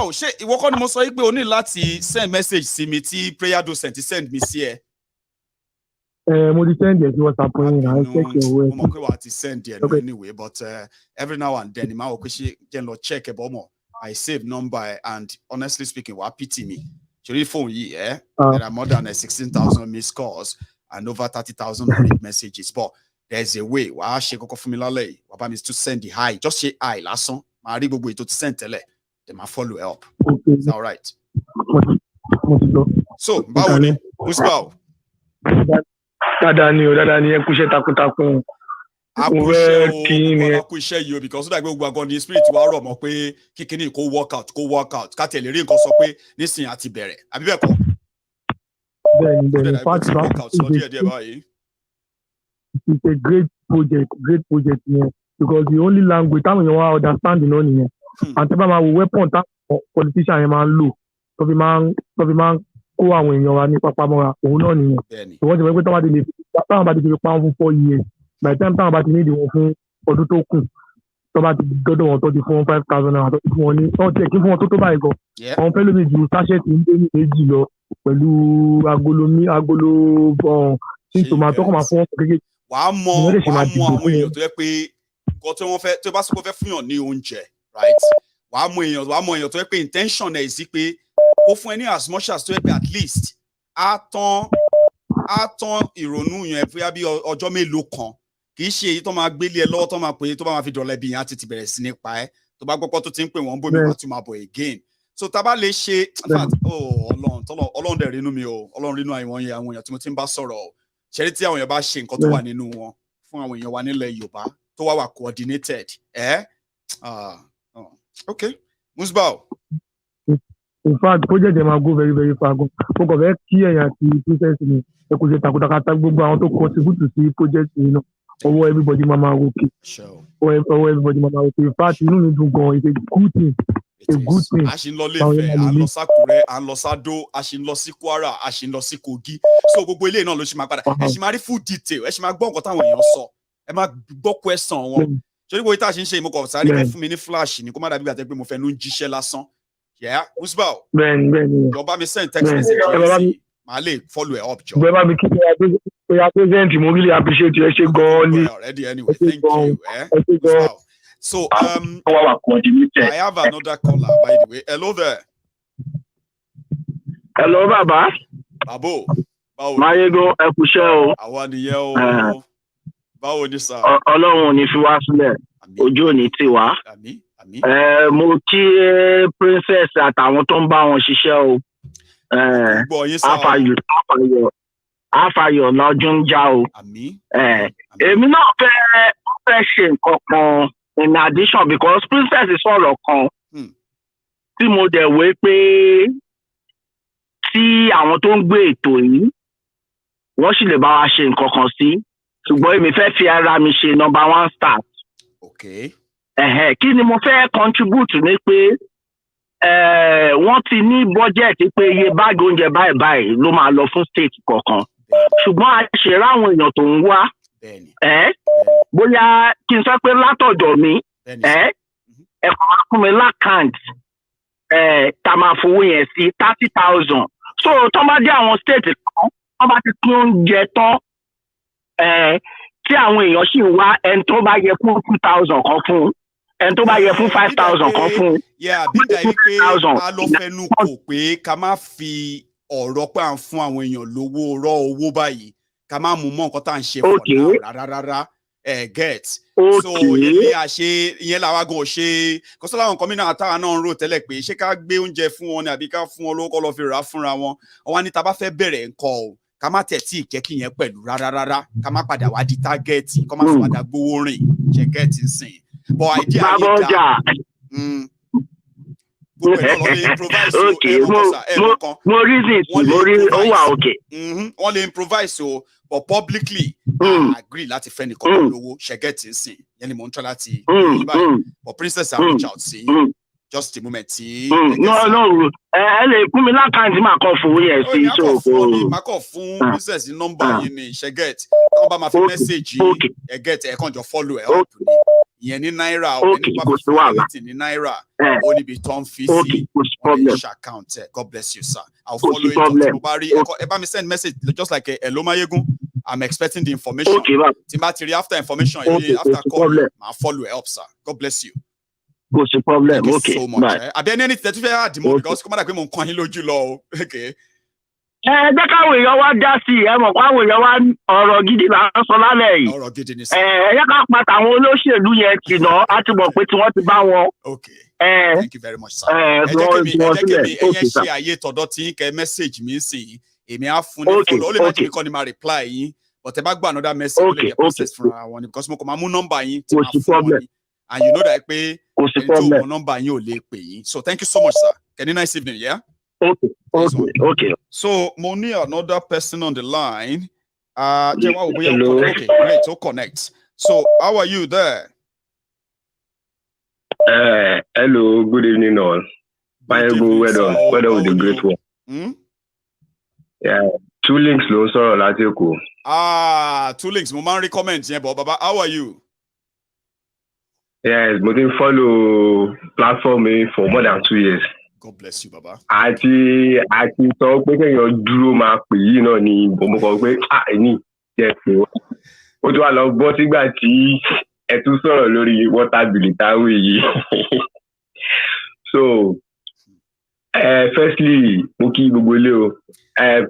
C: ṣé ìwọ kọ́ ni mo sọ pé o ní láti send message sí mi tí prayer docent send mi sí ẹ.
J: Mo ti send it to WhatsApp yín na check your way.
C: Mo mọ̀ pé wà ti send it anyway, but every now and then ma wò pé ṣé jẹ́ lọ check ẹ bọ́ mọ̀. I save number and honestly speaking, wà pity me. Ṣorí phone yìí there are more than 16,000 missed calls and over 30,000 unread messages, but there's a way. Wàá ṣe kọ́kọ́ fún mi lálẹ́ yìí. Wàá bá mi to send the hi. Just say hi lásán. Màá rí gbogbo ètò ti send tẹ́lẹ̀. Then màá follow up. Okay. Is that all right? So, báwo ni? Musbao.
J: Dada ni ẹ kúṣẹ́ takuntakun.
C: Akúṣẹ́ yìí o because ó dàgbé gbogbo àgọ́ ní spirit wa rọ̀ mọ́ pé kíkiní kó work out. Ká tẹ̀lé rí nǹkan sọ pé nísìnyí àti bẹ̀rẹ̀. Àbí bẹ́ẹ̀ kọ́? Bẹ́ẹ̀ni.
J: It's a great project here because the only language that you want to understand the knowledge here. And tell me weapon that politician yẹn máa ń lò tó fi máa ń kó àwọn èèyàn wa ní papamọ́ra òun náà nìyẹn. So wọ́n ti wọ́n pé táwọn bá ti fi pa wọn fún 4 years by the time táwọn bá ti ní ìdíwọ̀n fún ọdún tó kù tó bá ti dọ́dọ̀ wọn tó ti fún 5,000 naira tó ti fún wọn ní tó ti kí fún wọn tó báyìí gan. Àwọn fẹ́ lómi ju sachet ní méjì lọ pẹ̀lú agolo tí tòmátò kọ́ máa fún wọn kékeré.
C: Wàá mọ àwọn èèyàn tó yẹ pé nǹkan tí wọ́n fẹ́ tó bá sọ pé fẹ́ fún yàn ní oúnjẹ right wàá mọ èèyàn tó yẹ pé intention ẹ̀ sí pé ó fún ẹ ní as much as tó yẹ pé at least á tán ìrònú yẹn fúyà bí ọjọ́ mélòó kan kì í ṣe èyí tó máa gbélé ẹ lọ́wọ́ tó máa pè é tó bá máa fi dọ̀lẹ́ bí yẹn á ti bẹ̀rẹ̀ sí ní pa ẹ́ tó bá gbọ́pọ́ tó ti ń pè wọ́n bómi wọ́n tún máa bọ̀ again so tá a bá lè ṣe ọlọ́run dẹ̀ rínú mi o ọlọ́run rínú àwọn èèyàn tí mo ti ń bá sọ̀rọ̀ o ṣẹ́rí tí àwọn èèyàn bá ṣe nǹkan tó wà nínú wọn fún àwọn èèyàn wa nílẹ̀ Yorùbá tó wà coordinated okay Musbao.
J: In fact project dem go very very far go kò fẹ́ kí ẹ̀yàn àti process ni ẹ kò ṣe takuntakata gbogbo àwọn tó contribute sí project yìí náà ọwọ́ everybody máa wòkè ọwọ́ everybody máa wòkè in fact inú mi dùn gan it's a good thing.
C: A ṣì ń lọ Ilé-Ifẹ̀, a ń lọ s'Ákúrẹ́, a ń lọ s'Adó, a ṣì ń lọ sí Kwara, a ṣì ń lọ sí Kogi. So gbogbo ilé náà ló ṣì máa padà. Ẹ ṣì máa rí full detail, ẹ ṣì máa gbọ́ nǹkan táwọn èèyàn sọ. Ẹ máa gbọ́ question wọn. Ṣé gbogbo ìta ṣe ń ṣe ìmọ̀kọ̀ sáré fẹ́ fún mi ní flash ni kó má dàbí gbàtẹ́ pé mo fẹ́ ló ń jíṣẹ́ lásán. Yeah, Musbao.
J: Bẹ́ẹ̀ni.
C: Ìjọba mi send text message sí màá lè follow it up jọ.
J: Bẹ́ẹ̀ bá mi kí ẹ present mo really appreciate you ẹ ṣé gan-an ni.
C: Already anyway, thank you. Musbao. So I have another caller, by the way. Hello there.
J: Hello, Baba.
C: Babo.
J: Maiyegun ẹ kúṣẹ́ o.
C: Àwa nìyẹn o. Báwo ni sà?
J: Ọlọ́run ò ní fi wá sílẹ̀. Ojú ò ní tì wá.
C: Àmín.
J: Mo kí princess àtàwọn tó ń bá wọn ṣiṣẹ́ o. Àfàyọ̀ lọ́jọ́ ń já o. Èmi náà fẹ́ ṣe nǹkan kan. In addition, because princess is sọ̀rọ̀ kan tí mo dẹ̀ wé pé tí àwọn tó ń gbé ètò yìí wọ́n sì lè bá wa ṣe nǹkan kan sí ṣùgbọ́n èmi fẹ́ fi ara mi ṣe number 1 start.
C: Okay.
J: Kí ni mo fẹ́ contribute ní pé wọ́n ti ní budget pé iye báàgì oúnjẹ báyìí ló máa lọ fún state kọ̀ọ̀kan ṣùgbọ́n a ṣe ráwọn èèyàn tó ń wá. Bóyá kí n sọ pé látọ̀dọ̀ mi ẹ̀kọ́ máa fún mi lákàntì tá a máa fowó yẹn sí 30,000 so tó bá dé àwọn state kan wọ́n bá ti pín oúnjẹ tán tí àwọn èèyàn sì ń wá ẹni tó bá yẹ fún 2,000 kan fún ẹni tó bá yẹ fún 5,000 kan fún.
C: Bídà yìí pé a lọ fẹnu kò pé ká má fi ọ̀rọ̀ pé à ń fún àwọn èèyàn lówó rọ owó báyìí ká má mú mọ́ nǹkan tá à ń ṣe fọ̀ náà rárá get.
L: Okay.
C: So yẹn àṣe yẹn làwa gan ṣe kò sọ láwọn kọmínà àtàwọn náà ń rò tẹ́lẹ̀ pé ṣé ká gbé oúnjẹ fún wọn ni àbí ká fún wọn lówó kọ́ lọ fi rà fúnra wọn wọ́n ní tá bá fẹ́ bẹ̀rẹ̀ nǹkan o ká má tẹ̀ tí ìkẹ́kì yẹn pẹ̀lú rárá ká má padà wá di tágẹ́ẹ̀tì kọ́ má fi padà gbówó rìn ṣe gẹ́ẹ̀tì sìn but idea yìí dá gbogbo ẹ̀ náà lè improvise o
L: mo reason mo rí ó wà okay
C: wọ́n lè improvise o but publicly agree láti fẹ́ nìkan lówó ṣe gẹ́ẹ̀tì sìn yẹn ni mo ń tọ́ láti but princess I reach out sí just a moment tí.
L: no ẹ lè fún mi lákàntì máa kọ fún yẹn sí so
C: máa kọ fún princess nọ́mbà yìí ní ṣe get táwọn bá máa fi message ẹ get ẹ kàn jọ follow ẹ up ni ìyẹn ní náírà o ní bá fi fún ní náírà ó níbi tó ń fi sí ọ̀rẹ́ account ẹ God bless you sir I'll follow it tí mo bá rí ẹ bá mi send message just like hello Maiyegun I'm expecting the information tí bá ti rí after information after call máa follow ẹ up sir God bless you.
L: Go to problem.
C: Thank
L: okay.
C: You so much. Are there any that you had more because come on, I'm going to low. Okay.
L: Jẹ́ káwọn èèyàn wá dá sí ẹ mọ̀ káwọn èèyàn wá ọ̀rọ̀ gidi là ń sọ lálẹ́ yìí.
C: Ọ̀rọ̀ gidi ni sọ.
L: Ẹ ká pàtàkì àwọn olóṣèlú yẹn tì náà á ti mọ̀ pé tí wọ́n ti bá wọn.
C: Okay. Thank you very much sir. Ẹ jẹ́ kí mi ẹ̀yẹn ṣe àyè tọ̀dọ̀ tí kẹ́ message mi sí èmi á fún ní follow ó lè má jẹ́ mi kọ́ ni máa reply yín but ẹ bá gbà another message ó lè jẹ́ process fúnra wọn ni because mo kàn máa mú number yín tí máa fún wọn ni and you know that pé number yín ò lè pè yín so thank you so much sir. Can you nice evening yeah.
L: Okay.
C: So, Moni, another person on the line. Hello. Okay, great. So connect. So, how are you there?
L: Hello. Good evening, all. Maiyegun, well done with the great work. Yeah. 2 links, no, sorry, Lateko.
C: 2 links. Mo man recommend, yeah, Baba. How are you?
L: Yes, but they follow platform for more than 2 years.
C: God bless you, Baba.
L: Àti sọ pé kéèyàn dúró máa pè yìí náà ni mo kọ pé ẹni jẹ́ pé ó tún wà lọ bọ́ sígbà tí ẹ tún sọ̀rọ̀ lórí water bill táwọn yìí. So firstly mo kí gbogbo ilé o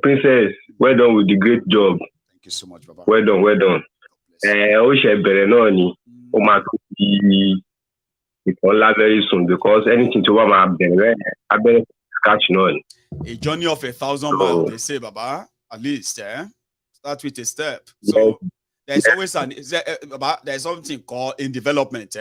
L: princess well done with the great job.
C: Thank you so much, Baba.
L: Well done. Ó ṣe bẹ̀rẹ̀ náà ni ó máa tó di very soon because anything to what my catch on.
C: A journey of 1,000 miles, they say, Baba, at least, start with a step. So there's always there's something called in development,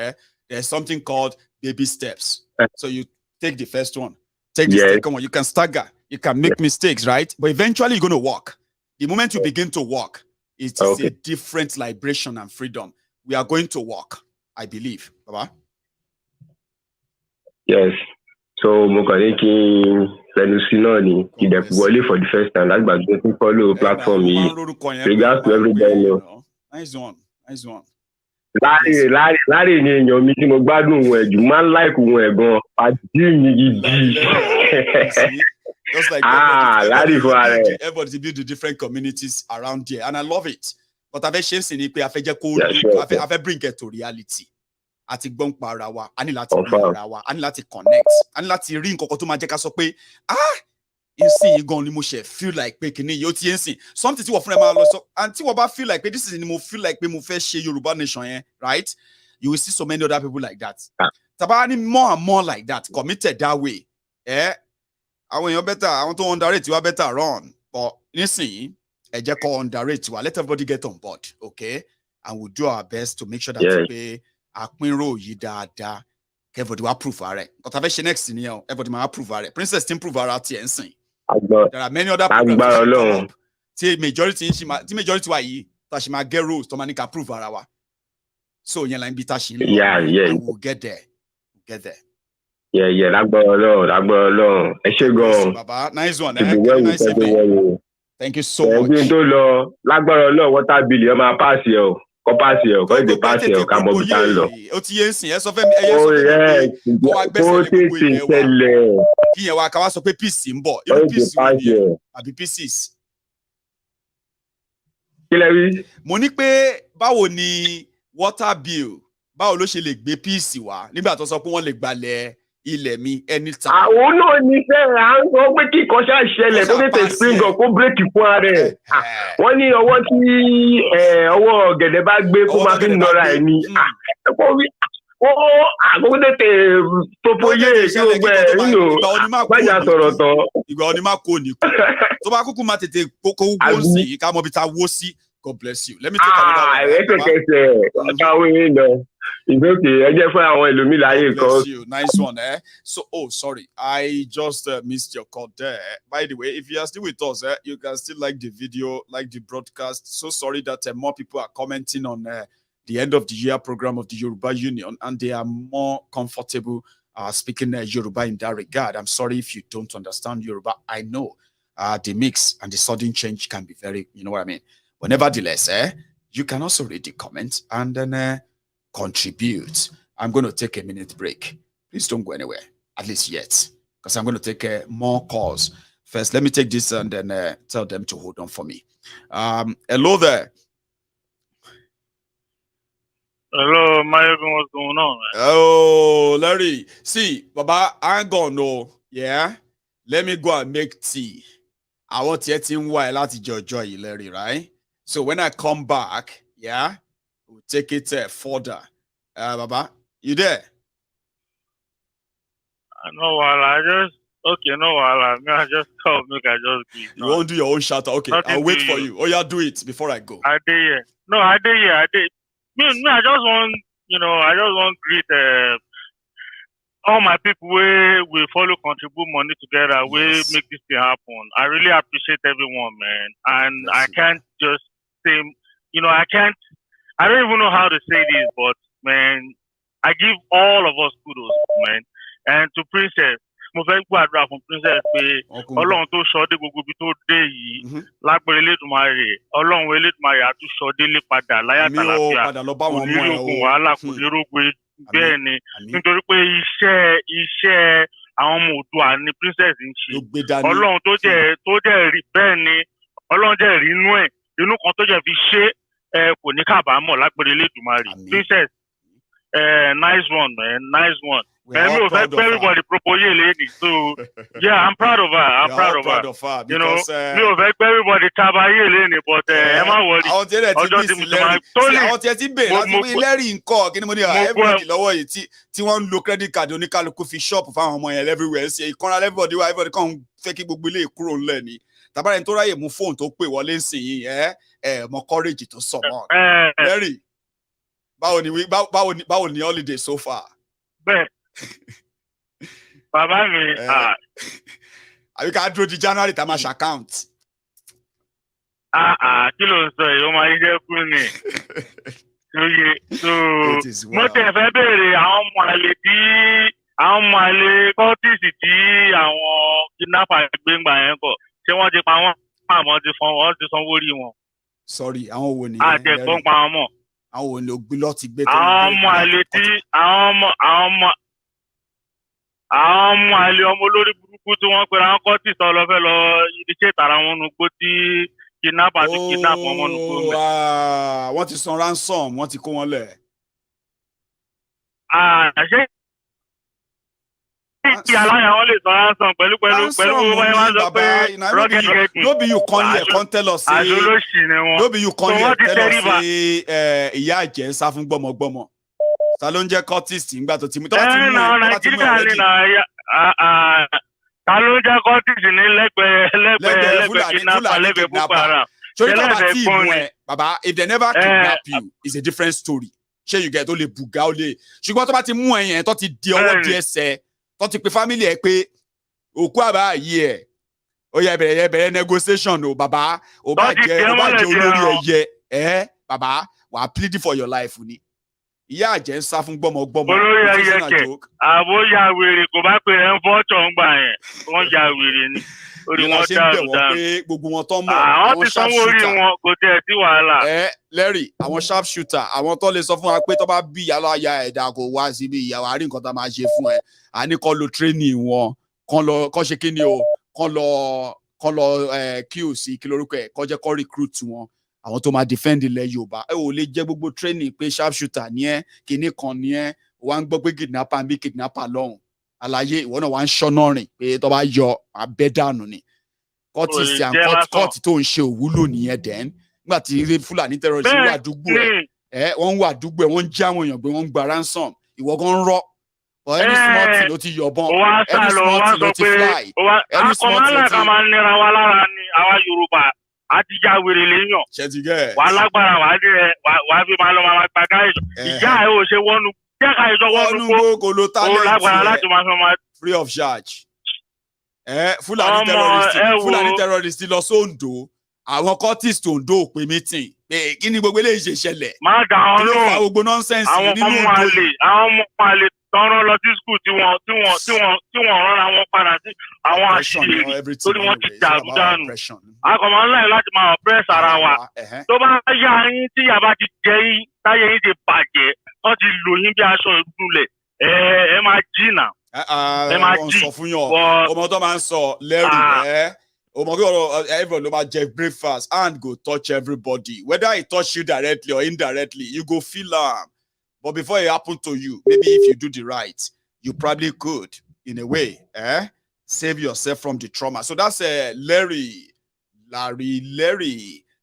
C: there's something called baby steps. So you take the first one, take the second one, you can stagger, you can make mistakes, right? But eventually you're going to walk. The moment you begin to walk, it's a different liberation and freedom. We are going to walk, I believe, Baba.
L: Yes. So mo kàn ní kí n fẹnu sí náà ni ìdẹ̀kùwọlé for the first time lágbàdo tó follow platform yìí. Regards to everybody.
C: Nice one.
L: Láre ni èèyàn mi tí mo gbádùn òun ẹ̀jù máa ń láìkù òun ẹ̀gan àti mi gidi.
C: Just like everybody build the different communities around here and I love it. But I've ṣe ń sìn ní pé a fẹ́ jẹ́ kó a fẹ́ bring it to reality. Àti gbọ́n pa ara wa, a ní láti rí ara wa, a ní láti connect, a ní láti rí nǹkan kan tó máa jẹ́ ká sọ pé ìsìn gan ni mo ṣe feel like pé kìíní yóò ti ń sìn something tí wọ́n fún ẹ máa lọ sọ and tí wọ́n bá feel like pé this is ni mo feel like pé mo fẹ́ ṣe Yoruba nation yẹn right you will see so many other people like that tàbá ní more and more like that committed that way àwọn èèyàn better àwọn tó underrate wa better run but nísìnyí ẹ jẹ́ kó underrate wa let everybody get on board okay and we'll do our best to make sure that pé àpínrò yìí dáadáa everybody will approve ààrẹ but I fẹ́ ṣe next ni ẹ everybody ma approve ààrẹ princess ti approve ara ti ẹ̀ ń sìn there are many other programs that come up tí majority wa yìí tá ṣe máa get rules tó máa ní ká approve ara wa so yẹn la ń bí tá ṣe ń lọ and we'll get there
L: lágbára Ọlọ́run ẹ ṣé gan
C: baba nice one nice evening thank you so much
L: ẹgbẹ́ tó lọ lágbára Ọlọ́run water bill ẹ máa pass yẹ o pass yẹ o ká mọ bí tá ń lọ
C: ó ti yé ń sìn ẹ sọ fẹ́ mi kó wá gbẹ́sẹ̀ lé gbogbo ilé wa kí yẹn wá ká wá sọ pé peace ń bọ̀ irú peace wo ni àbí pieces.
L: kí lẹ rí.
C: mo ní pé báwo ni water bill báwo ló ṣe lè gbé peace wá nígbà tó sọ pé wọ́n lè gbalẹ̀ ilẹ̀ mi anytime.
L: Àwọn náà ní sẹ́yìn à ń sọ pé kí nǹkan ṣáà ṣẹlẹ̀ tó tètè spring up kó bírèkì fún ara ẹ̀. Wọ́n ní ọwọ́ tí ọwọ́ ọ̀gẹ̀dẹ̀ bá gbé kó máa fi nọra ẹ̀ ni. Àkókò tètè popoyé gbogbo ẹ̀ nínú gbájà sọ̀rọ̀ tán.
C: Ìgbà ọ̀ni máa kó ní kú. Tó bá kúkú máa tètè kókó wó sí ká mọ̀ bí ta wó sí. God bless you. Let me take another
L: one. It's okay. I just find our
C: bless you. Nice one, eh? So, sorry. I just missed your call there. By the way, if you are still with us, you can still like the video, like the broadcast. So sorry that more people are commenting on the end of the year program of the Yoruba Union, and they are more comfortable speaking Yoruba in that regard. I'm sorry if you don't understand Yoruba. I know the mix and the sudden change can be very, you know what I mean? But nevertheless, you can also read the comments and then contribute. I'm going to take a minute break. Please don't go anywhere, at least yet, because I'm going to take more calls. First, let me take this and then tell them to hold on for me. Hello there.
M: Hello, Maiyegun, what's going on, man?
C: Oh, Larry. See, Baba, I ain't gonna know. Yeah? Let me go and make tea. I want to get in while at Joy, Larry, right? So when I come back, yeah, we'll take it further. Baba, you there?
M: No, I just called me. I just do it.
C: You won't do your own shout out. Okay, I'll wait for you. Oh, yeah, do it before I go.
M: I did. No, I did. Me, I just want, I just want to greet all my people where we follow contribute money together, we make this thing happen. I really appreciate everyone, man. And I can't just say, I don't even know how to say this, but man, I give all of us kudos, man. And to Princess, mo fẹ́ gbàdúrà fún Princess pé Ọlọ́run tó sọ dé gbogbo ibi tó dé yìí lágbára Elédùmarè Ọlọ́run Elédùmarè á tún sọ délé padà láyà tàlàfíà kò ní rògùn wàhálà kò ní rògùn bẹ́ẹ̀ ni nítorí pé iṣẹ́ àwọn ọmọ Oòduà ni Princess ń ṣe Ọlọ́run tó jẹ́ rí bẹ́ẹ̀ ni Ọlọ́run jẹ́ rí inú ẹ̀ inú kan tó jẹ́ fi ṣe kò ní kábàámọ̀ lágbára Elédùmarè Princess nice one, man, nice one. Everybody propose lady. So yeah, I'm proud of her. I'm proud of her. You know, everybody tabaye lady, but Emma worry.
C: I want to see Larry in call. Kini mo ni everybody lọ́wọ́ yìí tí wọ́n lo credit card oníkálukú fi shop fáwọn ọmọ yẹn everywhere. Say ìkànnà everybody kan fẹ́ kí gbogbo ilé kúrò ńlẹ̀ ni. Tàbára ẹni tó ráyè mú phone tó pè wọlé ńsìn yìí mo courage tó sọ mọ́. Larry, báwo ni holiday so far?
M: Bẹ́ẹ̀. Bàbá mi
C: àbí ká dúró di January tá a máa ṣàkáùnt.
M: Kí ló ń sọ yìí ó máa jẹ́ kú ni mo tẹ̀ fẹ́ béèrè àwọn ọmọ àlè kọ́tìsì tí àwọn kidnapper gbé ń gbà yẹn kọ̀ ṣé wọ́n ti pa wọ́n àmọ́ ti sanwó rí wọn.
C: Sorry, àwọn wo ni
M: àti ẹ̀gbọ́n pa wọn mọ̀.
C: Àwọn wo ni ògbélọ́ ti gbé.
M: Àwọn ọmọ àlè tí àwọn ọmọ àlè ọmọ olórí burúkú tí wọ́n pera wọn kọ́ tí sọ lọ fẹ́ lọ iṣẹ́ ìtara wọn nu gbó tí kidnapper ti kidnap ọmọ nu gbó mẹ́.
C: Wọ́n ti san ransom, wọ́n ti kó wọn lẹ̀.
M: Ṣé kí aláya wọn lè san ransom pẹ̀lú wọ́n máa ń sọ pé rocket getting.
C: No be you come here come tell us say
M: àjọlóṣì ni wọn.
C: No be you come here tell us say ìyá àjẹ́ ń sá fún gbọ́mọgbọ́mọ. Ta ló ń jẹ́ cultist nígbà tó ti mú
M: Nàìjíríà ni ta ló ń jẹ́ cultist ní lẹ́gbẹ̀ẹ́ kidnapper lẹ́gbẹ̀ẹ́ Boko Haram.
C: Ṣé bàbá tí ìmú ẹ bàbá if they never kidnap you it's a different story. Ṣé you get ó lè bùgá ó lè ṣùgbọ́n tó bá ti mú ẹ yẹn tó ti di ọwọ́ di ẹsẹ̀ tó ti pe family ẹ pé òkú àbá yìí ẹ ó yẹ bẹ̀rẹ̀ negotiation o bàbá ó bá jẹ́ olórí ẹyẹ bàbá wà á plead for your life ni. Ìyá àjẹ́ ń sá fún gbọ́mọgbọ́mọ.
M: Olórí ẹyẹ kẹ̀ àbóyá wèrè kò bá pè é ń fọ́tọ̀ ń gbà yẹn wọ́n ya wèrè ni. Orí wọn dáhùn dáhùn.
C: Gbogbo wọn tó mọ̀
M: àwọn ti sanwó orí wọn kò tẹ̀ sí wàhálà.
C: Larry àwọn sharp shooter àwọn tó lè sọ fún wa pé tó bá bí ìyálà ya ẹ̀dá kò wá síbi ìyàwó àárín nǹkan tá a máa ṣe fún ẹ. A ní kọ́ lo training wọn kọ́ ṣe kí ni o kọ́ lọ QC kí lórúkọ ẹ̀ kọ́ jẹ́ kọ́ recruit wọn. Àwọn tó máa defend ilẹ̀ Yorùbá ò lè jẹ́ gbogbo training pé sharp shooter ní ẹ kìíní kan ní ẹ wà ń gbọ́ pé kidnapper ń bí kidnapper lọ́hùn àlàyé ìwọ náà wá ń ṣọ́nà rìn pé tó bá yọ abẹ́dànù ni kọ́tìsì and kọ́tì tó ń ṣe òwúlò nìyẹn dẹ́n nígbà tí Fúlàní terrorist wà àdúgbò ẹ̀ wọ́n wà àdúgbò ẹ̀ wọ́n ń já àwọn èèyàn gbé wọ́n ń gba ransom ìwọ gan ń rọ́ any small thing ló ti yọ̀bọ̀n any small thing ló ti fly any small thing ló ti.
M: àkọ́mọ́lá kan máa ń nira wa lára ni àwa Yorùbá àtijọ́ wèrè lèèyàn wà á lágbára wà á fi máa lọ máa gba káyọ̀ ìjà ẹ̀ ò ṣe wọ́nu jẹ́ káyọ̀ wọ́nu kó ó lágbára láti máa fi máa.
C: free of charge. Fúlàní terrorist lọ sóńdó àwọn cultist Ondo ò pé meeting pé kí ni gbogbo eléyìí ṣe ṣẹlẹ̀.
M: má dà wọn lóhùn
C: àwọn gbogbo nonsense nínú
M: Ondo. àwọn ọmọ àlè tọrọ lọ sí school tí wọ́n rán àwọn padà sí àwọn àṣìṣe torí wọ́n ti dàrú dànù. akọ̀mọ́ ńlá yìí láti máa press ara wa tó bá yá yín tí yàrá ti jẹ yín táyé yín ti bàjẹ́ wọ́n ti lò yín bí aṣọ ìdúlẹ̀ ẹ máa jìnnà. ẹ máa jí
C: ọmọ tó máa ń sọ lẹ́rù ọmọ kí everyone ló máa jẹ breakfast and go touch everybody whether it touch you directly or indirectly you go feel am but before it happen to you maybe if you do the right you probably could in a way save yourself from the trauma. So that's Larry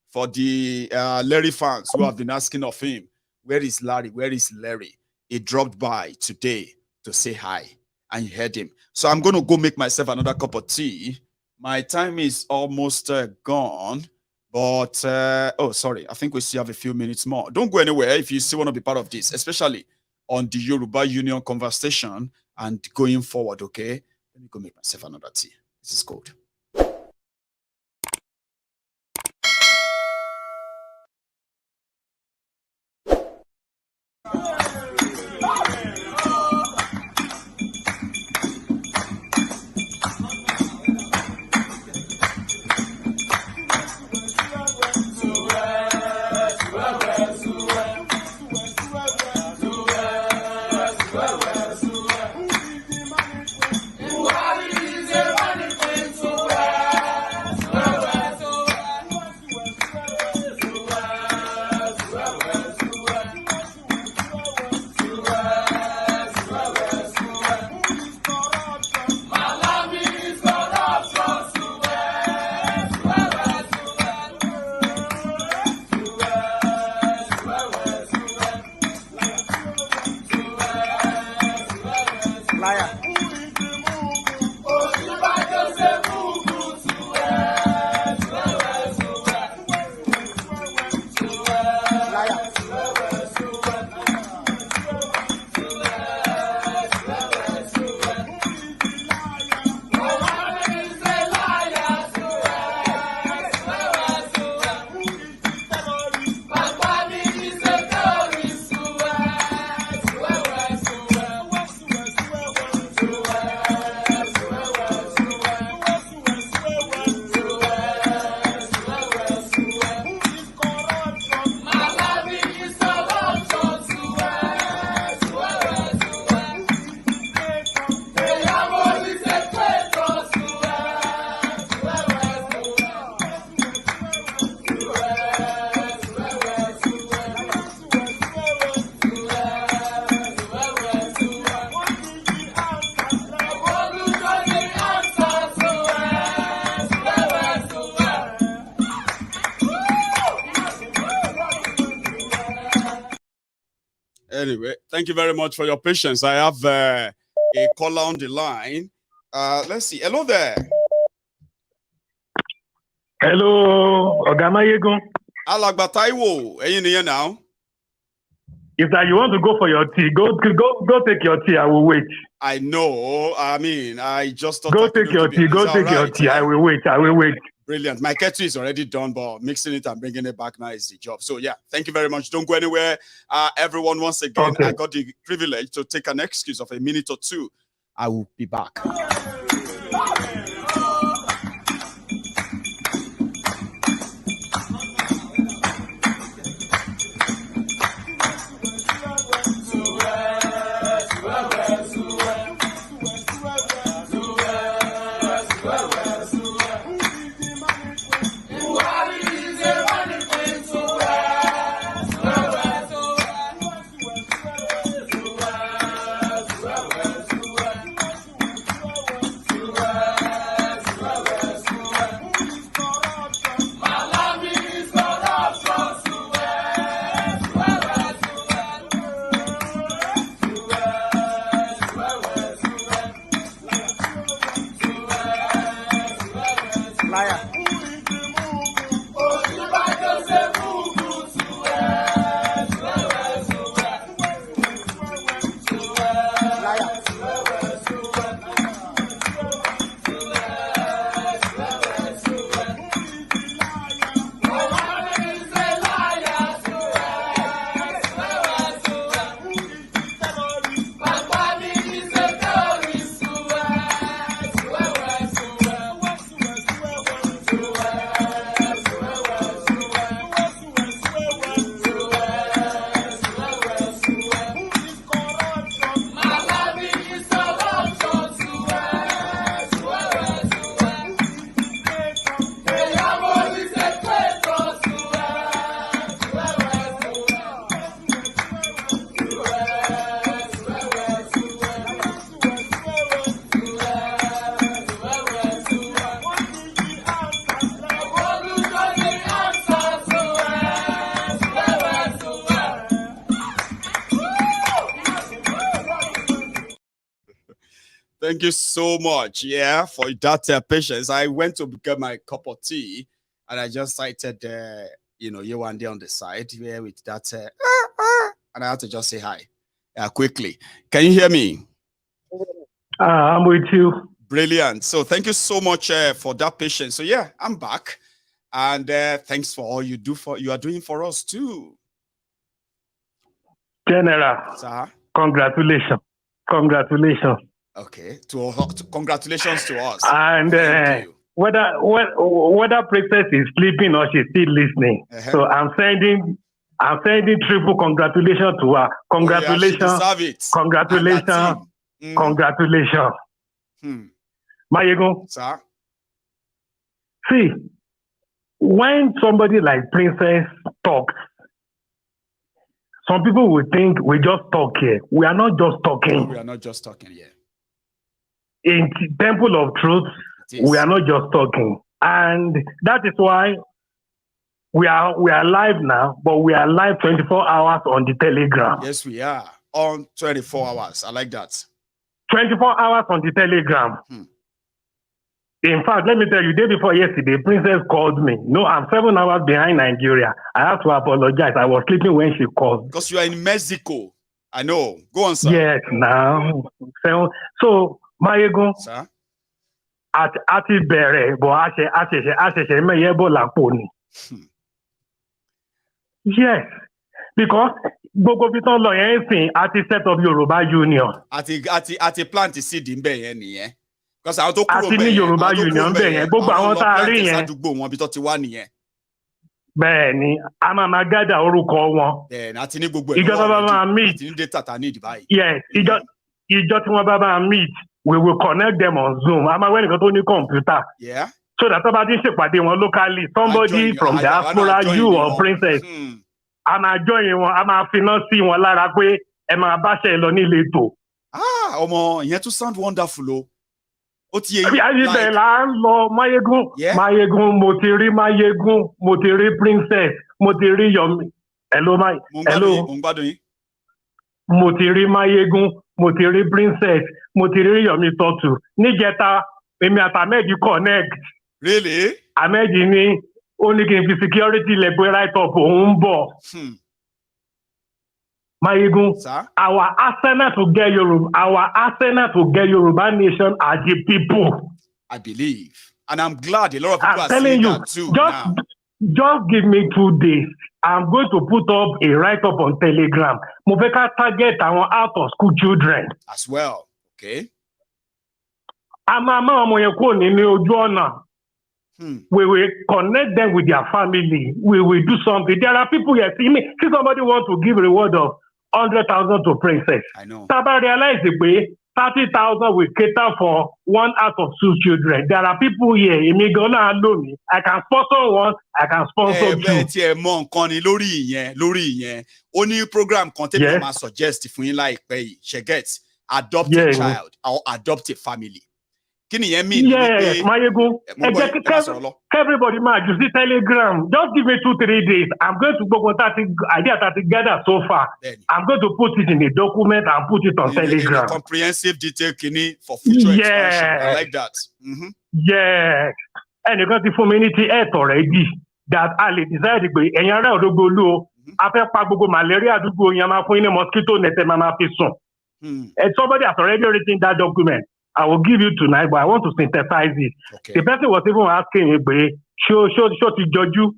C: for the Larry fans who have been asking of him, where is Larry? Where is Larry? He dropped by today to say hi. And you heard him. So I'm going to go make myself another cup of tea. My time is almost gone. But, sorry, I think we still have a few minutes more. Don't go anywhere if you still want to be part of this, especially on the Yoruba Union conversation and going forward, okay? Let me go make myself another tea. This is cold. Anyway, thank you very much for your patience. I have a caller on the line. Let's see. Hello there.
J: Hello, Oga Maiyegun.
C: Alagba Taiwo, ẹ̀yin nìyẹn now.
J: If that you want to go for your tea, go take your tea. I will wait.
C: I know. I mean, I just thought.
J: Go take your tea. Go take your tea. I will wait. I will wait.
C: Brilliant. My kettle is already done, but mixing it and bringing it back now is the job. So yeah, thank you very much. Don't go anywhere. Everyone, once again, okay. I got the privilege to take an excuse of a minute or two. I will be back. Thank you so much, yeah, for that patience. I went to get my cup of tea, and I just cited, you one day on the side here with that, and I had to just say hi, quickly. Can you hear me?
J: I'm with you.
C: Brilliant. So thank you so much for that patience. So yeah, I'm back, and thanks for all you are doing for us too.
J: General,
C: sir.
J: Congratulations.
C: Okay, congratulations to us.
J: And whether Princess is sleeping or she's still listening, so I'm sending triple congratulations to her. Congratulations, congratulations, congratulations. Maiyegun,
C: sir.
J: See, when somebody like Princess talks, some people will think we just talk here. We are not just talking.
C: We are not just talking here.
J: In Temple of Truth, we are not just talking. And that is why we are live now, but we are live 24 hours on the Telegram.
C: Yes, we are. On 24 hours. I like that.
J: 24 hours on the Telegram. In fact, let me tell you, day before yesterday, Princess called me. No, I'm 7 hours behind Nigeria. I have to apologize. I was sleeping when she called.
C: Because you are in Mexico. I know. Go on, sir.
J: Yes, now. So Maiyegun,
C: sir?
J: Ati bere, but ashe meyebo laponi. Yes, because gbogbo bitan lo yen sin ati set up Yoruba Union.
C: Ati plant seed nbe yen niyen. Because àwọn tó
J: kúrò bẹ́ẹ̀ Yoruba Union bẹ́ẹ̀ yẹn gbogbo àwọn tá a rí yẹn
C: àdúgbò wọn bí tó ti wá nìyẹn.
J: Bẹ́ẹ̀ ni a máa gádà orúkọ wọn.
C: Bẹ́ẹ̀ ni àti ní gbogbo
J: ìjọ tó bá máa meet
C: àti ní data ta ní ìdìbáyìí.
J: Yes, ìjọ tí wọ́n bá máa meet we will connect them on Zoom. A máa wẹ́ nìkan tó ní kọ̀ǹpútà. So that tó bá ti ń ṣèpàdé wọn locally somebody from diaspora you or Princess a máa join wọn a máa finá sí wọn lára pé ẹ máa báṣẹ lọ nílé ètò.
C: Ọmọ ìyẹn tún sound wonderful o.
J: Ayíbẹ̀ là ń lọ Maiyegun, mo ti rí Maiyegun, mo ti rí Princess, mo ti rí Yomi. Hello. Mo ti rí Maiyegun, mo ti rí Princess, mo ti rí Yomi Tọ́tù. Níjẹta, èmi àti Ahmed connect.
C: Really?
J: Ahmed ní ó ní kí n fi security lẹ́gbẹ̀ẹ́ right up òun ń bọ̀. Maiyegun, our arsenal to get Yoruba nation are the people.
C: I believe. And I'm glad a lot of people are saying that too.
J: Just give me 2 days. I'm going to put up a write-up on Telegram. Mo fẹ́ ká target àwọn out of school children.
C: As well. Okay.
J: A máa ọmọ yẹn kúrò nínú ojú ọ̀nà. We will connect them with their family. We will do something. There are people here. See somebody want to give a reward of 100,000 to Princess.
C: I know.
J: Saba realize the way 30,000 will cater for one out of 2 children. There are people here. I can sponsor one. I can sponsor 2.
C: Bẹ́ẹ̀ tí ẹ mọ nǹkan ni lórí ìyẹn. Ó ní program kan tẹ́lẹ̀ máa suggest fún yín láìpẹ́ yìí. She gets adopt a child or adopt a family. Kí ni yẹn mean?
J: Yes, Maiyegun. Everybody use the Telegram. Just give me 2-3 days. I'm going to go idea that gather so far. I'm going to put it in a document and put it on Telegram.
C: In a comprehensive detail for future expansion. I like that.
J: Yes. And you got the community health already. That Ali decided to be any other Odogolu. After Pagogo malaria, Dugo Yama mosquito net mama fison. And somebody has already written that document. I will give you tonight, but I want to synthesize it. Okay. The person was even asking me, show to judge you.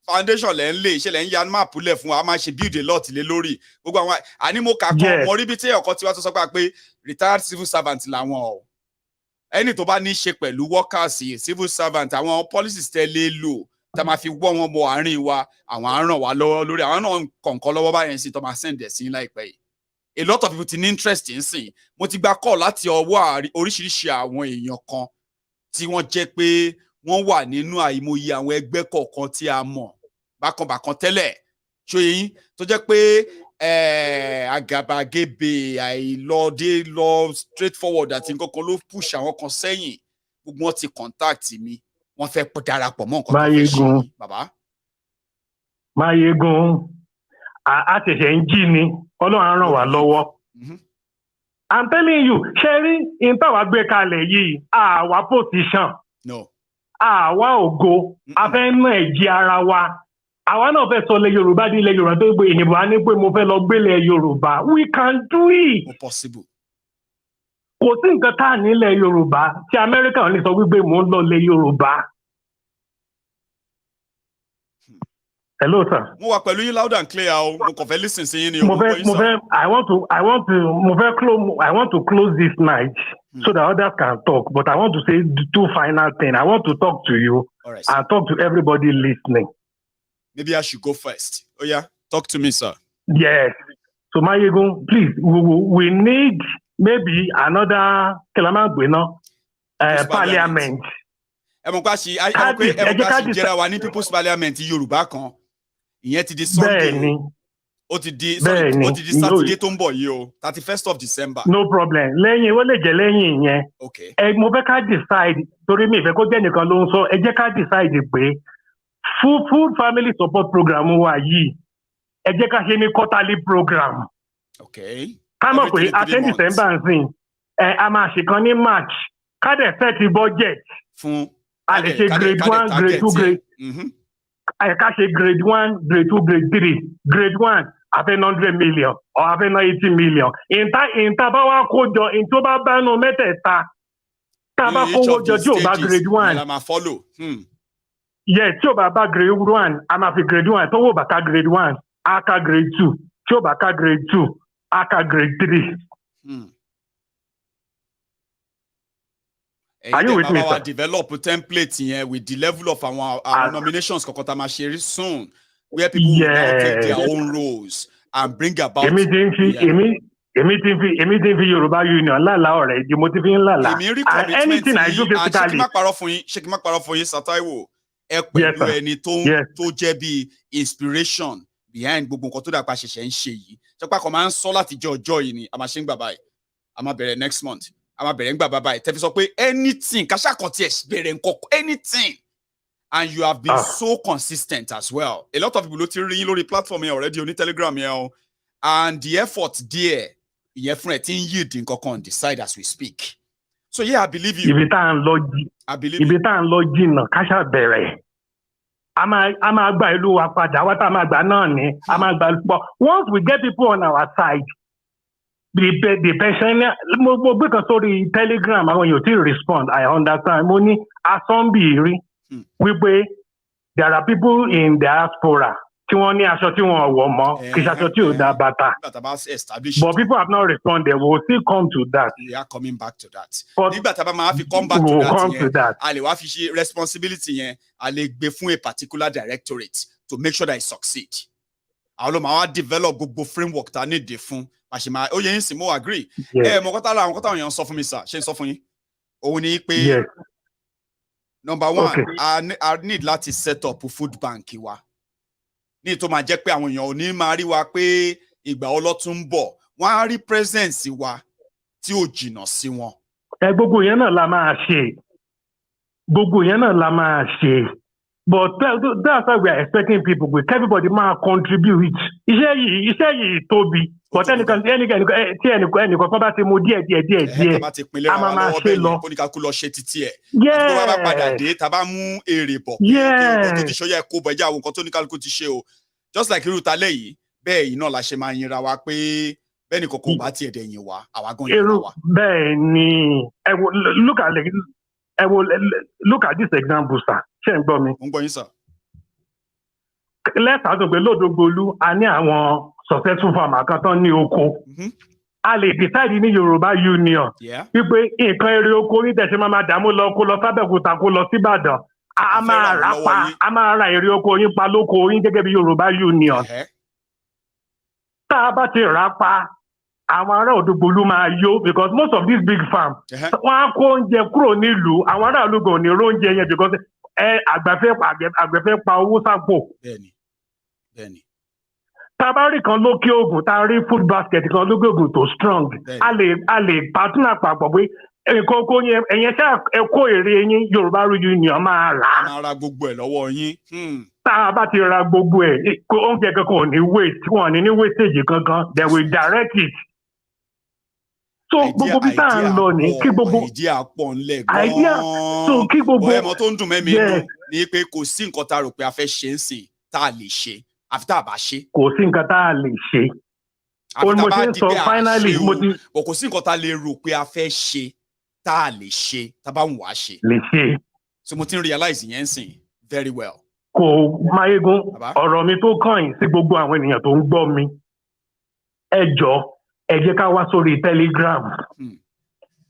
C: Foundation lẹ́ ń lé iṣẹ́ lẹ́ ń yan máàpù lẹ̀ fún wa, a máa ṣe build a lot lé lórí. Gbogbo àwọn ànímọ̀ kàkọ́, mo rí bí tí ọkọ̀ tiwa tó sọ pé retired civil servant làwọn o. Ẹni tó bá ní ṣe pẹ̀lú workers civil servant, àwọn policies tẹ́lẹ̀ lò. Tá máa fi wọ́ wọn bọ̀ àárín wa àwọn àràn wa lọ́wọ́ lórí àwọn náà kọ̀ọ̀kan lọ́wọ́ báyẹn sí tó máa send ẹ̀ sí láìpẹ́ yìí. A lot of people ti ní interest ń sìn. Mo ti gba call láti ọwọ́ oríṣiríṣi àwọn èèyàn kan tí wọ́n jẹ́ pé wọ́n wà nínú àìmọye àwọn ẹgbẹ́ kọ̀ọ̀kan tí a mọ̀ bákanbàkan tẹ́lẹ̀ ṣóyè yín tó jẹ́ pé àgàbàgebè àìlọ́dé lọ straight forward àti nǹkan kan ló push àwọn kan sẹ́yìn gbogbo wọn ti contact mi. Wọ́n fẹ́ darapọ̀ mọ́ nǹkan tó fẹ́ ṣe bàbá.
J: Maiyegun, àtẹ̀ṣẹ̀ ń jí ni. Ọlọ́run á ràn wá lọ́wọ́. I'm telling you, Sherry, in power gbékalẹ̀ yìí, àwa position.
C: No.
J: Àwa ògo, a fẹ́ ná ẹ̀jẹ̀ ara wa. Àwa náà fẹ́ sọ lẹ Yorùbá ní ilẹ̀ Yorùbá tó gbé ìyìnbó á ní pé mo fẹ́ lọ gbélé Yorùbá. We can do it.
C: Possible.
J: Kò sí nǹkan tá à nílẹ̀ Yorùbá tí Amẹ́ríkà ò ní sọ wípé mò ń lọ lẹ Yorùbá. Hello, sir.
C: Mo wà pẹ̀lú yín loud and clear o. Mo kàn fẹ́ listen sí yín ni o.
J: I want to close this night so that others can talk. But I want to say the two final things. I want to talk to you and talk to everybody listening.
C: Maybe I should go first. Oh yeah, talk to me, sir.
J: Yes. So Maiyegun, please, we need maybe another parliament.
C: People's Parliament Yorùbá kan. Ìyẹn ti di Sunday. Ó ti di Saturday tó ń bọ̀ yìí o, 31st of December.
J: No problem. Lẹ́yìn ó lè jẹ́ lẹ́yìn yẹn.
C: Okay.
J: Mo fẹ́ ká decide torí mi ìfẹ́ kó jẹ́ nìkan ló ń sọ. Ẹ jẹ́ ká decide pé food family support program wa yìí. Ẹ jẹ́ ká ṣe ní quarterly program.
C: Okay.
J: Ká mọ̀ pé àti December nsìn. A máa ṣe kan ní March. Ká dẹ̀ set budget.
C: Fún
J: a lè ṣe grade 1, grade 2, grade. Ká ṣe grade 1, grade 2, grade 3. Grade 1, a fẹ́ 100 million or a fẹ́ 80 million. Ìta bá wá kó jọ, ìtó bá bá nù mẹ́tẹ̀ẹ̀ta. Tá bá kówó jọ tí ò bá grade 1. Yes, tí ò bá grade 1, a máa fi grade 1. Tó wò bá ká grade 1, a ká grade 2. Tí ò bá ká grade 2, a ká grade 3. Are you with me, sir?
C: Develop a template here with the level of our nominations soon, where people will now take their own roles and bring about.
J: Yoruba Union, and anything I do physically.
C: Inspiration behind next month. Anything, anything, and you have been so consistent as well. A lot of people look on the platform here already on the Telegram here, and the effort there, on the side as we speak. So yeah, I believe you. I believe you.
J: Once we get people on our side, the pensioner, sorry, Telegram, when you still respond, I understand. Money, there are people in diaspora. But people have not responded. We will still come to that.
C: We are coming back to that.
J: But
C: we will come to that. Responsibility, a particular directorate to make sure that it succeeds. I'll develop a framework that need the fund. Mo agree. Number one, I need to set up a food bank. Need to máa jẹ́ pé àwọn èèyàn ò ní máa rí wa pé ìgbà ọlọ́tún ń bọ̀. Wọ́n á rí presence wa tí ò jìnnà sí wọn.
J: Gbogbo yẹn náà la máa ṣe. Gbogbo yẹn náà la máa ṣe. But that's why we are expecting people with everybody might contribute. Iṣẹ́ yìí tóbi. But ẹnìkan bá ti mú díẹ̀. A máa ṣe lọ.
C: Oníkàkú lọ ṣe títí ẹ̀. Àti tó bá padà dé, tá bá mú èrè bọ̀. Kí tó ti ṣọ́yà ẹ̀kọ́ bọ̀ ẹjẹ́ àwọn nǹkan tó oníkàkú ti ṣe o. Just like irú talẹ́ yìí, bẹ́ẹ̀ yìí náà la ṣe máa yinra wa pé bẹ́ẹ̀ ni kòkó bá tiẹ̀ dẹ̀ yìn wa, àwa gan yìn wa.
J: Bẹ́ẹ̀ ni, look at this example, sir. Ṣé ń gbọ́ mi?
C: Mo ń gbọ́ yín, sir.
J: Let's assume pé lódògbòlú a ní àwọn successful farmer kan tán ní oko. A lè decide ní Yoruba Union. Wípé nǹkan èrè oko ní tẹ̀sí máa dààmú lọ kó lọ sábẹ̀kúta kó lọ síbàdàn. A máa ra èrè oko yín pa lóko yín gẹ́gẹ́ bí Yoruba Union. Tá a bá ti rà pa, àwọn ará Òdògbòlú máa yó because most of these big farms wọ́n á kó oúnjẹ kúrò nílùú, àwọn ará ìlú gan ní oúnjẹ yẹn because àgbẹ̀fẹ́ pa owó sápò.
C: Bẹ́ẹ̀ni.
J: Tá a bá rí kan lókè ògùn, tá a rí food basket kan lókè ògùn tó strong, a lè partner papọ̀ pé
N: kókó yẹn ẹ̀yẹn ṣáà ẹ̀kọ́ èrè yín Yorùbá Union máa rà á.
C: máa ra gbogbo ẹ̀ lọ́wọ́ yín.
N: Tá a bá ti ra gbogbo ẹ̀ oúnjẹ kankan ò ní waste wọn ní wastage kankan they will direct it. So gbogbo bí tá à ń lọ ní kí gbogbo
C: idea pọ̀ ńlẹ̀ gan-an.
N: So kí gbogbo
C: ẹ̀mọ́ tó ń dùn mẹ́mi nù ni pé kò sí nǹkan tá a rò pé a fẹ́ ṣe ń sìn tá a lè ṣe àfi tá a bá ṣe.
N: Kò sí nǹkan tá a lè ṣe. Mo ti ń sọ finally mo ti.
C: Kò sí nǹkan tá a lè rò pé a fẹ́ ṣe tá a lè ṣe tá a bá ń wá ṣe.
N: Lè ṣe.
C: So mo ti ń realize yẹn sìn very well.
N: Kò Maiyegun ọ̀rọ̀ mi tó kàn yín sí gbogbo àwọn ènìyàn tó ń gbọ́ mi. Ẹ jọ̀ọ́ ẹ jẹ́ ká wá sórí Telegram.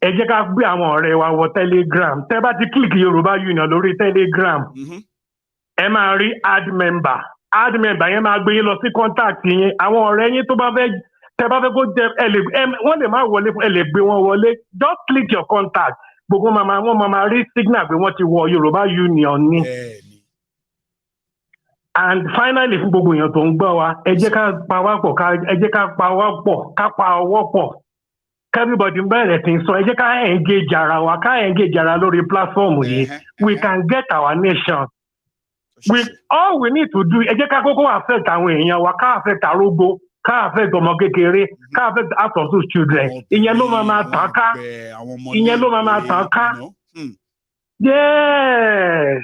N: Ẹ jẹ́ ká gbé àwọn ọ̀rẹ́ wa wọ Telegram. Tẹ́ bá ti click Yoruba Union lórí Telegram. Ẹ máa rí add member. Add member yẹn máa gbé yín lọ sí contact yín. Àwọn ọ̀rẹ́ yín tó bá fẹ́ tẹ́ bá fẹ́ kó jẹ wọ́n lè má wọlé ẹ lè gbé wọn wọlé. Just click your contact. Gbogbo wọn máa rí signal pé wọ́n ti wọ Yoruba Union ní. And finally fún gbogbo èèyàn tó ń gbọ́ wa ẹ jẹ́ ká pawọ́pọ̀ ká pa ọwọ́ pọ̀ everybody bẹ̀rẹ̀ sí sọ ẹ jẹ́ ká engage ara wa ká engage ara lórí platform yìí we can get our nation all we need to do ẹ jẹ́ ká kókó affect àwọn èèyàn wa ká affect arógbó ká affect ọmọ kékeré ká affect out of those children ìyẹn ló máa tàn ká ìyẹn ló máa tàn ká yes.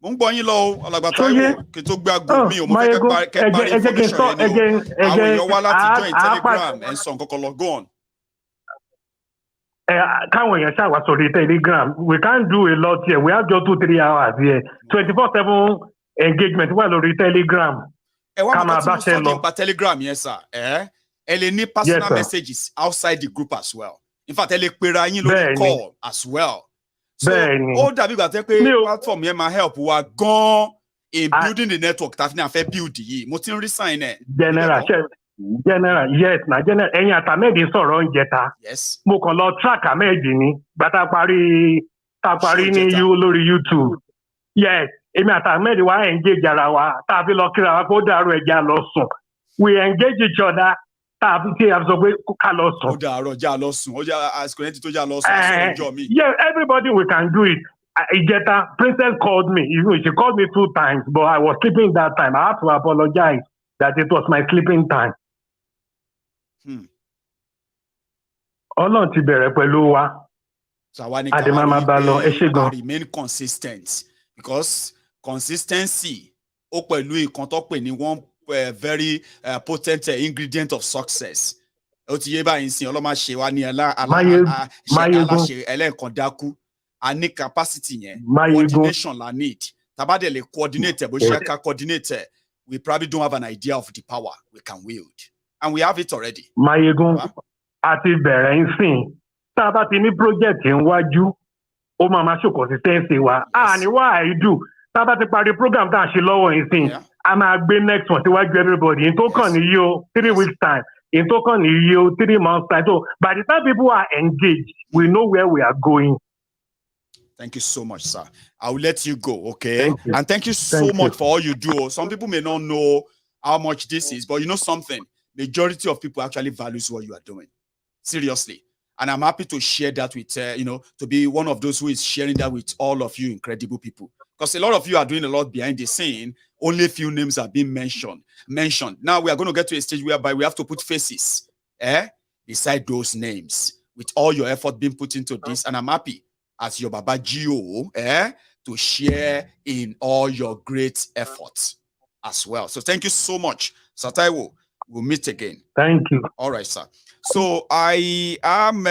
C: Mo ń gbọ́ yín lọ o alàgbà Táíwò kí tó gbé aago mi ò mo fẹ́ kẹ́ parí information yẹn ni o àwọn èèyàn wá láti join Telegram ẹ̀ ń sọ nǹkan kan lọ go on.
N: Káwọn èèyàn ṣàwá sórí Telegram we can't do a lot here we have just 2-3 hours here 24/7 engagement wà lórí Telegram.
C: Ẹ wá mọ̀ tí mo sọ nípa Telegram yẹn sà ẹ lè ní personal messages outside the group as well in fact ẹ lè pera yín lórí call as well. So ó dàbí ìgbà tẹ́ pé platform yẹn máa help wa gan in building the network tá a fi ní àfẹ́ build yìí mo ti ń rí sign ẹ̀.
N: General yes na general ẹ̀yin àtàmẹ́ẹ̀dì sọ̀rọ̀ oúnjẹ ta mo kàn lọ track àmẹ́ẹ̀dì ni gbàtà parí ní lórí YouTube yes èmi àtàmẹ́ẹ̀dì wa engage ara wa tá a fi lọ kíra wa kó dàrú ẹja lọ sùn we engage each other. Yeah, everybody we can do it. Ijeta, Princess called me. She called me 2 times, but I was sleeping that time. I have to apologize that it was my sleeping time. Ọlọ́run ti bẹ̀rẹ̀ pẹ̀lú wa.
C: Remain consistent because consistency ó pẹ̀lú ìkan tó pè ní one very potent ingredient of success. Ó ti yé báyìí sin ọlọ́mà ṣe wá ní aláṣẹ ẹlẹ́ẹ̀kan dákú. A ní capacity yẹn. Coordination la need. Tabade le coordinate bó ṣe ká coordinate. We probably don't have an idea of the power we can wield. And we have it already.
N: Maiyegun, àti bẹ̀rẹ̀ ń sìn. Tá a bá ti ní project níwájú, ó máa show consistency wa. Ní wá àìdù. Tá a bá ti parí program tá a ṣe lọ́wọ́ ń sìn. A máa gbé next one síwájú everybody. In tó kàn ní yóò 3 weeks time. In tó kàn ní yóò 3 months time. So by the time people are engaged, we know where we are going.
C: Thank you so much, sir. I will let you go, okay? And thank you so much for all you do. Some people may not know how much this is, but you know something? Majority of people actually values what you are doing. Seriously. And I'm happy to share that with, to be one of those who is sharing that with all of you incredible people. Because a lot of you are doing a lot behind the scene. Only a few names are being mentioned. Now we are going to get to a stage whereby we have to put faces beside those names with all your effort being put into this. And I'm happy as your Baba Gio to share in all your great efforts as well. So thank you so much, Sir Taiwo. We'll meet again.
N: Thank you.
C: All right, sir. So I am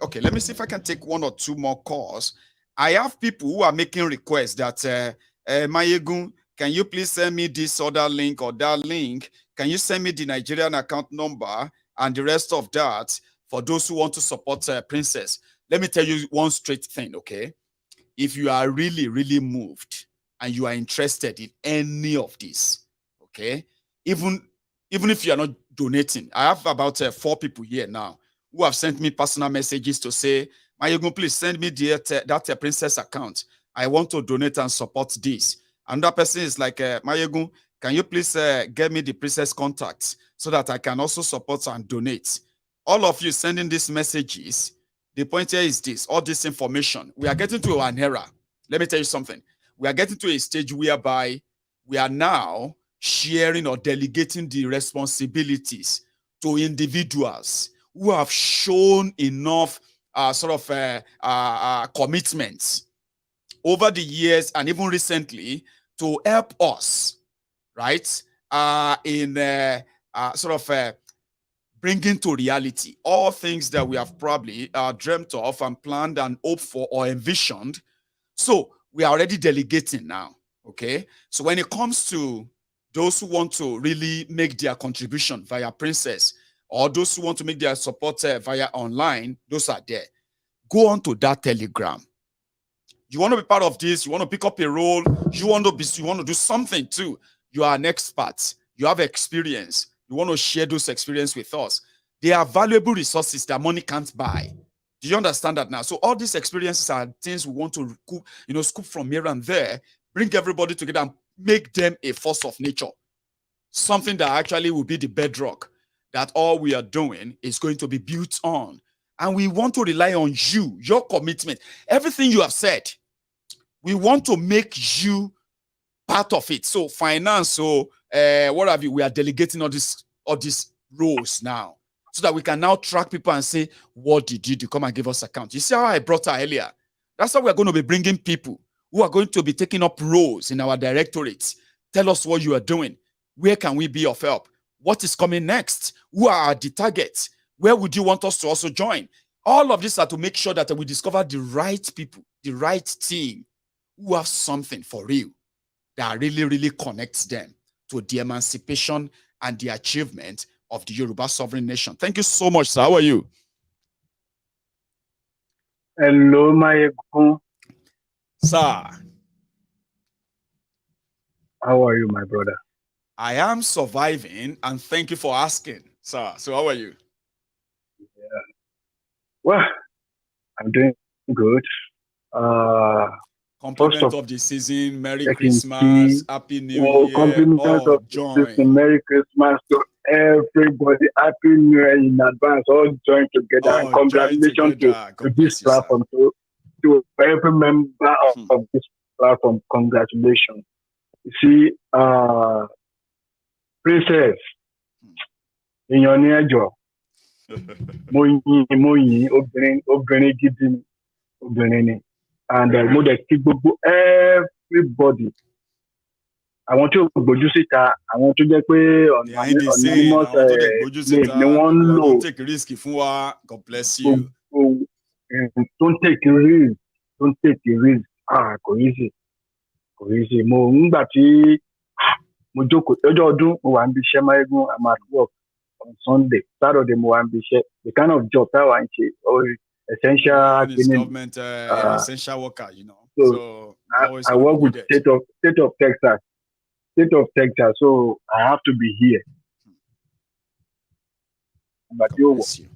C: okay. Let me see if I can take 1 or 2 more calls. I have people who are making requests that Maiyegun, can you please send me this other link or that link? Can you send me the Nigerian account number and the rest of that for those who want to support Princess? Let me tell you one straight thing, okay? If you are really, really moved and you are interested in any of this, okay? Even if you are not donating, I have about 4 people here now who have sent me personal messages to say, Maiyegun, please send me that Princess account. I want to donate and support this. Another person is like, Maiyegun, can you please get me the Princess contacts so that I can also support and donate? all of you sending these messages, the point here is this, all this information. We are getting to an era. Let me tell you something. We are getting to a stage whereby we are now sharing or delegating the responsibilities to individuals who have shown enough commitments over the years and even recently to help us, right, in bringing to reality all things that we have probably dreamt of and planned and hoped for or envisioned. So we are already delegating now, okay? So when it comes to those who want to really make their contribution via Princess, or those who want to make their support via online, those are there. Go on to that Telegram. You want to be part of this, you want to pick up a role, you want to do something too. You are an expert, you have experience, you want to share those experiences with us. They are valuable resources that money can't buy. Do you understand that now? So all these experiences are things we want to, scoop from here and there, bring everybody together and make them a force of nature. Something that actually will be the bedrock that all we are doing is going to be built on. And we want to rely on you, your commitment, everything you have said. We want to make you part of it. So finance, so what have you, we are delegating all these roles now, so that we can now track people and say, what did you do? Come and give us account. You see how I brought her earlier? That's how we're going to be bringing people who are going to be taking up roles in our directorates. Tell us what you are doing. Where can we be of help? What is coming next? Who are the targets? Where would you want us to also join? All of this are to make sure that we discover the right people, the right team who have something for real that really, really connects them to the emancipation and the achievement of the Yoruba sovereign nation. Thank you so much, sir. How are you?
O: Hello, Maiyegun.
C: Sir.
O: How are you, my brother?
C: I am surviving, and thank you for asking, sir. So how are you?
O: Yeah. Well, I'm doing good.
C: Compliment of the season, Merry Christmas, Happy New Year.
O: Compliment of the season, Merry Christmas to everybody. Happy New Year in advance. All join together. And congratulations to this platform, to every member of this platform. Congratulations. You see, Princess, in your near job, and everybody. I want to go to sit. I want to get
C: don't take risk if you are. God bless you.
O: Don't take a risk. Don't take a risk. Go easy. Go easy. I'm at work on Sunday. Saturday, the kind of job I want essential
C: government essential worker,
O: So I work with state of Texas. State of Texas, so I have to be here. But you see,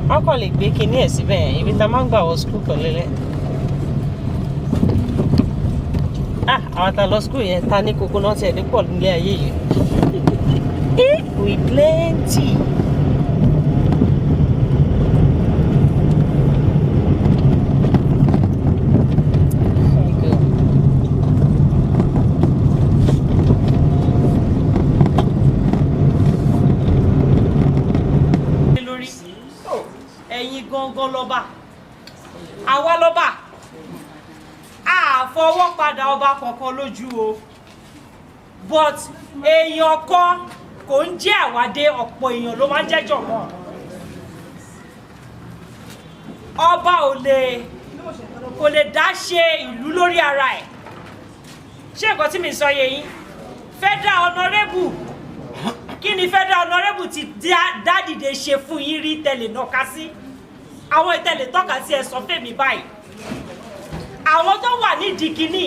P: wọ́n kàn lè gbé kinní ẹ̀ síbẹ̀ ibi tá a máa ń gbà wọ skul pẹ̀lẹ́lẹ́. Àwọn tá a lọ skul yẹn ta ní coconut ẹ̀ dípọ̀ nílé ayé yìí. We plenty.
G: Gangan lọ́ba àwa lọ́ba a fọwọ́ padà ọba kankan lójú o but èèyàn kan kò ń jẹ́ àwádé ọ̀pọ̀ èèyàn ló máa ń jẹ́jọ̀ mọ́ ọba kò lè dá ṣe ìlú lórí ara ẹ̀ ṣé nǹkan tí mi sọ yé yín federal honourable kí ni federal honourable ti dá dìde ṣe fún yín rí tẹ̀lé náà ká sí àwọn ìtẹ̀lẹ̀ tọ́ka sí ẹ̀sọ́ fèmí báyìí àwọn tó wà nídìí kínní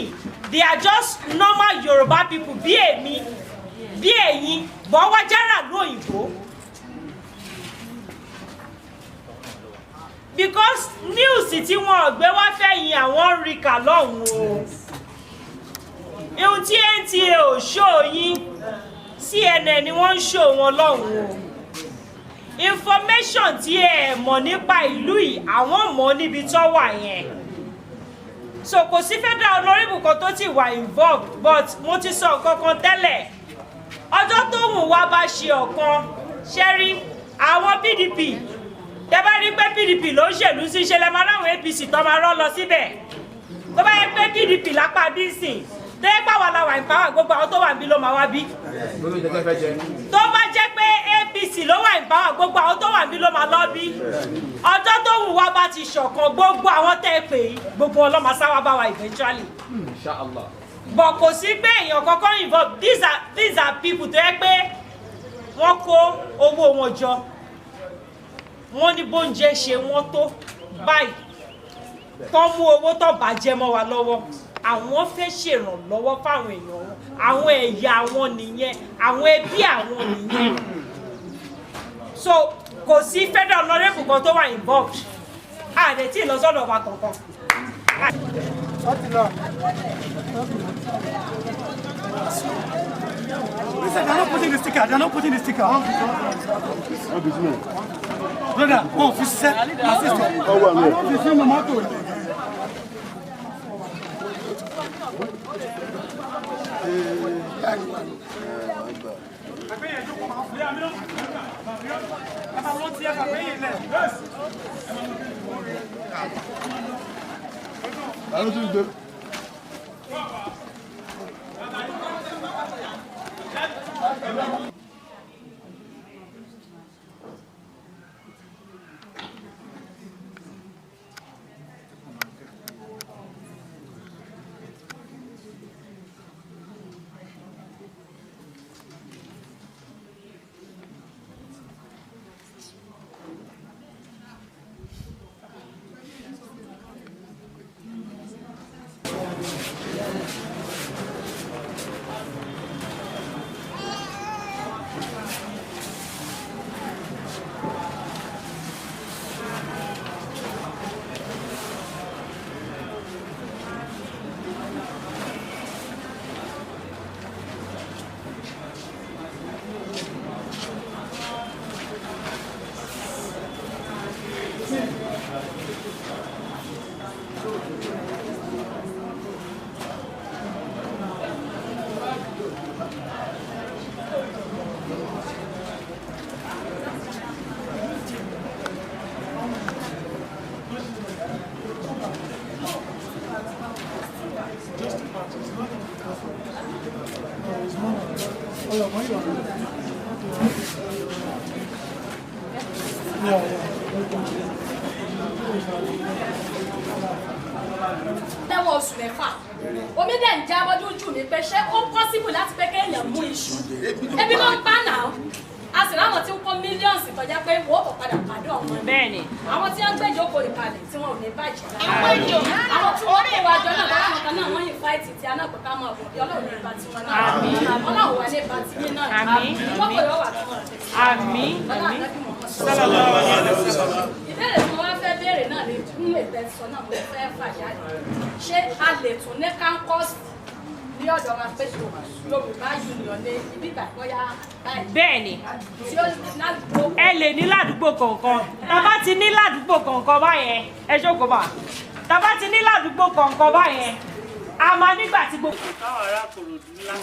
G: they are just normal Yoruba people bí èmi bí ẹ̀yin bọ́ wá jára lóyìnbó because news tí wọn gbé wá fẹ̀yìn àwọn rí kà lọ́hùn o ihun tí NTA ò ṣó yín CNN ni wọ́n ń ṣó wọn lọ́hùn o information tí ẹ mọ̀ nípa ìlú yìí àwọn mọ̀ níbi tó wà yẹn so kò sí federal honourable kan tó ti wà involved but mo ti sọ nǹkan kan tẹ́lẹ̀ ọjọ́ tó wù wá bá ṣe ọ̀kan ṣẹ́rí àwọn PDP tẹ́ bá rí pé PDP ló ń ṣèlú sí ṣe lẹ́ máa ráwọn APC tó máa rán lọ síbẹ̀ tó bá yẹ pé PDP lápá bí sìn tẹ́ pàwọ́ la wà ìpáwà gbogbo àwọn tó wà níbí ló máa wá bí tó bá jẹ́ pé APC ló wà ìpáwà gbogbo àwọn tó wà níbí ló máa lọ bí ọjọ́ tó wù wá bá ti ṣọ̀kan gbogbo àwọn tẹ́ pè é gbogbo wọn ló máa sáwá bá wa eventually bọ̀ kò sí pé èèyàn kankan involve these are people tó yẹ pé wọ́n kó owó wọn jọ wọ́n ní bóúnjẹ ṣe wọ́n tó báyìí tó mú owó tó bàjẹ́ mọ́ wa lọ́wọ́ àwọn fẹ́ ṣèrànlọ́wọ́ fáwọn èèyàn wọn àwọn ẹ̀yà wọn nìyẹn àwọn ẹbí àwọn nìyẹn so kò sí federal honourable kan tó wà involved àdè tí lọ sọ́dọ̀ wa kankan.
Q: Listen, they're not putting the sticker. They're not putting the sticker. Brother, oh, if you said assistant. Oh, well, no. If you send the motor.
H: Lẹ́wọ̀n oṣù mẹ́fà omi dẹ̀ ń jábọ́ lójú mi pé ṣé ó pọ́sibù láti pé kéèyàn mú iṣu ebi ló ń pa náà a sì ráwọn tí ń kó mílíọ̀nù kọjá pé wọ́n kò padà pàdé ọmọ bẹ́ẹ̀ni àwọn tí wọ́n gbé ìjókòó ìkàlẹ̀ tí wọ́n ò ní bàjẹ́ àwọn tí wọ́n kó wájọ náà bá wọn kan náà wọ́n yìí fáìtì tí a náà pé ká máa wò bí ọlọ́run ní ìbátí wọn náà ọlọ́run wà ní ìbátí yín náà wọ́n kò yọ wà tí wọ́n rẹ̀ ìbéèrè tí wọ́n fẹ́ béèrè náà ni fún ètò ẹ̀sọ́ náà mo fẹ́ fà jáde ṣé a lè tún ní kánkọ́sì ní ọ̀dọ̀ wa pé Yorùbá Union ní ibi ìgbàgbọ́yà báyìí.
G: Bẹ́ẹ̀ni
H: tí ó ládùúgbò.
G: ẹ lè ní ládùúgbò kọ̀ọ̀kan tàbá ti ní ládùúgbò kọ̀ọ̀kan báyẹn ẹ jókòó bá tàbá ti ní ládùúgbò kọ̀ọ̀kan báyẹn a máa nígbà tí gbogbo.
P: káwọn ará Kòròdú ńlá.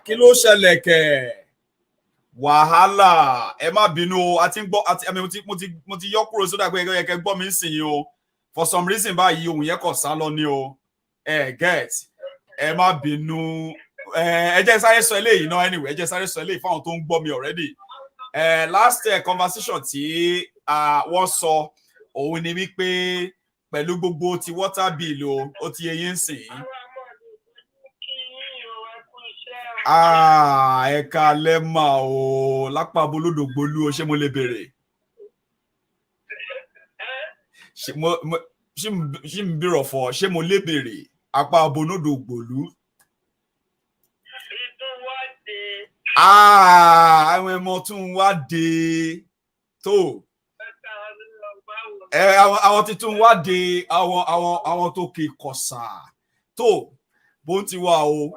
C: Kí ló ṣẹlẹ̀ kẹ̀? Wàhálà ẹ má bínú o àti ń gbọ́ àti mo ti yọ kúrò sódà pé ẹ kẹ́ gbọ́ mi ń sìn yín o for some reason báyìí ohun yẹn kò sá lọ ní o get ẹ má bínú ẹ jẹ́ sáré sọ eléyìí náà anyway ẹ jẹ́ sáré sọ eléyìí fáwọn tó ń gbọ́ mi already last conversation tí wọ́n sọ òun ni wípé pẹ̀lú gbogbo ti water bill o ó ti yẹ yín sìn. Ẹ káalẹ́ mà o lápá bolódògbólú o ṣé mo lè béèrè ṣé mo bírọ̀ fọ ṣé mo lè béèrè apá bolódògbólú. Àwọn ẹmọ tún wá dé tó àwọn títún wá dé àwọn tó kì í kọsà tó bó ti wà o.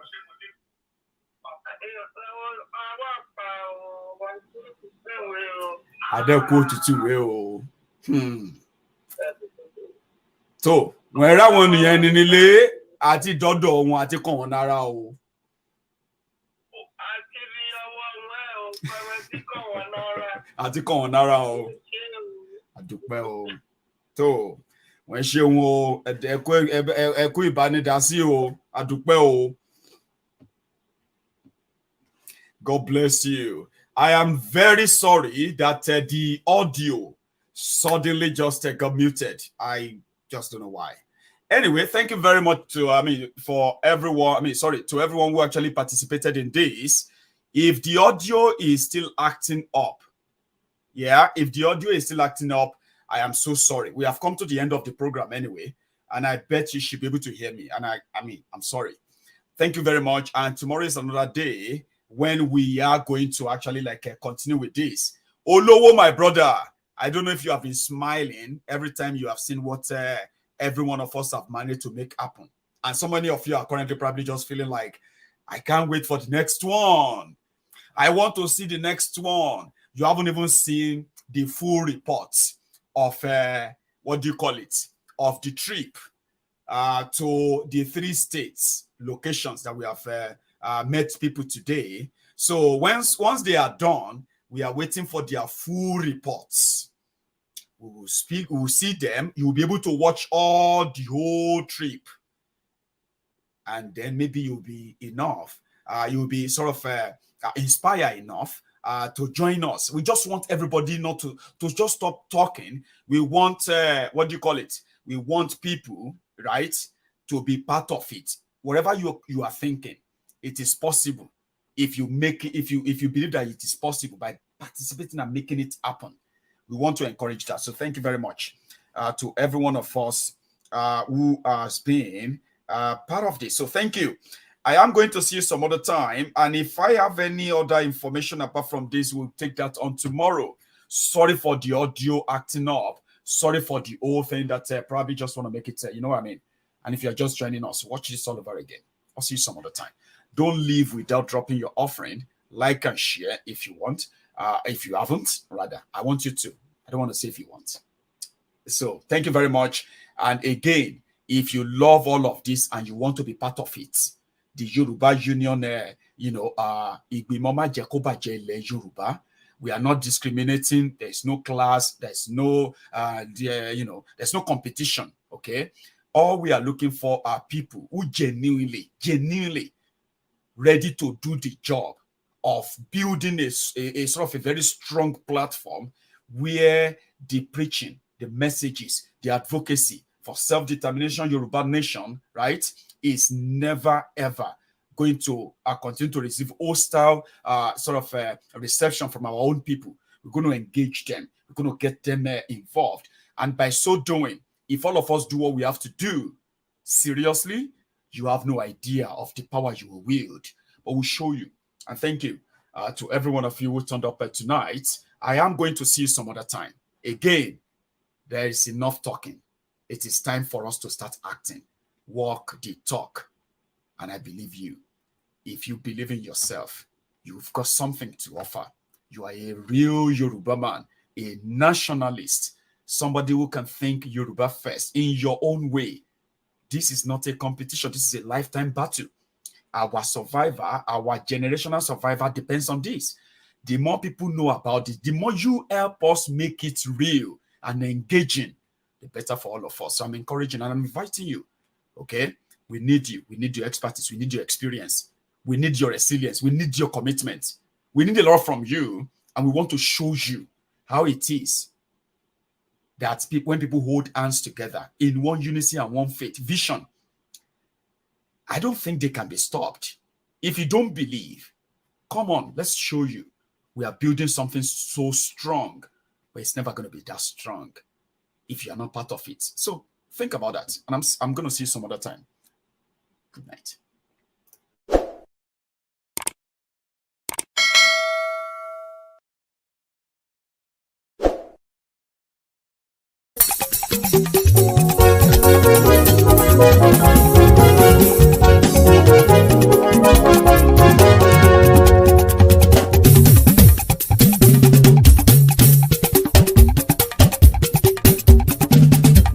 C: Adẹ́kù òtútù rẹ o. So, wọ́n ẹ̀rọ àwọn ènìyàn ní nílé àti dọ́dọ̀ wọn àti kàn wọ́n nára o. Àti kàn wọ́n nára o. Àdúpẹ́ o. So, wọ́n ṣe wọn ẹ̀kú ìbánidásí o. Àdúpẹ́ o. God bless you. I am very sorry that the audio suddenly just got muted. I just don't know why. Anyway, thank you very much to for everyone. To everyone who actually participated in this. If the audio is still acting up, if the audio is still acting up, I am so sorry. We have come to the end of the program anyway, and I bet you should be able to hear me. And I'm sorry. Thank you very much. And tomorrow is another day when we are going to actually continue with this. Olowo, my brother, I don't know if you have been smiling every time you have seen what every one of us have managed to make happen. And so many of you are currently probably just feeling like, I can't wait for the next one. I want to see the next one. You haven't even seen the full reports of, of the trip to the 3 states locations that we have met people today. So once they are done, we are waiting for their full reports. We will speak, we will see them. You will be able to watch all the whole trip. And then maybe you'll be enough. You'll be sort of inspired enough to join us. We just want everybody not to just stop talking. We want, We want people, right, to be part of it. Whatever you are thinking, it is possible. If you make it, if you believe that it is possible by participating and making it happen, we want to encourage that. So thank you very much to every one of us who has been part of this. So thank you. I am going to see you some other time, and if I have any other information apart from this, we'll take that on tomorrow. Sorry for the audio acting up. Sorry for the whole thing that probably just want to make it, you know what I mean? And if you're just joining us, watch this all over again. I'll see you some other time. Don't leave without dropping your offering. Like and share if you want. If you haven't, rather, I want you to. I don't want to say if you want. So thank you very much. And again, if you love all of this and you want to be part of it, the Yoruba Union, Yoruba, we are not discriminating. There's no class. There's no, there's no competition. Okay. All we are looking for are people who genuinely ready to do the job of building a sort of a very strong platform where the preaching, the messages, the advocacy for self-determination Yoruba nation, right, is never, ever going to continue to receive hostile reception from our own people. We're going to engage them. We're going to get them involved. And by so doing, if all of us do what we have to do, seriously, you have no idea of the power you will wield. But we'll show you. And thank you to every one of you who turned up tonight. I am going to see you some other time. Again, there is enough talking. It is time for us to start acting. Walk the talk. And I believe you. If you believe in yourself, you've got something to offer. You are a real Yoruba man, a nationalist, somebody who can think Yoruba first in your own way. This is not a competition. This is a lifetime battle. Our survivor, our generational survivor depends on this. The more people know about it, the more you help us make it real and engaging, the better for all of us. So I'm encouraging and I'm inviting you. Okay? We need you. We need your expertise. We need your experience. We need your resilience. We need your commitment. We need a lot from you, and we want to show you how it is that when people hold hands together in one unity and one faith, vision, I don't think they can be stopped. If you don't believe, come on, let's show you. We are building something so strong, but it's never going to be that strong if you are not part of it. So think about that, and I'm going to see you some other time. Good night.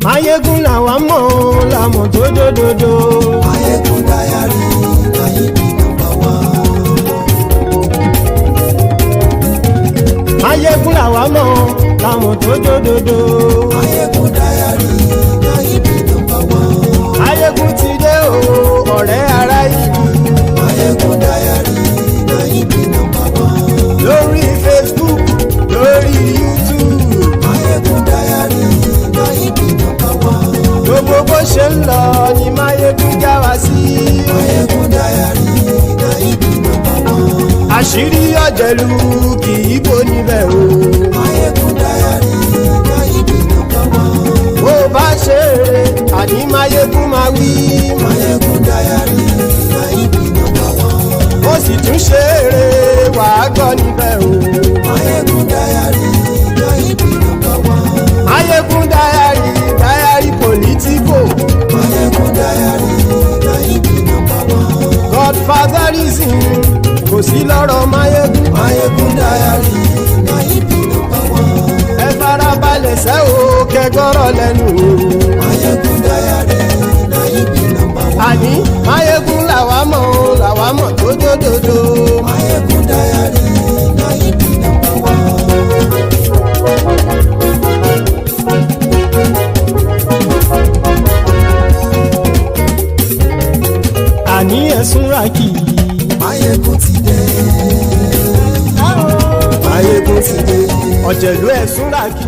B: Maiyegun làwa mọ̀ làmọ̀ tó dòdòdò. Maiyegun Diary láyé bí nàmbà wá. Maiyegun làwa mọ̀ làmọ̀ tó dòdòdò. Maiyegun Diary láyé bí nàmbà wá. Maiyegun ti dé o ọ̀rẹ́ ara ìlú. Maiyegun Diary láyé bí nàmbà wá. Lórí Facebook, lórí YouTube. Maiyegun Diary láyé bí nàmbà wá. Gbogbo bó ṣe ń lọ ni Maiyegun já wa sí. Maiyegun Diary láyé bí nàmbà wá. Àṣírí ọ̀jẹ̀lú kì í bò níbẹ̀ o. Maiyegun Diary láyé bí nàmbà wá. Bó bá ṣe eré àní Maiyegun máa wí. Maiyegun Diary láyé bí nàmbà wá. Ó sì tún ṣe eré wàá gbọ́ níbẹ̀ o. Maiyegun Diary láyé bí nàmbà wá. Maiyegun Diary, Diary Politico. Maiyegun Diary láyé bí nàmbà wá. Godfatherism kò sí lọ́rọ̀ Maiyegun. Maiyegun Diary láyé bí nàmbà wá. Ẹ farabalẹ̀ sẹ́ o kẹgọ́rọ̀ lẹ́nu o. Maiyegun Diary láyé bí nàmbà wá. Àní Maiyegun làwa mọ̀ tó dòdòdò. Maiyegun Diary láyé bí nàmbà wá. Àní ẹ̀sùn rákì. Maiyegun ti dé. Maiyegun ti dé. Ọ̀jẹ̀lú ẹ̀sùn rákì.